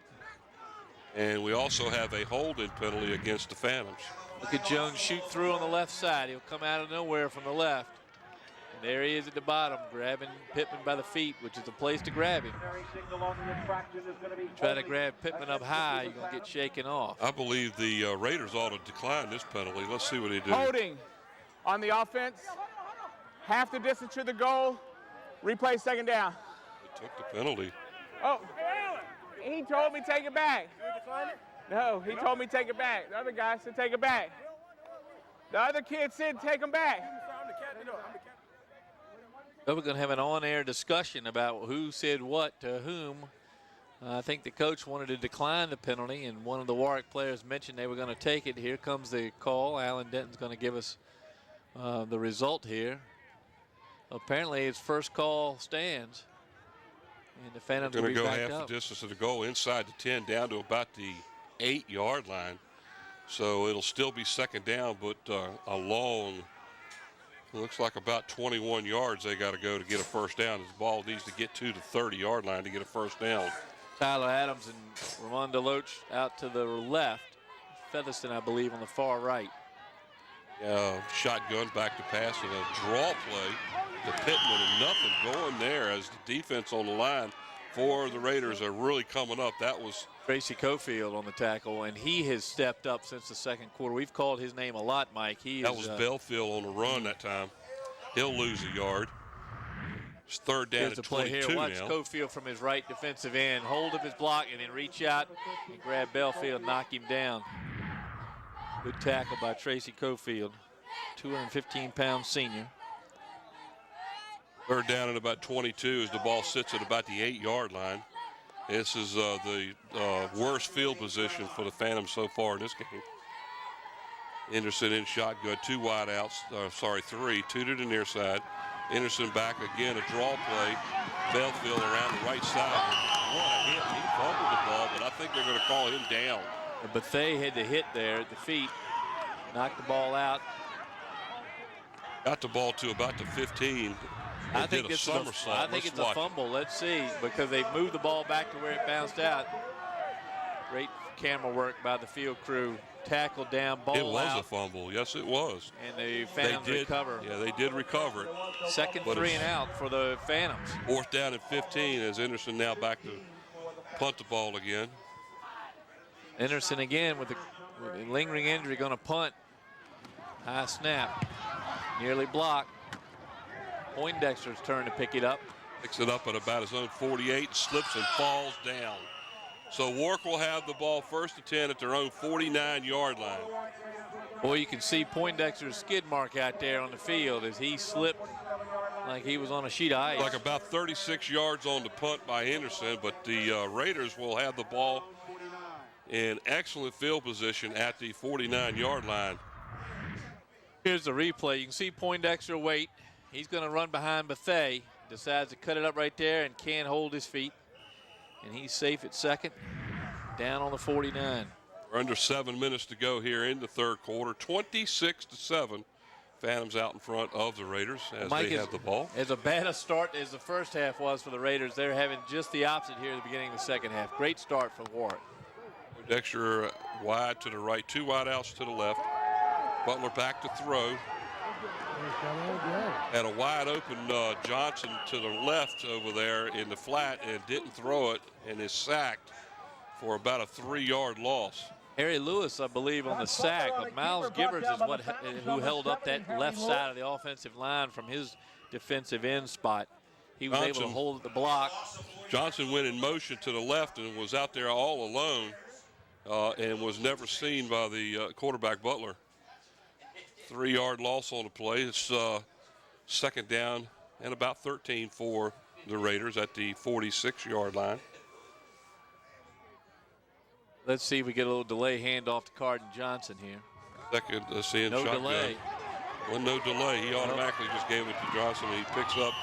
And we also have a holding penalty against the Phantoms. Look at Jones shoot through on the left side. He'll come out of nowhere from the left. And there he is at the bottom, grabbing Pittman by the feet, which is the place to grab him. Try to grab Pittman up high, you're going to get shaken off. I believe the Raiders ought to decline this penalty. Let's see what he did. Holding on the offense. Half the distance to the goal. Replay 2nd down. They took the penalty. Oh, he told me take it back. No, he told me take it back. The other guy said take it back. The other kid said take him back. We're going to have an on-air discussion about who said what to whom. I think the coach wanted to decline the penalty, and one of the Warwick players mentioned they were going to take it. Here comes the call. Alan Denton's going to give us the result here. Apparently, his first call stands, and the Phantoms will be going to backed go half up. the distance of the goal inside the 10 down to about the 8-yard line. So it'll still be 2nd down, but a long, looks like about 21 yards they got to go to get a first down. The ball needs to get to the 30-yard line to get a first down. Tyler Adams and Ramon DeLoach out to the left. Featherston, I believe, on the far right. Shotgun back to pass and a draw play to Pittman, and nothing going there as the defense on the line for the Raiders are really coming up. That was Tracy Cofield on the tackle, and he has stepped up since the 2nd quarter. We've called his name a lot, Mike. That was Belfield on the run that time. He'll lose a yard. It's 3rd down Here's the at play 22 here. Watch now. Cofield from his right defensive end. Hold up his block and then reach out and grab Belfield, knock him down. Good tackle by Tracy Cofield, 215-pound senior. 3rd down at about 22 as the ball sits at about the 8-yard line. This is the worst field position for the Phantoms so far in this game. Anderson in shotgun, 2 wideouts, 3, 2 to the near side. Anderson back again, a draw play. Belfield around the right side. What a hit. He fumbled the ball, but I think they're going to call him down. Bethea had the hit there at the feet, knocked the ball out. Got the ball to about the 15. I think did a it's somersault. I think Let's it's a watch it. fumble. Let's see, because they moved the ball back to where it bounced out. Great camera work by the field crew. Tackle down, ball It was out, a fumble. Yes, it was. and the Phantoms recover. Yeah, they did recover it. Second But 3 it's and out for the Phantoms. 4th down and 15 as Anderson now back to punt the ball again. Anderson again with a lingering injury, going to punt. High snap, nearly blocked. Poindexter's turn to pick it up. Picks it up at about his own 48, slips and falls down. So Warwick will have the ball 1st and 10 at their own 49-yard line. Boy, you can see Poindexter's skid mark out there on the field as he slipped like he was on a sheet of ice. Like about 36 yards on the punt by Anderson, but the Raiders will have the ball in excellent field position at the 49-yard line. Here's the replay. You can see Poindexter wait. He's going to run behind Bethea. Decides to cut it up right there and can't hold his feet. And he's safe at second, down on the 49. We're under 7 minutes to go here in the 3rd quarter. 26-7. Phantoms out in front of the Raiders as Mike, they have the ball. As a bad a start as the first half was for the Raiders, they're having just the opposite here at the beginning of the second half. Great start for Warwick. Dexter wide to the right, 2 wide outs to the left. Butler back to throw. Had a wide open Johnson to the left over there in the flat and didn't throw it and is sacked for about a 3-yard loss. Harry Lewis, I believe, on the sack, but Miles Givers is who held up that left side of the offensive line from his defensive end spot. He was able to hold the block. Johnson went in motion to the left and was out there all alone and was never seen by the quarterback Butler. 3-yard loss on the play. It's 2nd down and about 13 for the Raiders at the 46-yard line. Let's see if we get a little delay handoff to Carden Johnson here. Second, seeing no shotgun. delay. Well, no delay. He automatically just gave it to Johnson. He picks up,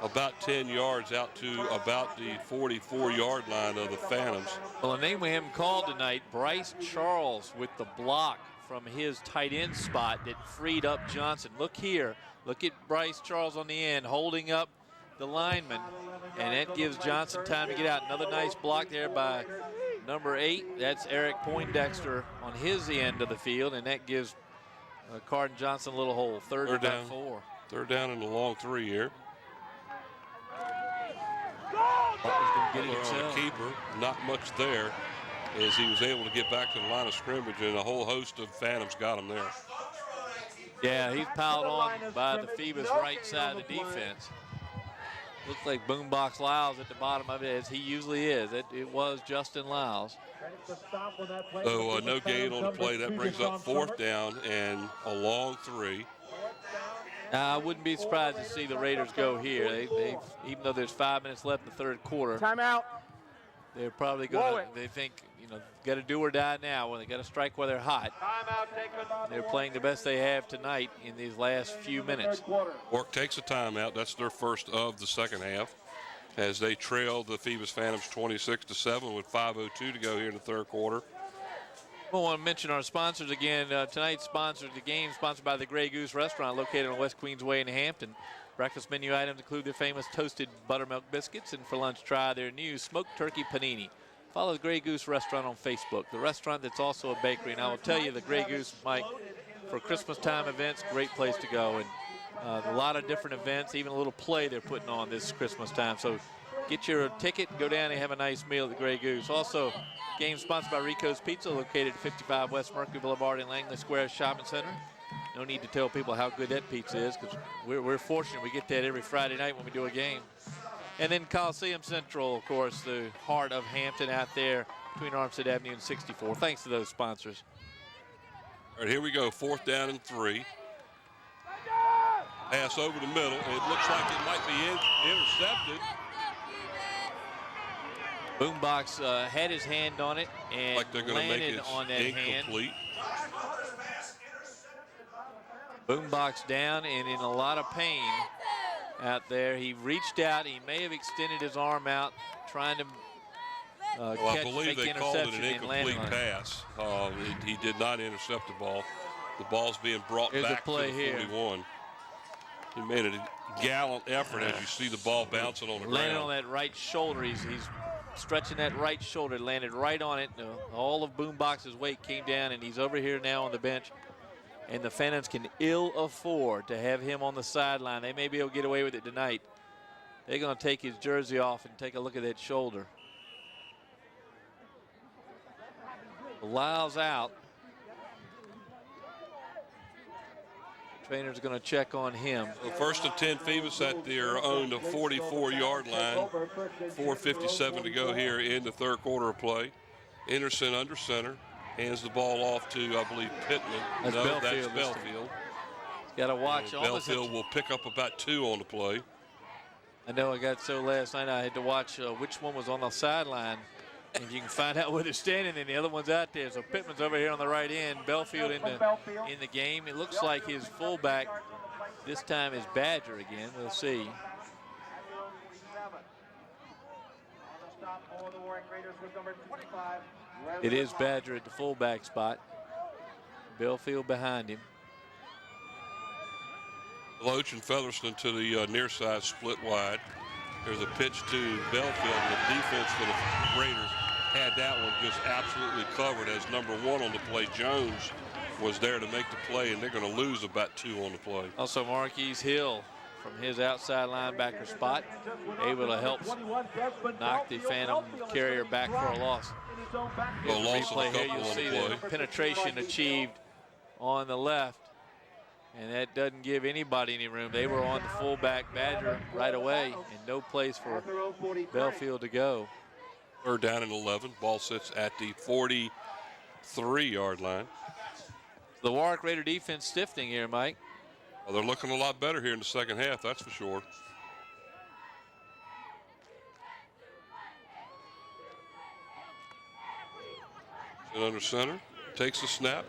about 10 yards out to about the 44-yard line of the Phantoms. Well, a name we haven't called tonight, Bryce Charles with the block from his tight end spot that freed up Johnson. Look here. Look at Bryce Charles on the end holding up the lineman, and that gives Johnson time to get out. Another nice block there by number 8. That's Eric Poindexter on his end of the field, and that gives Carden Johnson a little hole. Third down, 4. 3rd down and a long 3 here. Get it on the keeper, not much there, as he was able to get back to the line of scrimmage, and a whole host of Phantoms got him there. Yeah, he's piled on by the Phoebus right side of the defense. Looks like Boombox Lyles at the bottom of it, as he usually is. It was Justin Lyles. So no gain on the play. That brings up 4th down and a long 3. I wouldn't be surprised to see the Raiders go here. They even though there's 5 minutes left in the 3rd quarter. Timeout. They're probably going to, they think, got to do or die now. When they got to strike while they're hot. They're playing the best they have tonight in these last few minutes. Warwick takes a timeout. That's their first of the second half as they trail the Phoebus Phantoms 26-7 with 5:02 to go here in the 3rd quarter. I want to mention our sponsors again. Tonight's sponsored the game, sponsored by the Grey Goose Restaurant located on West Queensway in Hampton. Breakfast menu items include their famous toasted buttermilk biscuits, and for lunch, try their new smoked turkey panini. Follow the Grey Goose Restaurant on Facebook, the restaurant that's also a bakery. And I will tell you, the Grey Goose, Mike, for Christmas time events, great place to go. And a lot of different events, even a little play they're putting on this Christmas time. So get your ticket, go down and have a nice meal at the Grey Goose. Also, game sponsored by Rico's Pizza, located at 55 West Mercury Boulevard in Langley Square Shopping Center. No need to tell people how good that pizza is, because we're fortunate we get that every Friday night when we do a game. And then Coliseum Central, of course, the heart of Hampton out there between Armstead Avenue and 64. Thanks to those sponsors. All right, here we go, 4th down and 3. Pass over the middle. It looks like it might be intercepted. Boombox had his hand on it and like they're gonna landed make it on that incomplete. hand. Boombox down and in a lot of pain. out there. He reached out. He may have extended his arm out, trying to I believe they called it an incomplete pass. He did not intercept the ball. The ball's being brought back to the 41. He made a gallant effort as you see the ball bouncing on the ground. Landed on that right shoulder. He's stretching that right shoulder. Landed right on it. All of Boombox's weight came down, and he's over here now on the bench. And the Phantoms can ill afford to have him on the sideline. They may be able to get away with it tonight. They're going to take his jersey off and take a look at that shoulder. Lyle's out. Trainer's going to check on him. So first and 10, Phoebus at their own 44-yard line. 4:57 to go here in the third quarter of play. Anderson under center. Hands the ball off to, I believe, Pittman. That's no, Belfield. that's Belfield. Got to watch. Belfield will pick up about 2 on the play. I know I got so last night I had to watch which one was on the sideline. And you can find out where they're standing, and the other one's out there. So Pittman's over here on the right end. Belfield in the game. It looks like his fullback this time is Badger again. We'll see. It is Badger at the fullback spot. Belfield behind him. Loach and Featherston to the near side, split wide. There's a pitch to Belfield. The defense for the Raiders had that one just absolutely covered as number 1 on the play. Jones was there to make the play, and they're going to lose about 2 on the play. Also Marquise Hill from his outside linebacker spot, able to help knock the Phantom carrier back for a loss. Well, loss of a couple here, you'll on see the play. the penetration achieved on the left. And that doesn't give anybody any room. They were on the fullback Badger right away, and no place for Belfield to go. Third down and 11. Ball sits at the 43-yard line. The Warwick Raider defense stiffening here, Mike. Well, they're looking a lot better here in the second half, that's for sure. Sit under center, takes the snap,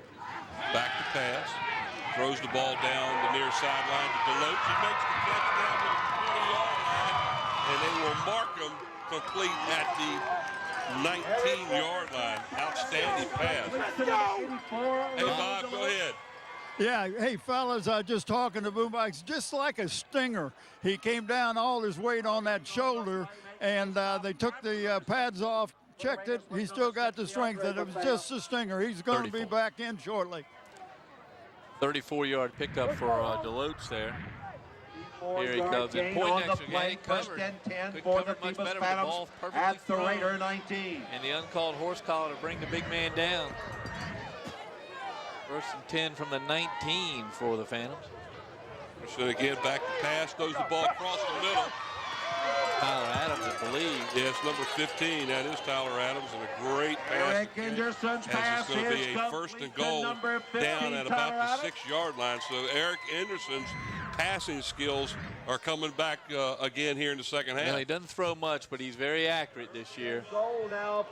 back to pass. Throws the ball down the near sideline to Deloach. He makes the catch down to the 20-yard line, and they will mark him complete at the 19-yard line. Outstanding pass. Hey, Bob, go ahead. Yeah, hey, fellas, just talking to Boombox, just like a stinger. He came down all his weight on that shoulder, and they took the pads off, checked it. He still got the strength, and it was just a stinger. He's going to be back in shortly. 34-yard pickup for Deloach there. Here he comes in. Poindexter getting covered. Couldn't cover much better, but the ball perfectly thrown. Raider 19. And the uncalled horse collar to bring the big man down. First and 10 from the 19 for the Phantoms. So again, back to pass, throws the ball across the middle. Tyler Adams, I believe. Yes, number 15, that is Tyler Adams, and a great pass. Eric Anderson's pass is going to be a first and goal down at about the 6-yard line. So Eric Anderson's passing skills are coming back again here in the second half. Well, he doesn't throw much, but he's very accurate this year.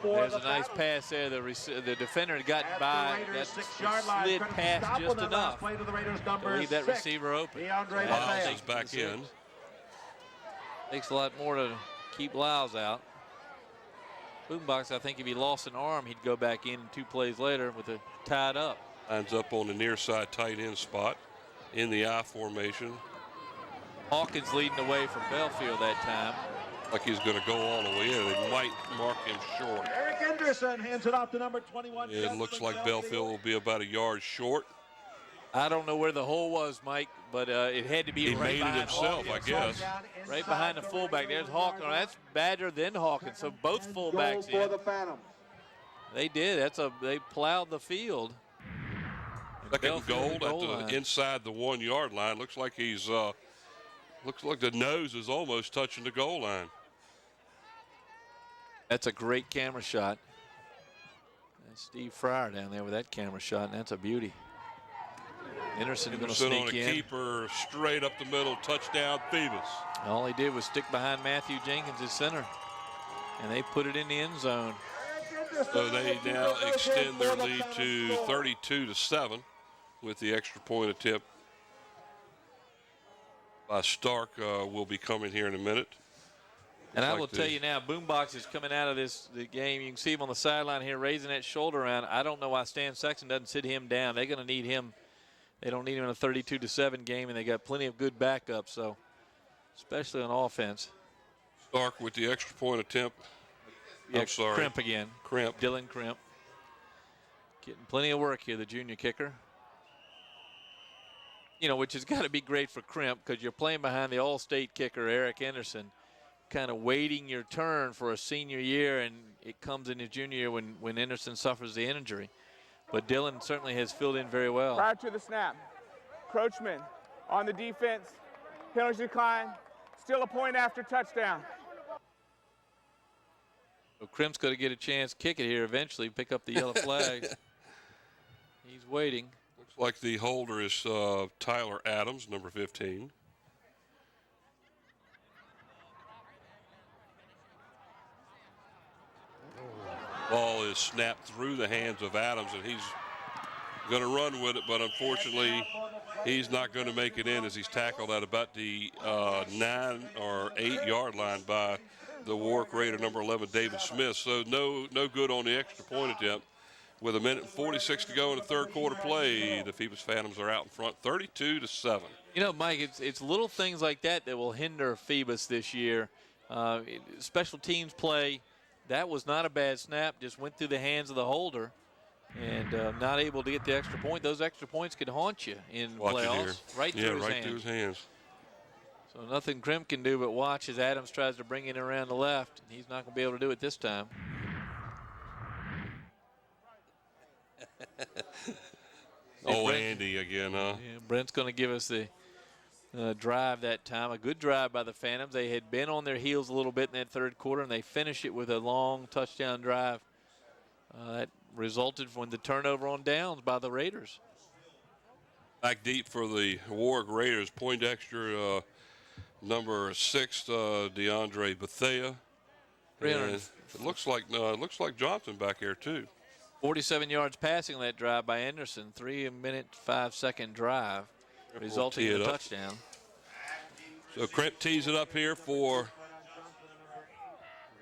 There's a nice pass there. The defender had gotten by. That slid past just enough to leave that receiver open. Lyles is back in. Takes a lot more to keep Lyles out. Boombox, I think if he lost an arm, he'd go back in 2 plays later with it tied up. Lines up on the near side tight end spot in the I formation. Hawkins leading the way from Belfield that time. Like he's going to go all the way in. It might mark him short. Eric Anderson hands it off to number 21. It looks like Belfield will be about a yard short. I don't know where the hole was, Mike, but it had to be he right made behind it himself, Hawkins. I guess. Right behind the fullback. There's Hawkins. Oh, that's Badger, then Hawkins. So both fullbacks for in. the Phantoms. They did. They plowed the field. Second goal at the inside the 1-yard line. Looks like he's looks like the nose is almost touching the goal line. That's a great camera shot. That's Steve Fryer down there with that camera shot, and that's a beauty. Anderson going to sneak on a in. Keeper straight up the middle, touchdown Phoebus. All he did was stick behind Matthew Jenkins at center, and they put it in the end zone. So they now extend their lead to 32-7 with the extra point attempt. Stark will be coming here in a minute. And I will tell you now, Boombox is coming out of the game. You can see him on the sideline here raising that shoulder around. I don't know why Stan Sexton doesn't sit him down. They're going to need him. They don't need him in a 32-7 game, and they got plenty of good backups, so especially on offense. Stark with the extra point attempt. Yeah, I'm sorry. Crimp again. Crimp. Dylan Crimp. Getting plenty of work here, the junior kicker. You know, which has got to be great for Crimp because you're playing behind the all-state kicker, Eric Anderson, kind of waiting your turn for a senior year, and it comes in his junior year when Anderson suffers the injury. But Dylan certainly has filled in very well. Prior to the snap, Croachman on the defense, penalty decline, still a point after touchdown. So Crimp's going to get a chance to kick it here eventually, pick up the yellow flag. He's waiting. Looks like the holder is Tyler Adams, number 15. Ball is snapped through the hands of Adams, and he's going to run with it, but unfortunately he's not going to make it in as he's tackled at about the 9 or 8 yard line by the Warwick Raider, number 11, David Smith. So no good on the extra point attempt. With 1:46 to go in the third quarter play, the Phoebus Phantoms are out in front, 32-7. You know, Mike, it's little things like that will hinder Phoebus this year. Special teams play, that was not a bad snap, just went through the hands of the holder and not able to get the extra point. Those extra points could haunt you in playoffs. Right through his hands. So nothing Crimp can do but watch as Adams tries to bring it around the left. And he's not going to be able to do it this time. Andy again, huh? Yeah, Brent's going to give us the drive that time. A good drive by the Phantoms. They had been on their heels a little bit in that third quarter, and they finish it with a long touchdown drive that resulted from the turnover on downs by the Raiders. Back deep for the Warwick Raiders, Poindexter, number 6, DeAndre Bethea. And it looks like Johnson back here too. 47 yards passing on that drive by Anderson. 3-minute, 5-second drive, resulting in a touchdown. So Crimp tees it up here for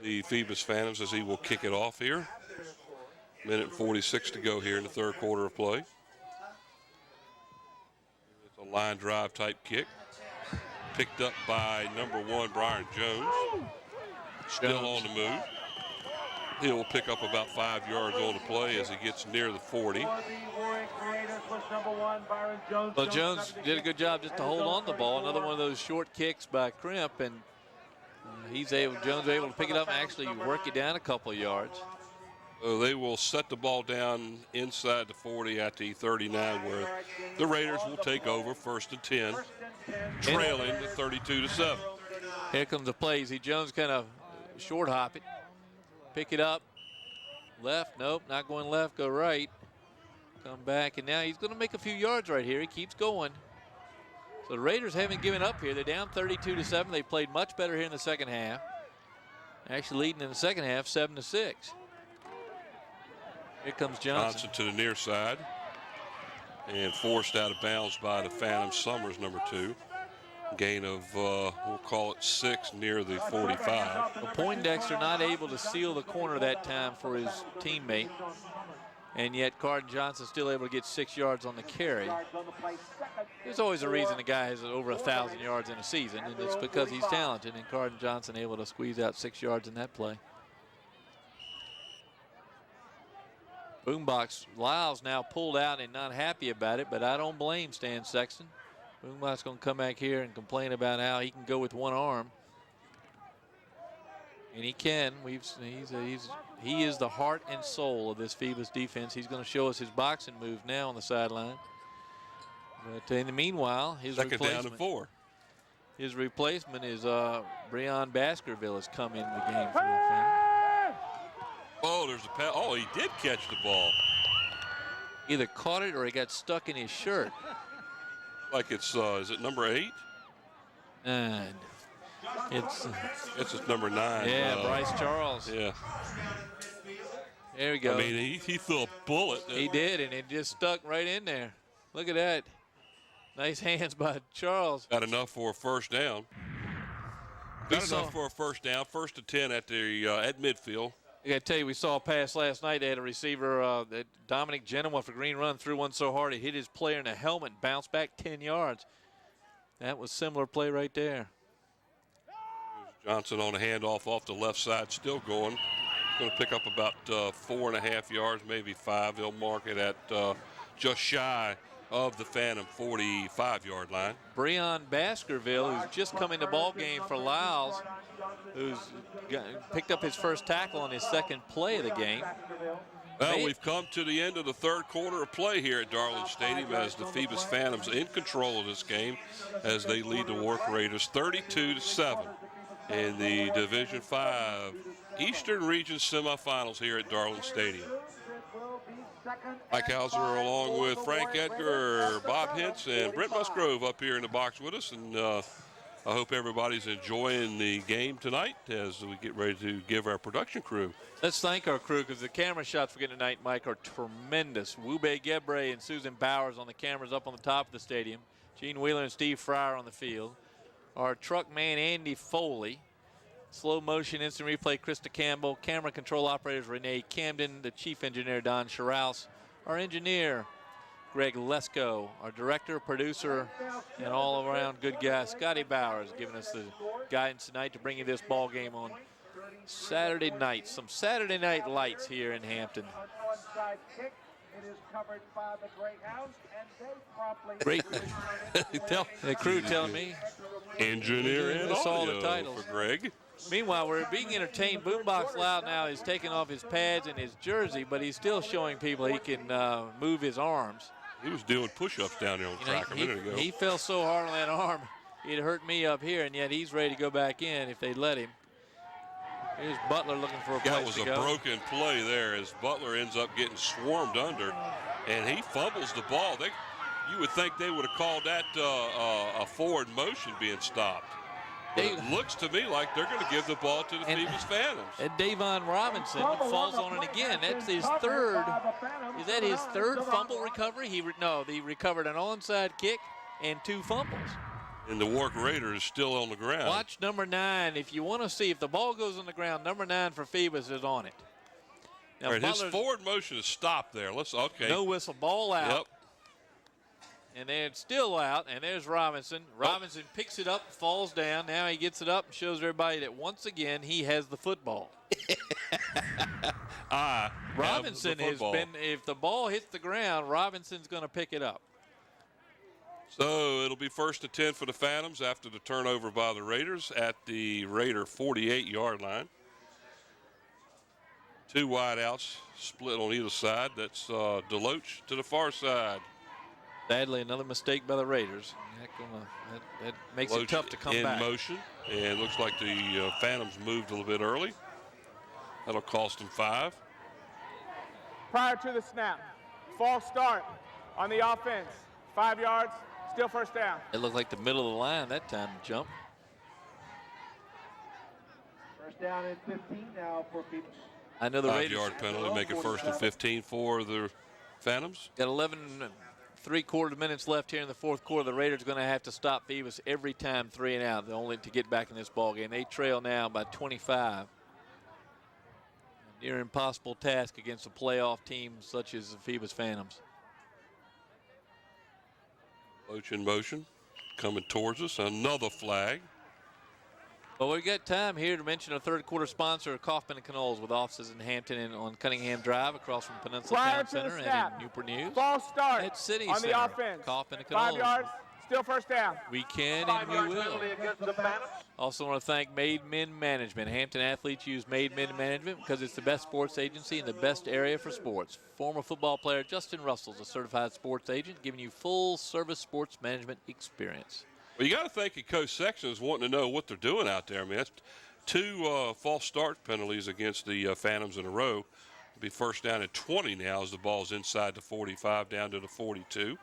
the Phoebus Phantoms as he will kick it off here. 1:46 to go here in the third quarter of play. It's a line drive type kick. Picked up by number 1, Brian Jones. Still on the move. He'll pick up about 5 yards on the play as he gets near the 40. Well, Jones did a good job just to hold on to the ball. Another one of those short kicks by Crimp, and Jones was able to pick it up and actually work it down a couple of yards. So they will set the ball down inside the 40 at the 39, where the Raiders will take over 1st and 10, trailing to 32-7. Here comes the play. See Jones kind of short hop it. Pick it up. Left. Nope, not going left. Go right. Come back. And now he's going to make a few yards right here. He keeps going. So the Raiders haven't given up here. They're down 32-7. They played much better here in the second half. Actually leading in the second half 7-6. Here comes Johnson. Johnson to the near side. And forced out of bounds by the Phantom Summers, number 2. Gain of, we'll call it 6 near the 45. Well, Poindexter not able to seal the corner that time for his teammate. And yet Carden Johnson still able to get 6 yards on the carry. There's always a reason a guy has over 1,000 yards in a season, and it's because he's talented. And Carden Johnson able to squeeze out 6 yards in that play. Boombox, Lyles now pulled out and not happy about it, but I don't blame Stan Sexton. Boombox going to come back here and complain about how he can go with one arm. And he can. He is the heart and soul of this Phoebus defense. He's going to show us his boxing move now on the sideline. But in the meanwhile, his second down and 4. His replacement is Breon Baskerville has come in the game for the Phantom. Oh, there's a pass. Oh, he did catch the ball. Either caught it or he got stuck in his shirt. Like it's, is it number 8? 9. It's number 9. Yeah, Bryce Charles. Yeah. There we go. I mean, he threw a bullet. He did, and it just stuck right in there. Look at that. Nice hands by Charles. Got enough for a first down. Got enough for a first down. 1st and 10 at the at midfield. I got to tell you, we saw a pass last night. They had a receiver, Dominic Genoa for Green Run, threw one so hard he hit his player in the helmet and bounced back 10 yards. That was similar play right there. Johnson on a handoff off the left side, still going. Going to pick up about 4.5 yards, maybe 5. They'll mark it at just shy of the Phantom 45-yard line. Breon Baskerville, who's just come in the ball game for Lyles, who's picked up his first tackle on his second play of the game. Well, we've come to the end of the third quarter of play here at Darling Stadium as the Phoebus Phantoms in control of this game as they lead the Warwick Raiders 32-7 in the Division 5 Eastern Region semifinals here at Darling Stadium. Mike Hauser along with Frank Edgar, Bob Hintz, and Brent Musgrove up here in the box with us. And I hope everybody's enjoying the game tonight as we get ready to give our production crew. Let's thank our crew because the camera shots we're getting tonight, Mike, are tremendous. Wube Gebre and Susan Bowers on the cameras up on the top of the stadium. Gene Wheeler and Steve Fryer on the field. Our truck man, Andy Foley. Slow motion instant replay, Krista Campbell. Camera control operators, Renee Camden. The chief engineer, Don Scharouse. Our engineer, Greg Lesko. Our director, producer, and all-around good guy, Scotty Bowers, giving us the guidance tonight to bring you this ball game on Saturday night. Some Saturday night lights here in Hampton. Great. The crew telling me. Engineer and all the audio titles for Greg. Meanwhile, we're being entertained. Boombox Loud now is taking off his pads and his jersey, but he's still showing people he can move his arms. He was doing push-ups down there on the track a minute ago. He fell so hard on that arm, it hurt me up here, and yet he's ready to go back in if they let him. Here's Butler looking for a place to go. That was a broken play there as Butler ends up getting swarmed under, and he fumbles the ball. You would think they would have called that a forward motion being stopped. But it looks to me like they're going to give the ball to the Phoebus Phantoms. And Davon Robinson falls on it again. That's his third. Is that his third fumble recovery? He recovered an onside kick and 2 fumbles. And the Warwick Raider is still on the ground. Watch number 9. If you want to see if the ball goes on the ground, number 9 for Phoebus is on it. Now, right, his forward motion is stopped there. No whistle, ball out. Yep. And then it's still out, and there's Robinson. Robinson picks it up, falls down. Now he gets it up and shows everybody that once again he has the football. Robinson has been, if the ball hits the ground, Robinson's going to pick it up. So it'll be 1st and 10 for the Phantoms after the turnover by the Raiders at the Raider 48-yard line. 2 wide outs split on either side. That's Deloach to the far side. Sadly, another mistake by the Raiders. That makes it tough to come back. In motion, and looks like the Phantoms moved a little bit early. That'll cost them 5. Prior to the snap, false start on the offense. 5 yards, still first down. It looked like the middle of the line that time to jump. First down and 15 now for Phoebus. I know the Raiders. 5-yard penalty, make it 1st and 15 for the Phantoms. Got 11 3/4 minutes left here in the fourth quarter. The Raiders are going to have to stop Phoebus every time 3 and out, only to get back in this ball game. They trail now by 25. A near impossible task against a playoff team such as the Phoebus Phantoms. Loach in motion, coming towards us. Another flag. Well, we've got time here to mention our third quarter sponsor, Kaufman & Knoll's, with offices in Hampton and on Cunningham Drive across from Peninsula Prior Town to Center the and snap, in Newport News. False start at City on Center. the offense. Kaufman & 5 Knoll's. yards, still first down. We can and we will. Also want to thank Made Men Management. Hampton athletes use Made Men Management because it's the best sports agency in the best area for sports. Former football player Justin Russell is a certified sports agent, giving you full service sports management experience. Well, you got to thank your coach sections wanting to know what they're doing out there. I mean, that's 2 false start penalties against the Phantoms in a row. It'll be 1st down and 20 now as the ball's inside the 45 down to the 42.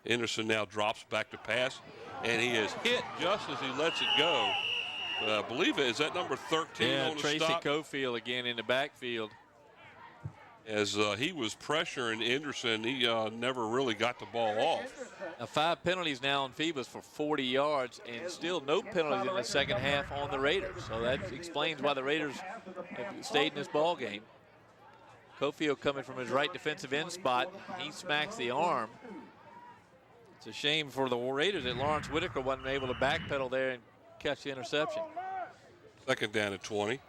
Anderson now drops back to pass, and he is hit just as he lets it go. I believe is that number 13 on the Tracy stop? Cofield again in the backfield. As he was pressuring Anderson, he never really got the ball off. Now 5 penalties now on Phoebus for 40 yards, and still no penalties in the second half on the Raiders. So that explains why the Raiders have stayed in this ball game. Cofield coming from his right defensive end spot. He smacks the arm. It's a shame for the Raiders that Lawrence Whitaker wasn't able to backpedal there and catch the interception. Second down at 20.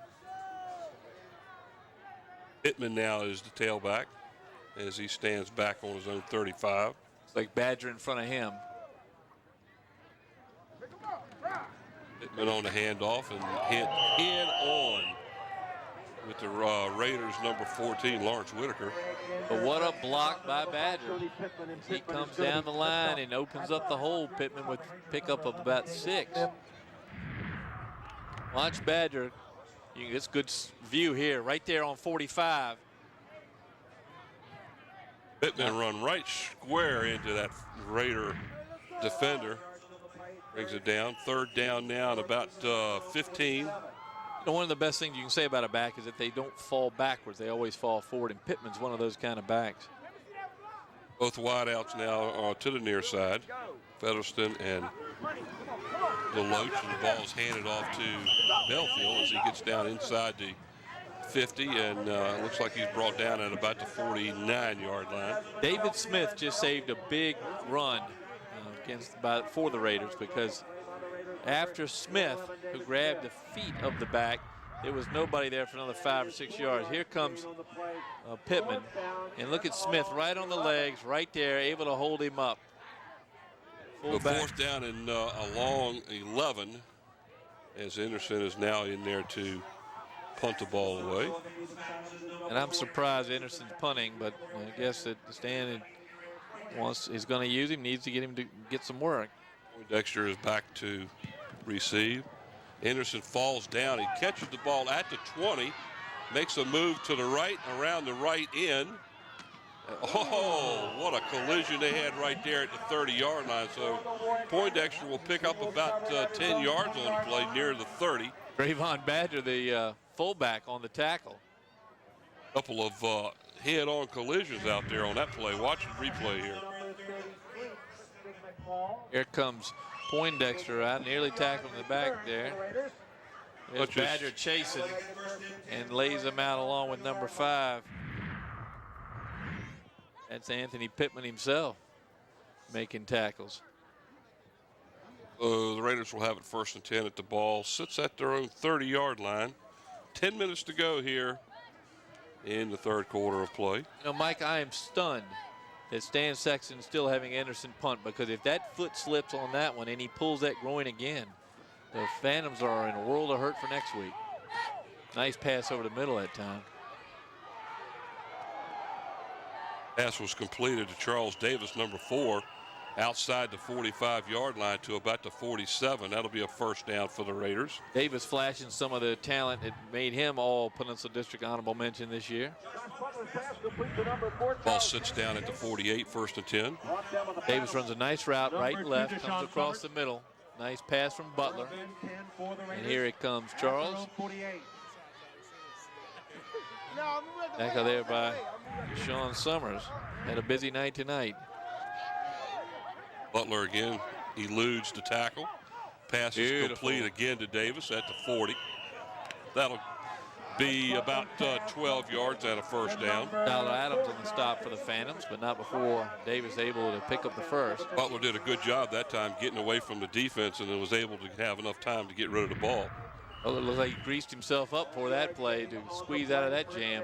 Pittman now is the tailback as he stands back on his own 35. It's like Badger in front of him. Pittman on the handoff and hit head on with the Raiders number 14, Lawrence Whitaker. But what a block by Badger. He comes down the line and opens up the hole. Pittman with pickup of about 6. Watch Badger. You get a good view here, right there on 45. Pittman run right square into that Raider defender. Brings it down. Third down now at about 15. You know, one of the best things you can say about a back is that they don't fall backwards. They always fall forward, and Pittman's one of those kind of backs. Both wideouts now are to the near side. Featherston and Deloach, and the ball is handed off to Belfield as he gets down inside the 50, and looks like he's brought down at about the 49-yard line. David Smith just saved a big run for the Raiders, because after Smith, who grabbed the feet of the back, there was nobody there for another 5 or 6 yards. Here comes Pittman, and look at Smith right on the legs, right there, able to hold him up. The fourth down and a long 11, as Anderson is now in there to punt the ball away. And I'm surprised Anderson's punting, but I guess that Stan is going to use him, needs to get him to get some work. Dexter is back to receive. Anderson falls down. He catches the ball at the 20, makes a move to the right, around the right end. Oh, what a collision they had right there at the 30-yard line. So Poindexter will pick up about 10 yards on the play near the 30. Trayvon Badger, the fullback, on the tackle. Couple of head-on collisions out there on that play. Watch the replay here. Here comes Poindexter out, nearly tackling the back there. There's Badger chasing and lays him out along with number 5. That's Anthony Pittman himself making tackles. The Raiders will have it 1st and 10 at the ball. Sits at their own 30-yard line. 10 minutes to go here in the third quarter of play. You know, Mike, I am stunned that Stan Sexton's still having Anderson punt, because if that foot slips on that one and he pulls that groin again, the Phantoms are in a world of hurt for next week. Nice pass over the middle that time. Pass was completed to Charles Davis, number 4, outside the 45-yard line to about the 47. That'll be a first down for the Raiders. Davis flashing some of the talent that made him all Peninsula District honorable mention this year. Ball sits down at the 48, 1st and 10. Davis runs a nice route, right and left, comes across the middle. Nice pass from Butler. And here it comes, Charles. Back out there by Sean Summers. Had a busy night tonight. Butler again eludes the tackle. Pass is complete again to Davis at the 40. That'll be about 12 yards and a first down. Tyler Adams in the stop for the Phantoms, but not before Davis able to pick up the first. Butler did a good job that time getting away from the defense, and then was able to have enough time to get rid of the ball. Well, it looks like he greased himself up for that play to squeeze out of that jam.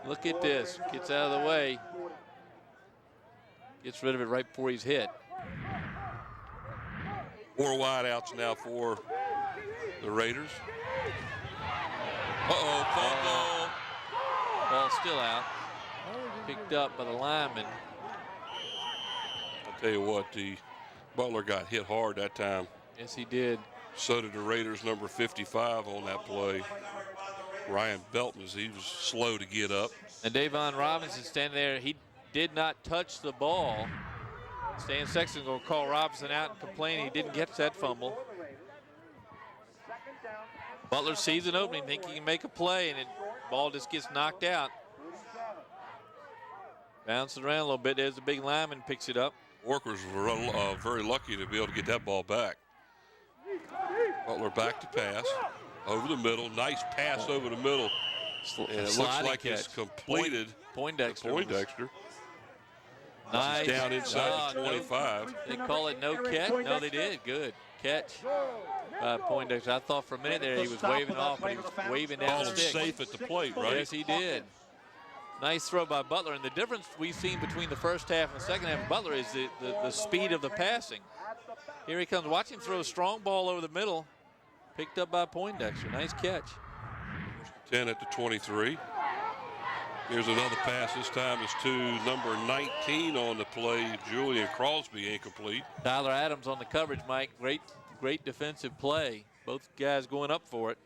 Look at this. Gets out of the way. Gets rid of it right before he's hit. 4 wideouts now for the Raiders. Uh-oh, fumble. Ball still out. Picked up by the lineman. I'll tell you what, the Butler got hit hard that time. Yes, he did. So did the Raiders number 55 on that play. Ryan Belton, as he was slow to get up. And Davon Robinson standing there. He did not touch the ball. Stan Sexton's going to call Robinson out and complain he didn't get that fumble. Butler sees an opening, thinking he can make a play, and the ball just gets knocked out. Bouncing around a little bit. There's the big lineman, picks it up. Workers were very lucky to be able to get that ball back. Butler back to pass. Over the middle. Nice pass over the middle. And it looks like it's completed. Poindexter. Nice. Down inside the 25. They call it no catch. No, they did. Good catch by Poindexter. I thought for a minute there he was waving off, but he was waving down the stick. Safe at the plate, right? Yes, he did. Nice throw by Butler. And the difference we've seen between the first half and the second half of Butler is the speed of the passing. Here he comes. Watch him throw a strong ball over the middle. Picked up by Poindexter. Nice catch. 10 at the 23. Here's another pass. This time is to number 19 on the play, Julian Crosby, incomplete. Tyler Adams on the coverage, Mike. Great defensive play. Both guys going up for it.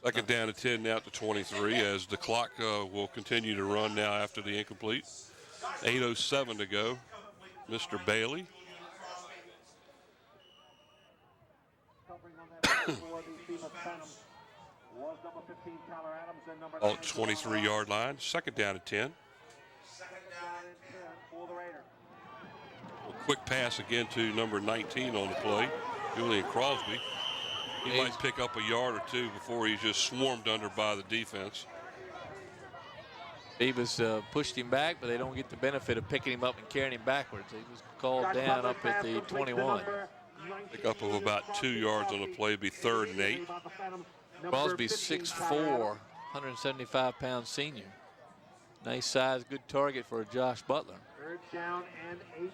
Second down to 10 now to 23 as the clock will continue to run now after the incomplete. 8:07 to go. Mr. Bailey. All 23-yard line. Second down at 10. A quick pass again to number 19 on the play, Julian Crosby. He might pick up a yard or two before he's just swarmed under by the defense. Phoebus pushed him back, but they don't get the benefit of picking him up and carrying him backwards. He was called down up at the 21. Pick up of about 2 yards on the play, be 3rd and 8. Crosby 6'4", 175-pound senior. Nice size, good target for Josh Butler. 3rd down and 8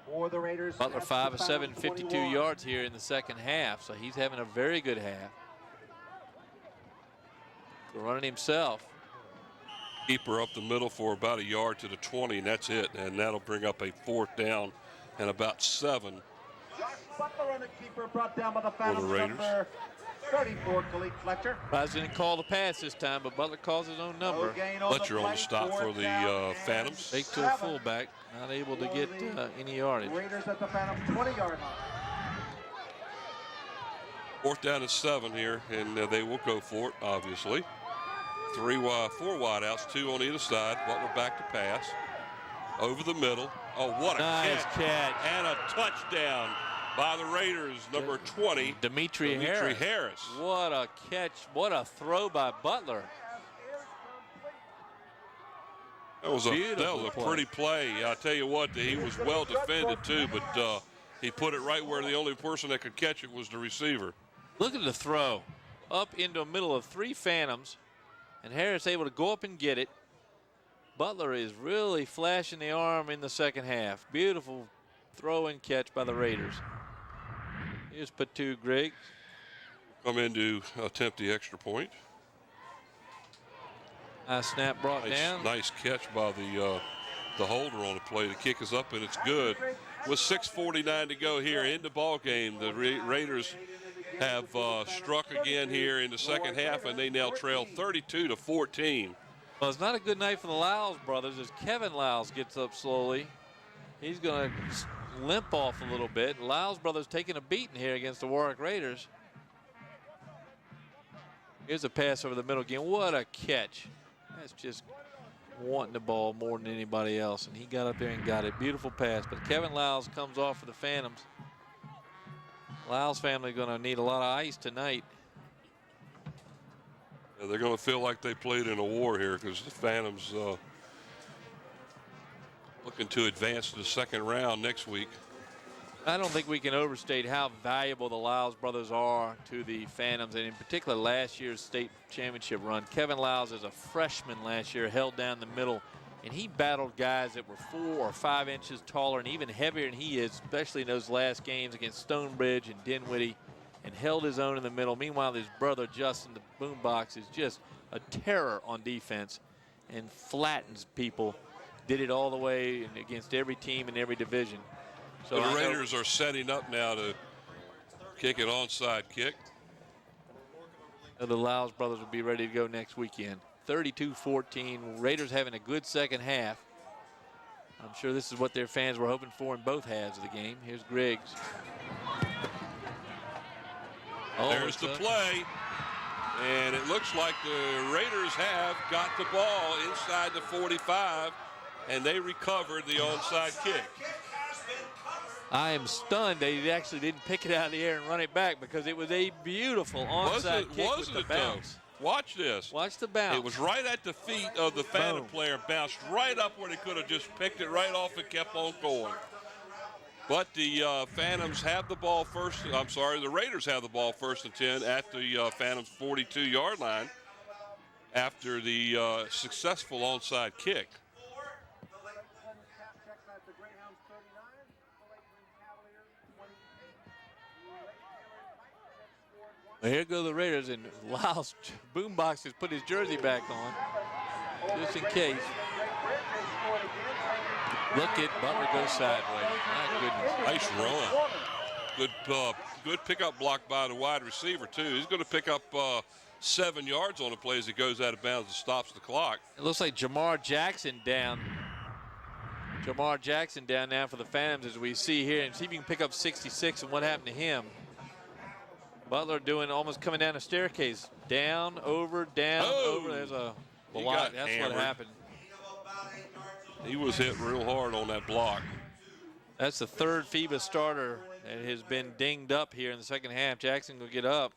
for the Raiders. Butler 5 of 7, 52 yards here in the second half, so he's having a very good half. So running himself. Keeper up the middle for about a yard to the 20, and that's it. And that'll bring up a 4th down and about 7. Josh Butler on the keeper, brought down by the Phantoms, for the Raiders. Number 34, Khalid Fletcher. Prize didn't call the pass this time, but Butler calls his own number. Fletcher on the stop for the Phantoms. Fake to a fullback, not able to get any yardage. Raiders at the Phantoms 20-yard line. 4th down and 7 here, and they will go for it, obviously. 4 wide outs, 2 on either side. Butler back to pass. Over the middle. Oh, what a catch. And a touchdown by the Raiders, number 20, Dimitri Harris. What a catch. What a throw by Butler. That was a pretty play. I tell you what, he was well defended too, but he put it right where the only person that could catch it was the receiver. Look at the throw. Up into the middle of 3 Phantoms, and Harris able to go up and get it. Butler is really flashing the arm in the second half. Beautiful throw and catch by the Raiders. Here's Patu Griggs. Come in to attempt the extra point. Nice snap brought down. Nice catch by the holder on the play. The kick is up and it's good. With 6:49 to go here in the ball game, the Raiders have struck again here in the second half, and they now trail 32-14. Well, it's not a good night for the Lyles brothers as Kevin Lyles gets up slowly. He's going to limp off a little bit. Lyles brothers taking a beating here against the Warwick Raiders. Here's a pass over the middle again. What a catch. That's just wanting the ball more than anybody else, and he got up there and got it. Beautiful pass, but Kevin Lyles comes off for the Phantoms. Lyles family going to need a lot of ice tonight. Yeah, they're going to feel like they played in a war here because the Phantoms looking to advance to the second round next week. I don't think we can overstate how valuable the Lyles brothers are to the Phantoms, and in particular last year's state championship run. Kevin Lyles, as a freshman last year, held down the middle, and he battled guys that were 4 or 5 inches taller and even heavier than he is, especially in those last games against Stonebridge and Dinwiddie, and held his own in the middle. Meanwhile, his brother Justin, the boombox, is just a terror on defense and flattens people. Did it all the way against every team in every division. So the Raiders are setting up now to kick an onside kick. The Lyles brothers will be ready to go next weekend. 32-14. Raiders having a good second half. I'm sure this is what their fans were hoping for in both halves of the game. Here's Griggs. There's the play. And it looks like the Raiders have got the ball inside the 45. and they recovered the onside kick. I am stunned they actually didn't pick it out of the air and run it back because it was a beautiful onside kick with the bounce. Watch this. Watch the bounce. It was right at the feet of the Phantom player, bounced right up where they could have just picked it right off and kept on going. But the Phantoms have the ball first. I'm sorry, the Raiders have the ball first and 10 at the Phantoms' 42-yard line after the successful onside kick. Well, here go the Raiders, and Lyle's boombox has put his jersey back on, just in case. Look at Butler go sideways. My goodness. Nice run. Good pickup block by the wide receiver, too. He's going to pick up 7 yards on the play as he goes out of bounds and stops the clock. It looks like Jamar Jackson down. Jamar Jackson down now for the Phantoms, as we see here, and see if you can pick up 66 and what happened to him. Butler doing almost coming down a staircase. Down, over, down, over. There's a block. That's hammered. what happened. He was hit real hard on that block. That's the third Phoebus starter that has been dinged up here in the second half. Jackson will get up.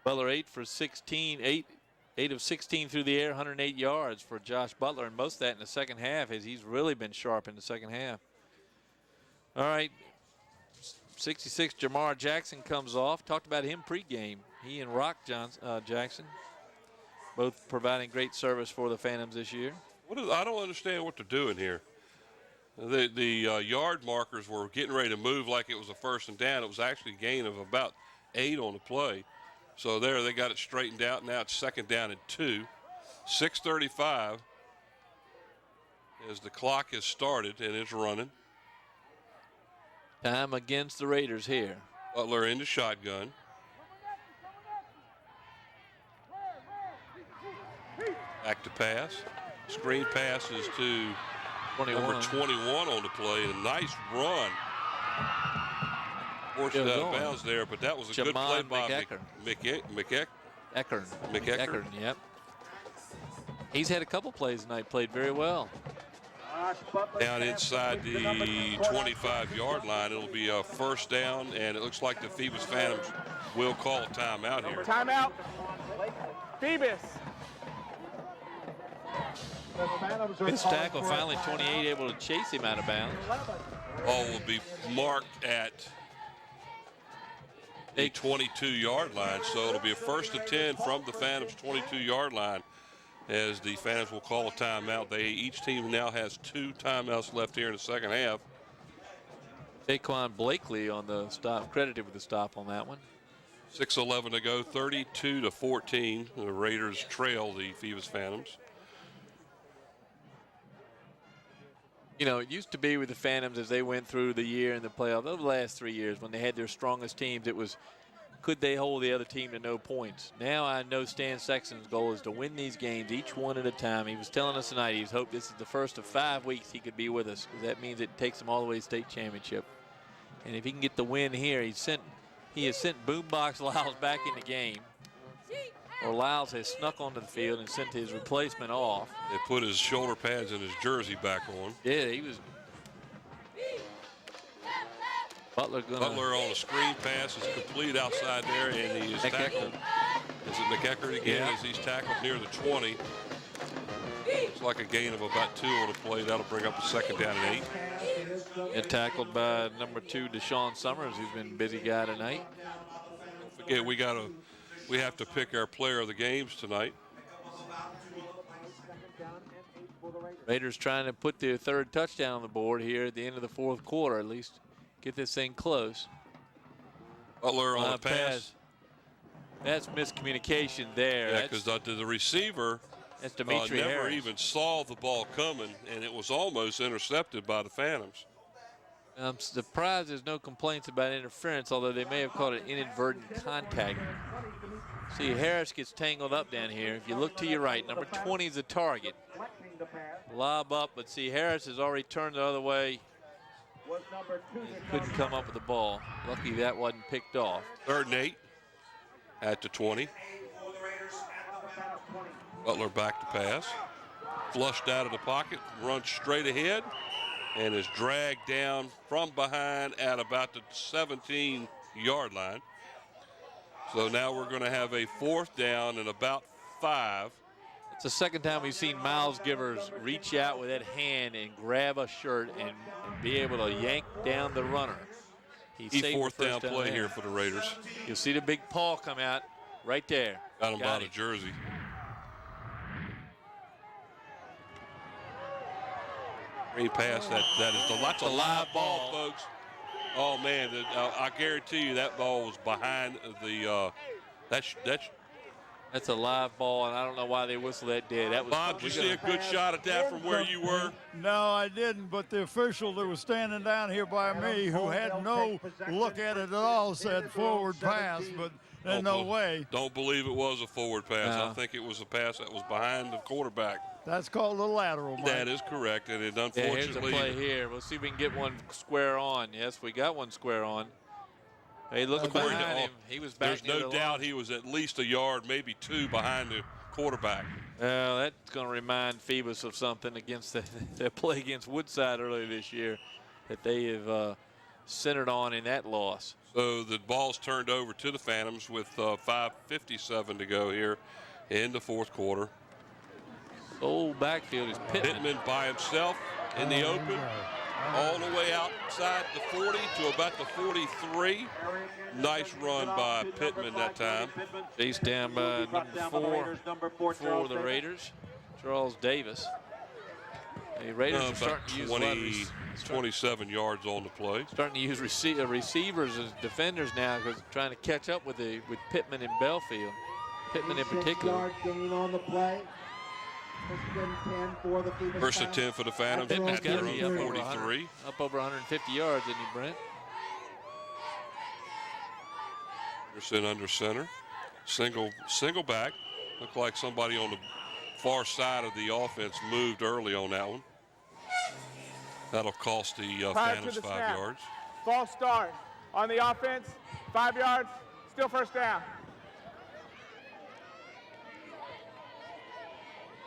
Butler 8 for 16, 8 of 16 through the air, 108 yards for Josh Butler, and most of that in the second half as he's really been sharp in the second half. All right, 66, Jamar Jackson comes off. Talked about him pregame. He and Rock Jackson both providing great service for the Phantoms this year. I don't understand what they're doing here. The yard markers were getting ready to move like it was a first and down. It was actually a gain of about 8 on the play. So there they got it straightened out. Now it's second down and 2. 6:35 as the clock has started and it's running. Time against the Raiders here. Butler in the shotgun. Back to pass. Screen passes to 21. Number 21 on the play. A nice run. Forced out of bounds there, but that was a good play by McEachern, yep. He's had a couple plays tonight, played very well. Down inside the 25-yard line, it'll be a first down, and it looks like the Phoebus Phantoms will call a timeout here. Timeout. Phoebus. His tackle finally 28 able to chase him out of bounds. Ball will be marked at the 22-yard line, so it'll be a first and 10 from the Phantoms' 22-yard line as the Phantoms will call a timeout. Each team now has 2 timeouts left here in the second half. Daquan Blakely on the stop, credited with the stop on that one. 6:11 to go, 32-14. The Raiders trail the Phoebus Phantoms. You know, it used to be with the Phantoms as they went through the year in the playoffs, over the last 3 years when they had their strongest teams, it was could they hold the other team to no points. Now I know Stan Sexton's goal is to win these games each one at a time. He was telling us tonight he's hoped this is the first of 5 weeks he could be with us, because that means it takes him all the way to state championship. And if he can get the win here, he has sent Boombox Lyles back in the game. Or Lyles has snuck onto the field and sent his replacement off. They put his shoulder pads and his jersey back on. Yeah, he was. Butler on a screen pass is complete outside there, and he is tackled. Is it McEachern again as he's tackled near the 20? It's like a gain of about 2 on the play. That'll bring up a second down and 8. And tackled by number 2, Deshaun Summers, who's been a busy guy tonight. Don't forget, we have to pick our player of the games tonight. Raiders trying to put their 3rd touchdown on the board here at the end of the 4th quarter, at least get this thing close. Butler on the pass. That's miscommunication there. Yeah, because the receiver never even saw the ball coming, and it was almost intercepted by the Phantoms. I'm surprised there's no complaints about interference, although they may have called it inadvertent contact. See, Harris gets tangled up down here. If you look to your right, number 20 is the target. Lob up, but see, Harris has already turned the other way. And couldn't come up with the ball. Lucky that wasn't picked off. 3rd and 8 at the 20. Butler back to pass. Flushed out of the pocket, runs straight ahead, and is dragged down from behind at about the 17-yard line. So now we're going to have a 4th down and about 5. It's the second time we've seen Miles Givers reach out with that hand and grab a shirt and be able to yank down the runner. He saved 4th the down first play here for the Raiders. You'll see the big paw come out right there. Got him by the jersey. Green pass, that's a live ball, folks. Oh man, I guarantee you that ball was behind the. That's a live ball, and I don't know why they whistled that dead. That was. Bob, did you see a good shot at that from where you were? No, I didn't, but the official that was standing down here by me, who had no look at it at all, said forward pass, but there's no way. Don't believe it was a forward pass. No. I think it was a pass that was behind the quarterback. That's called a lateral, Mike. That is correct, and it unfortunately. Here's a play here. We'll see if we can get one square on. Yes, we got one square on. Hey, look behind him. He was back. There's no doubt he was at least a yard, maybe 2 behind the quarterback. Well, that's going to remind Phoebus of something against their play against Woodside earlier this year that they have centered on in that loss. So the ball's turned over to the Phantoms with 5:57 to go here in the 4th quarter. Sole backfield is Pittman by himself in the open, all the way outside the 40 to about the 43. Nice run by Pittman that time. Chased down by number 4 for the Raiders, Charles Davis. The Raiders are starting to use 27 yards on the play. Starting to use receivers as defenders now because trying to catch up with Pittman and Belfield. Pittman in particular. Gain on the play. First and 10 for the Phantoms at their own 43. Up over 150 yards, isn't he, Brent? Anderson under center. Single back. Looked like somebody on the far side of the offense moved early on that one. That'll cost the Phantoms 5 yards. False start on the offense. 5 yards. Still first down.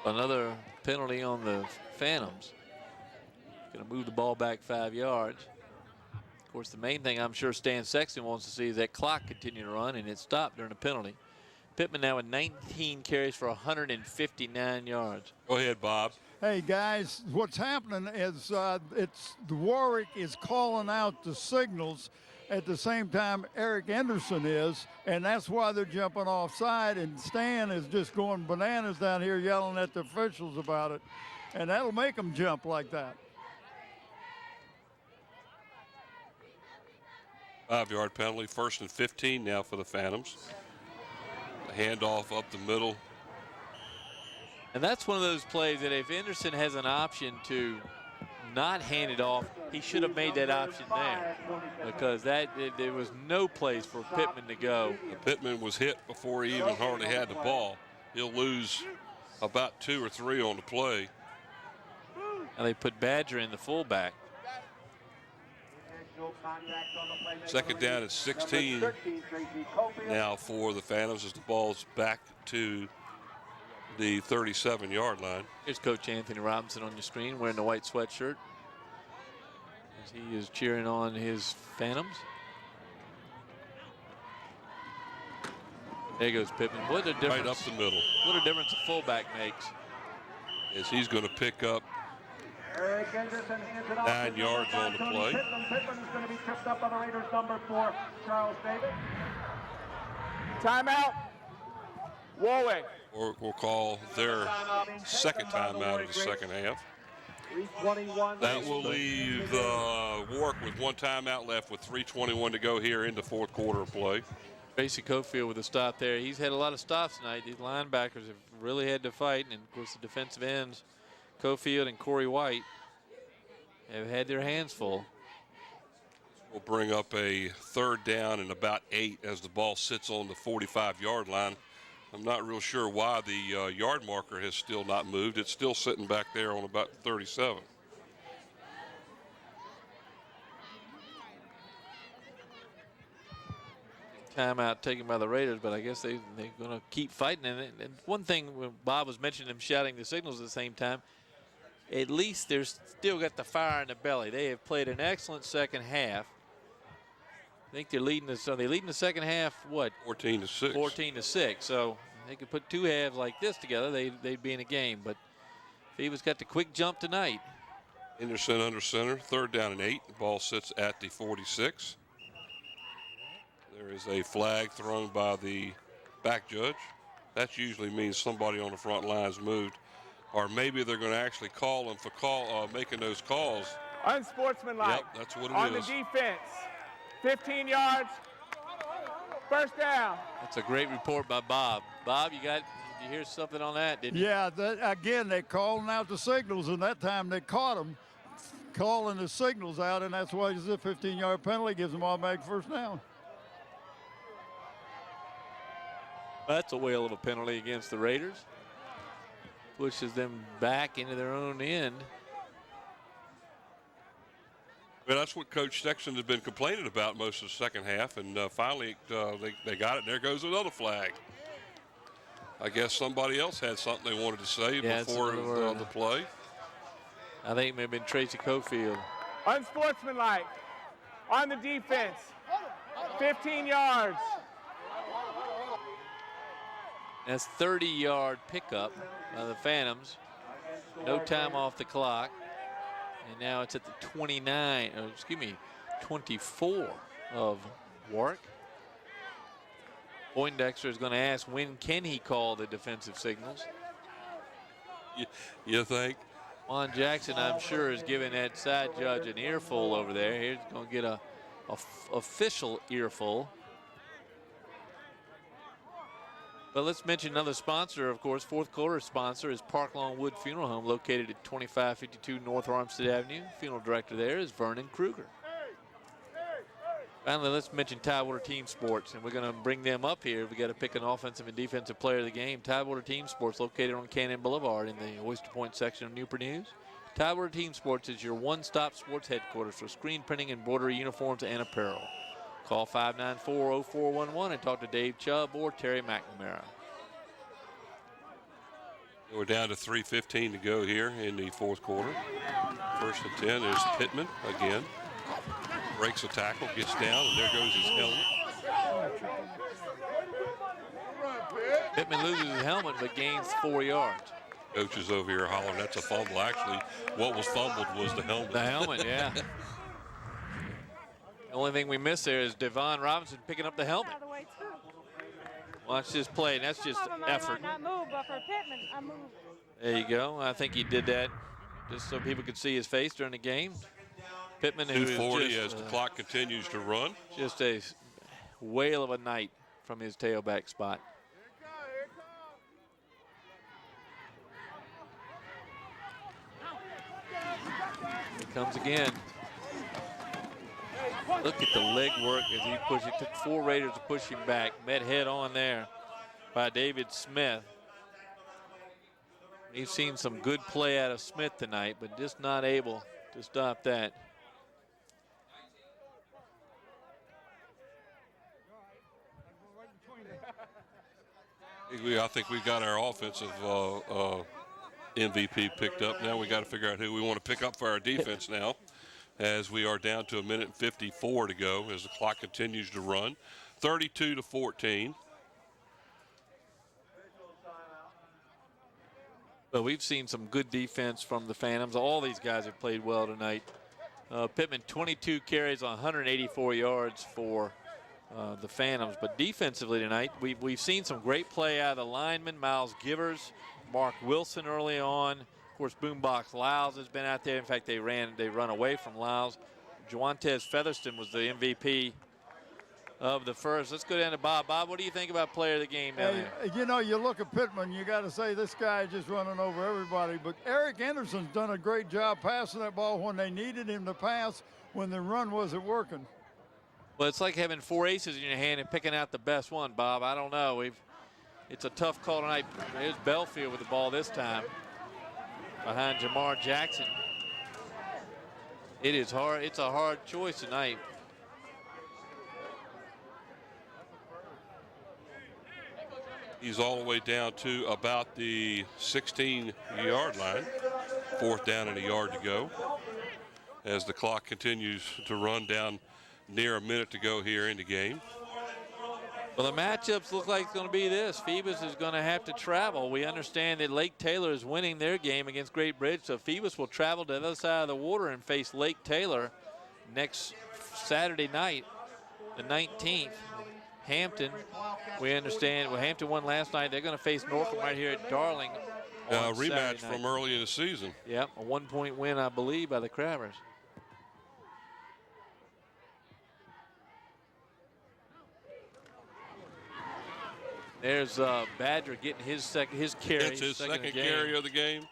Another penalty on the Phantoms. Going to move the ball back 5 yards. Of course, the main thing I'm sure Stan Sexton wants to see is that clock continue to run, and it stopped during the penalty. Pittman now with 19 carries for 159 yards. Go ahead, Bob. Hey guys, what's happening is the Warwick is calling out the signals at the same time Eric Anderson is, and that's why they're jumping offside, and Stan is just going bananas down here yelling at the officials about it, and that'll make them jump like that. 5-yard penalty, 1st and 15 now for the Phantoms. The handoff up the middle. And that's one of those plays that if Anderson has an option to not hand it off, he should have made that option there, because there was no place for Pittman to go. Pittman was hit before he even hardly had the ball. He'll lose about 2 or 3 on the play. And they put Badger in the fullback. Second down at 16 now for the Phantoms as the ball's back to the 37-yard line. Here's Coach Anthony Robinson on your screen wearing the white sweatshirt as he is cheering on his Phantoms. There goes Pittman. What a difference. Right up the middle. What a difference a fullback makes. As he's going to pick up 9 yards on the play. Pittman's going to be tripped up by the Raiders' number 4, Charles Davis. Timeout. Warwick. Or we'll call their second timeout of the second half. That will leave Warwick with 1 timeout left with 3:21 to go here in the 4th quarter of play. Tracy Cofield with a stop there. He's had a lot of stops tonight. These linebackers have really had to fight, and of course the defensive ends, Cofield and Corey White, have had their hands full. We'll bring up a 3rd down and about 8 as the ball sits on the 45-yard line. I'm not real sure why the yard marker has still not moved. It's still sitting back there on about 37. timeout taken by the Raiders, but I guess they're going to keep fighting. And one thing, when Bob was mentioning them shouting the signals at the same time, at least they're still got the fire in the belly. They have played an excellent second half. I think they're leading this. So they lead in the second half. What? 14-6. 14-6. So they could put two halves like this together. They'd be in a game. But Phoebus got the quick jump tonight. Anderson under center. 3rd down and 8. The ball sits at the 46. There is a flag thrown by the back judge. That usually means somebody on the front line's moved, or maybe they're going to actually call them for making those calls. Unsportsmanlike. Yep, that's what it on is. The defense. 15 yards. 1st down. That's a great report by Bob. Bob, you hear something on that, didn't you? Yeah, again, they're calling out the signals, and that time they caught them calling the signals out, and that's why it's a 15-yard penalty, gives them automatic 1st down. That's a whale of a penalty against the Raiders. Pushes them back into their own end. Well, that's what Coach Sexton has been complaining about most of the second half, and finally they got it, and there goes another flag. I guess somebody else had something they wanted to say before the play. I think it may have been Tracy Cofield. Unsportsmanlike on the defense. 15 yards. That's 30-yard pickup by the Phantoms. No time off the clock. And now it's at the 24 of Warwick. Poindexter is going to ask, when can he call the defensive signals? You think? Juan Jackson, I'm sure, is giving that side judge an earful over there. He's going to get a official earful. But let's mention another sponsor, of course. 4th quarter sponsor is Park Lawn Wood Funeral Home, located at 2552 North Armstead Avenue. Funeral director there is Vernon Kruger. Finally, let's mention Tidewater Team Sports, and we're going to bring them up here. We got to pick an offensive and defensive player of the game. Tidewater Team Sports, located on Cannon Boulevard in the Oyster Point section of Newport News. Tidewater Team Sports is your one-stop sports headquarters for screen printing, embroidery, uniforms, and apparel. Call 594-0411 and talk to Dave Chubb or Terry McNamara. We're down to 3:15 to go here in the 4th quarter. 1st and 10 is Pittman again. Breaks a tackle, gets down, and there goes his helmet. Pittman loses his helmet but gains 4 yards. Coach is over here hollering, that's a fumble. Actually, what was fumbled was the helmet. The helmet, yeah. The only thing we missed there is Devon Robinson picking up the helmet. Watch this play, and that's just effort. Not move, but for Pittman, I moved. There you go. I think he did that just so people could see his face during the game. Pittman, who is 2:40 just, as the clock continues to run. Just a whale of a night from his tailback spot. Here comes again. Look at the leg work as he pushed. It took 4 Raiders to push him back. Met head on there by David Smith. We've seen some good play out of Smith tonight, but just not able to stop that. I think we got our offensive MVP picked up. Now we got to figure out who we want to pick up for our defense now, as we are down to 1:54 to go as the clock continues to run. 32-14. But we've seen some good defense from the Phantoms. All these guys have played well tonight. Pittman, 22 carries on 184 yards for the Phantoms. But defensively tonight, we've seen some great play out of the linemen. Miles Givers, Mark Wilson early on. Of course, Boombox Lyles has been out there. In fact, they run away from Lyles. Juantez Featherston was the MVP of the first. Let's go down to Bob. Bob, what do you think about player of the game down there? You know, you look at Pittman, you got to say this guy is just running over everybody. But Eric Anderson's done a great job passing that ball when they needed him to pass, when the run wasn't working. Well, it's like having 4 aces in your hand and picking out the best one, Bob. I don't know. It's a tough call tonight. Here's Belfield with the ball this time behind Jamar Jackson. It is hard. It's a hard choice tonight. He's all the way down to about the 16-yard line. 4th down and a yard to go as the clock continues to run down near a minute to go here in the game. Well, the matchups look like it's going to be this. Phoebus is going to have to travel. We understand that Lake Taylor is winning their game against Great Bridge, so Phoebus will travel to the other side of the water and face Lake Taylor next Saturday night, the 19th. Hampton, we understand, well, Hampton won last night. They're going to face Norcom right here at Darling. Rematch from early in the season. Yep, a 1-point win, I believe, by the Crabbers. There's Badger getting his carry. That's his second carry of the game.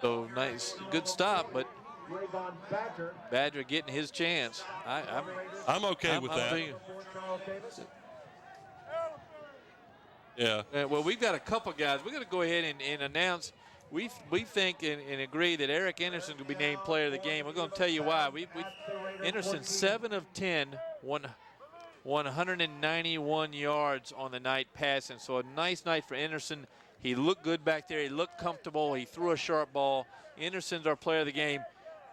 So nice, good stop, but Badger getting his chance. I'm okay with that. Yeah. Well, we've got a couple guys. We're going to go ahead and announce. We think and agree that Eric Anderson will be named player of the game. We're going to tell you why. Anderson 7 of 10, 191 yards on the night passing. So a nice night for Anderson. He looked good back there. He looked comfortable. He threw a sharp ball. Anderson's our player of the game.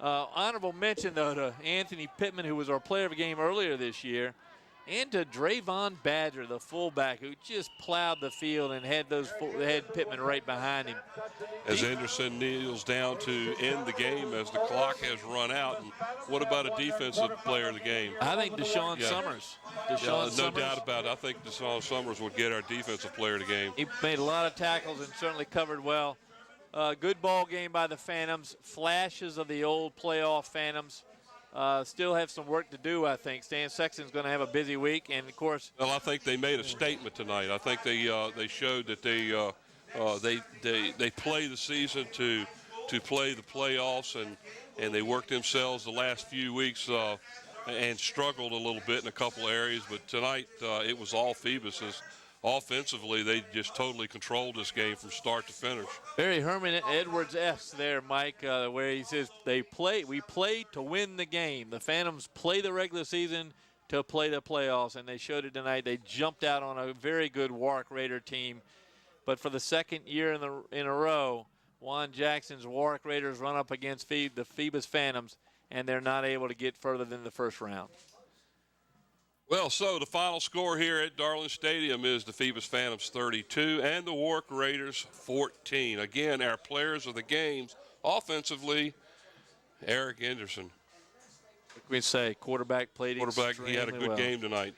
Honorable mention, though, to Anthony Pittman, who was our player of the game earlier this year, and to Drayvon Badger, the fullback, who just plowed the field and had Pittman right behind him. As Anderson kneels down to end the game as the clock has run out. And what about a defensive player of the game? I think Deshaun Summers. No doubt about it. I think Deshaun Summers would get our defensive player of the game. He made a lot of tackles and certainly covered well. Good ball game by the Phantoms. Flashes of the old playoff Phantoms. Still have some work to do, I think. Stan Sexton's going to have a busy week, and of course. Well, I think they made a statement tonight. I think they showed that they play the season to play the playoffs, and they worked themselves the last few weeks and struggled a little bit in a couple areas. But tonight it was all Phoebus's. Offensively, they just totally controlled this game from start to finish. Very Herman Edwards-esque there, Mike, where he says we played to win the game. The Phantoms play the regular season to play the playoffs, and they showed it tonight. They jumped out on a very good Warwick Raider team. But for the second year in a row, Juan Jackson's Warwick Raiders run up against the Phoebus Phantoms, and they're not able to get further than the first round. Well, so the final score here at Darling Stadium is the Phoebus Phantoms 32 and the Warwick Raiders 14. Again, our players of the games offensively, Eric Anderson. Like we say, quarterback played extremely he had a good game tonight.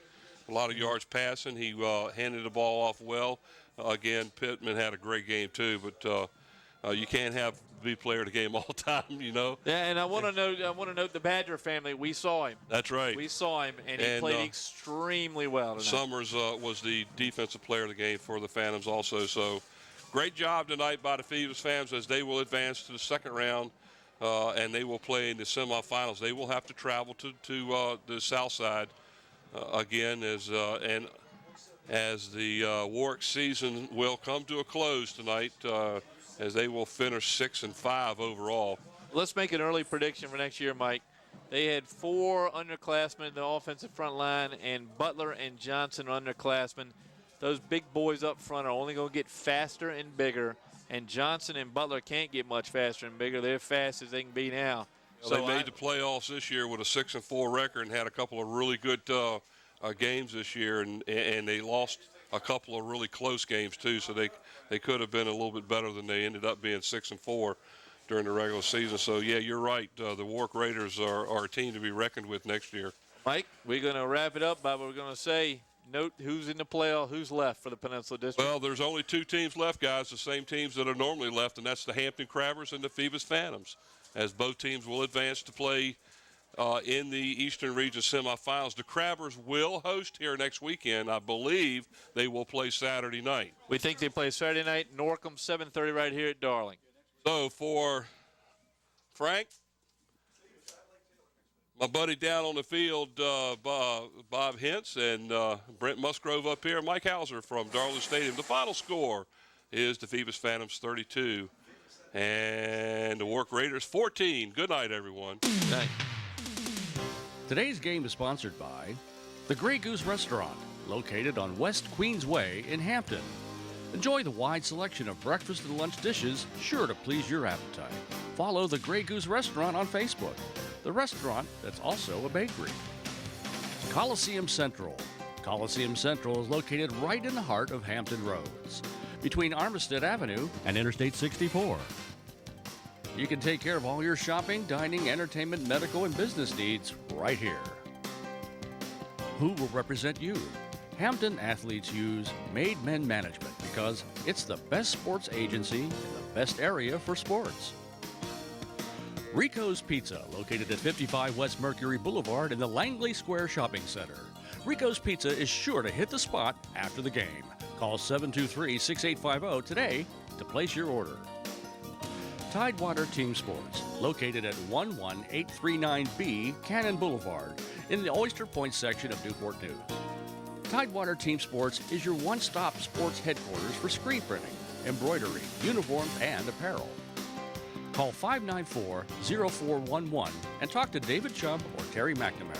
A lot of yards passing. He handed the ball off well. Again, Pittman had a great game too, but you can't be player of the game all the time, you know. Yeah, and I want to note the Badger family. We saw him. That's right. We saw him, and he played extremely well tonight. Summers was the defensive player of the game for the Phantoms also. So great job tonight by the Phoebus Phantoms as they will advance to the second round, and they will play in the semifinals. They will have to travel to the south side again as the Warwick season will come to a close tonight. As they will finish 6-5 overall. Let's make an early prediction for next year, Mike. They had 4 underclassmen in the offensive front line, and Butler and Johnson are underclassmen. Those big boys up front are only going to get faster and bigger, and Johnson and Butler can't get much faster and bigger. They're fast as they can be now. Well, so they made the playoffs this year with a 6-4 record and had a couple of really good games this year, and they lost a couple of really close games too, so they could have been a little bit better than they ended up being 6-4 during the regular season. So yeah, you're right. The Warwick Raiders are a team to be reckoned with next year. Mike, we're going to wrap it up by what we're going to say. Note who's in the playoff, who's left for the Peninsula District. Well, there's only 2 teams left, guys, the same teams that are normally left, and that's the Hampton Crabbers and the Phoebus Phantoms, as both teams will advance to play in the Eastern Region semifinals. The Crabbers will host here next weekend. I believe they will play Saturday night. We think they play Saturday night, Norcom, 7:30 right here at Darling. So for Frank, my buddy down on the field, Bob Hintz, and Brent Musgrove up here, Mike Hauser from Darling Stadium. The final score is the Phoebus Phantoms 32 and the Warwick Raiders 14. Good night, everyone. Good night. Today's game is sponsored by the Grey Goose Restaurant, located on West Queens Way in Hampton. Enjoy the wide selection of breakfast and lunch dishes sure to please your appetite. Follow the Grey Goose Restaurant on Facebook, the restaurant that's also a bakery. Coliseum Central. Coliseum Central is located right in the heart of Hampton Roads, between Armistead Avenue and Interstate 64. You can take care of all your shopping, dining, entertainment, medical, and business needs right here. Who will represent you? Hampton athletes use Made Men Management because it's the best sports agency in the best area for sports. Rico's Pizza, located at 55 West Mercury Boulevard in the Langley Square Shopping Center. Rico's Pizza is sure to hit the spot after the game. Call 723-6850 today to place your order. Tidewater Team Sports, located at 11839B Cannon Boulevard in the Oyster Point section of Newport News. Tidewater Team Sports is your one-stop sports headquarters for screen printing, embroidery, uniforms, and apparel. Call 594-0411 and talk to David Chubb or Terry McNamara.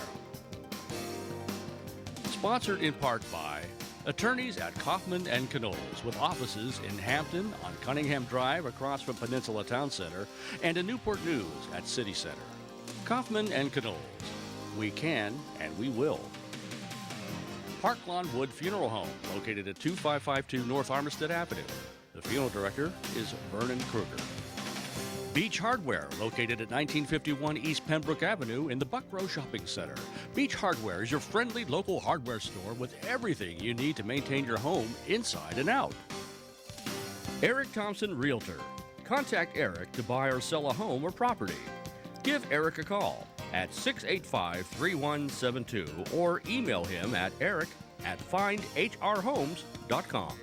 Sponsored in part by attorneys at Kaufman & Knowles, with offices in Hampton on Cunningham Drive across from Peninsula Town Center and in Newport News at City Center. Kaufman & Knowles. We can and we will. Park Lawn Wood Funeral Home, located at 2552 North Armistead Avenue. The funeral director is Vernon Kruger. Beach Hardware, located at 1951 East Pembroke Avenue in the Buckrow Shopping Center. Beach Hardware is your friendly local hardware store with everything you need to maintain your home inside and out. Eric Thompson Realtor. Contact Eric to buy or sell a home or property. Give Eric a call at 685-3172 or email him at eric@findhrhomes.com.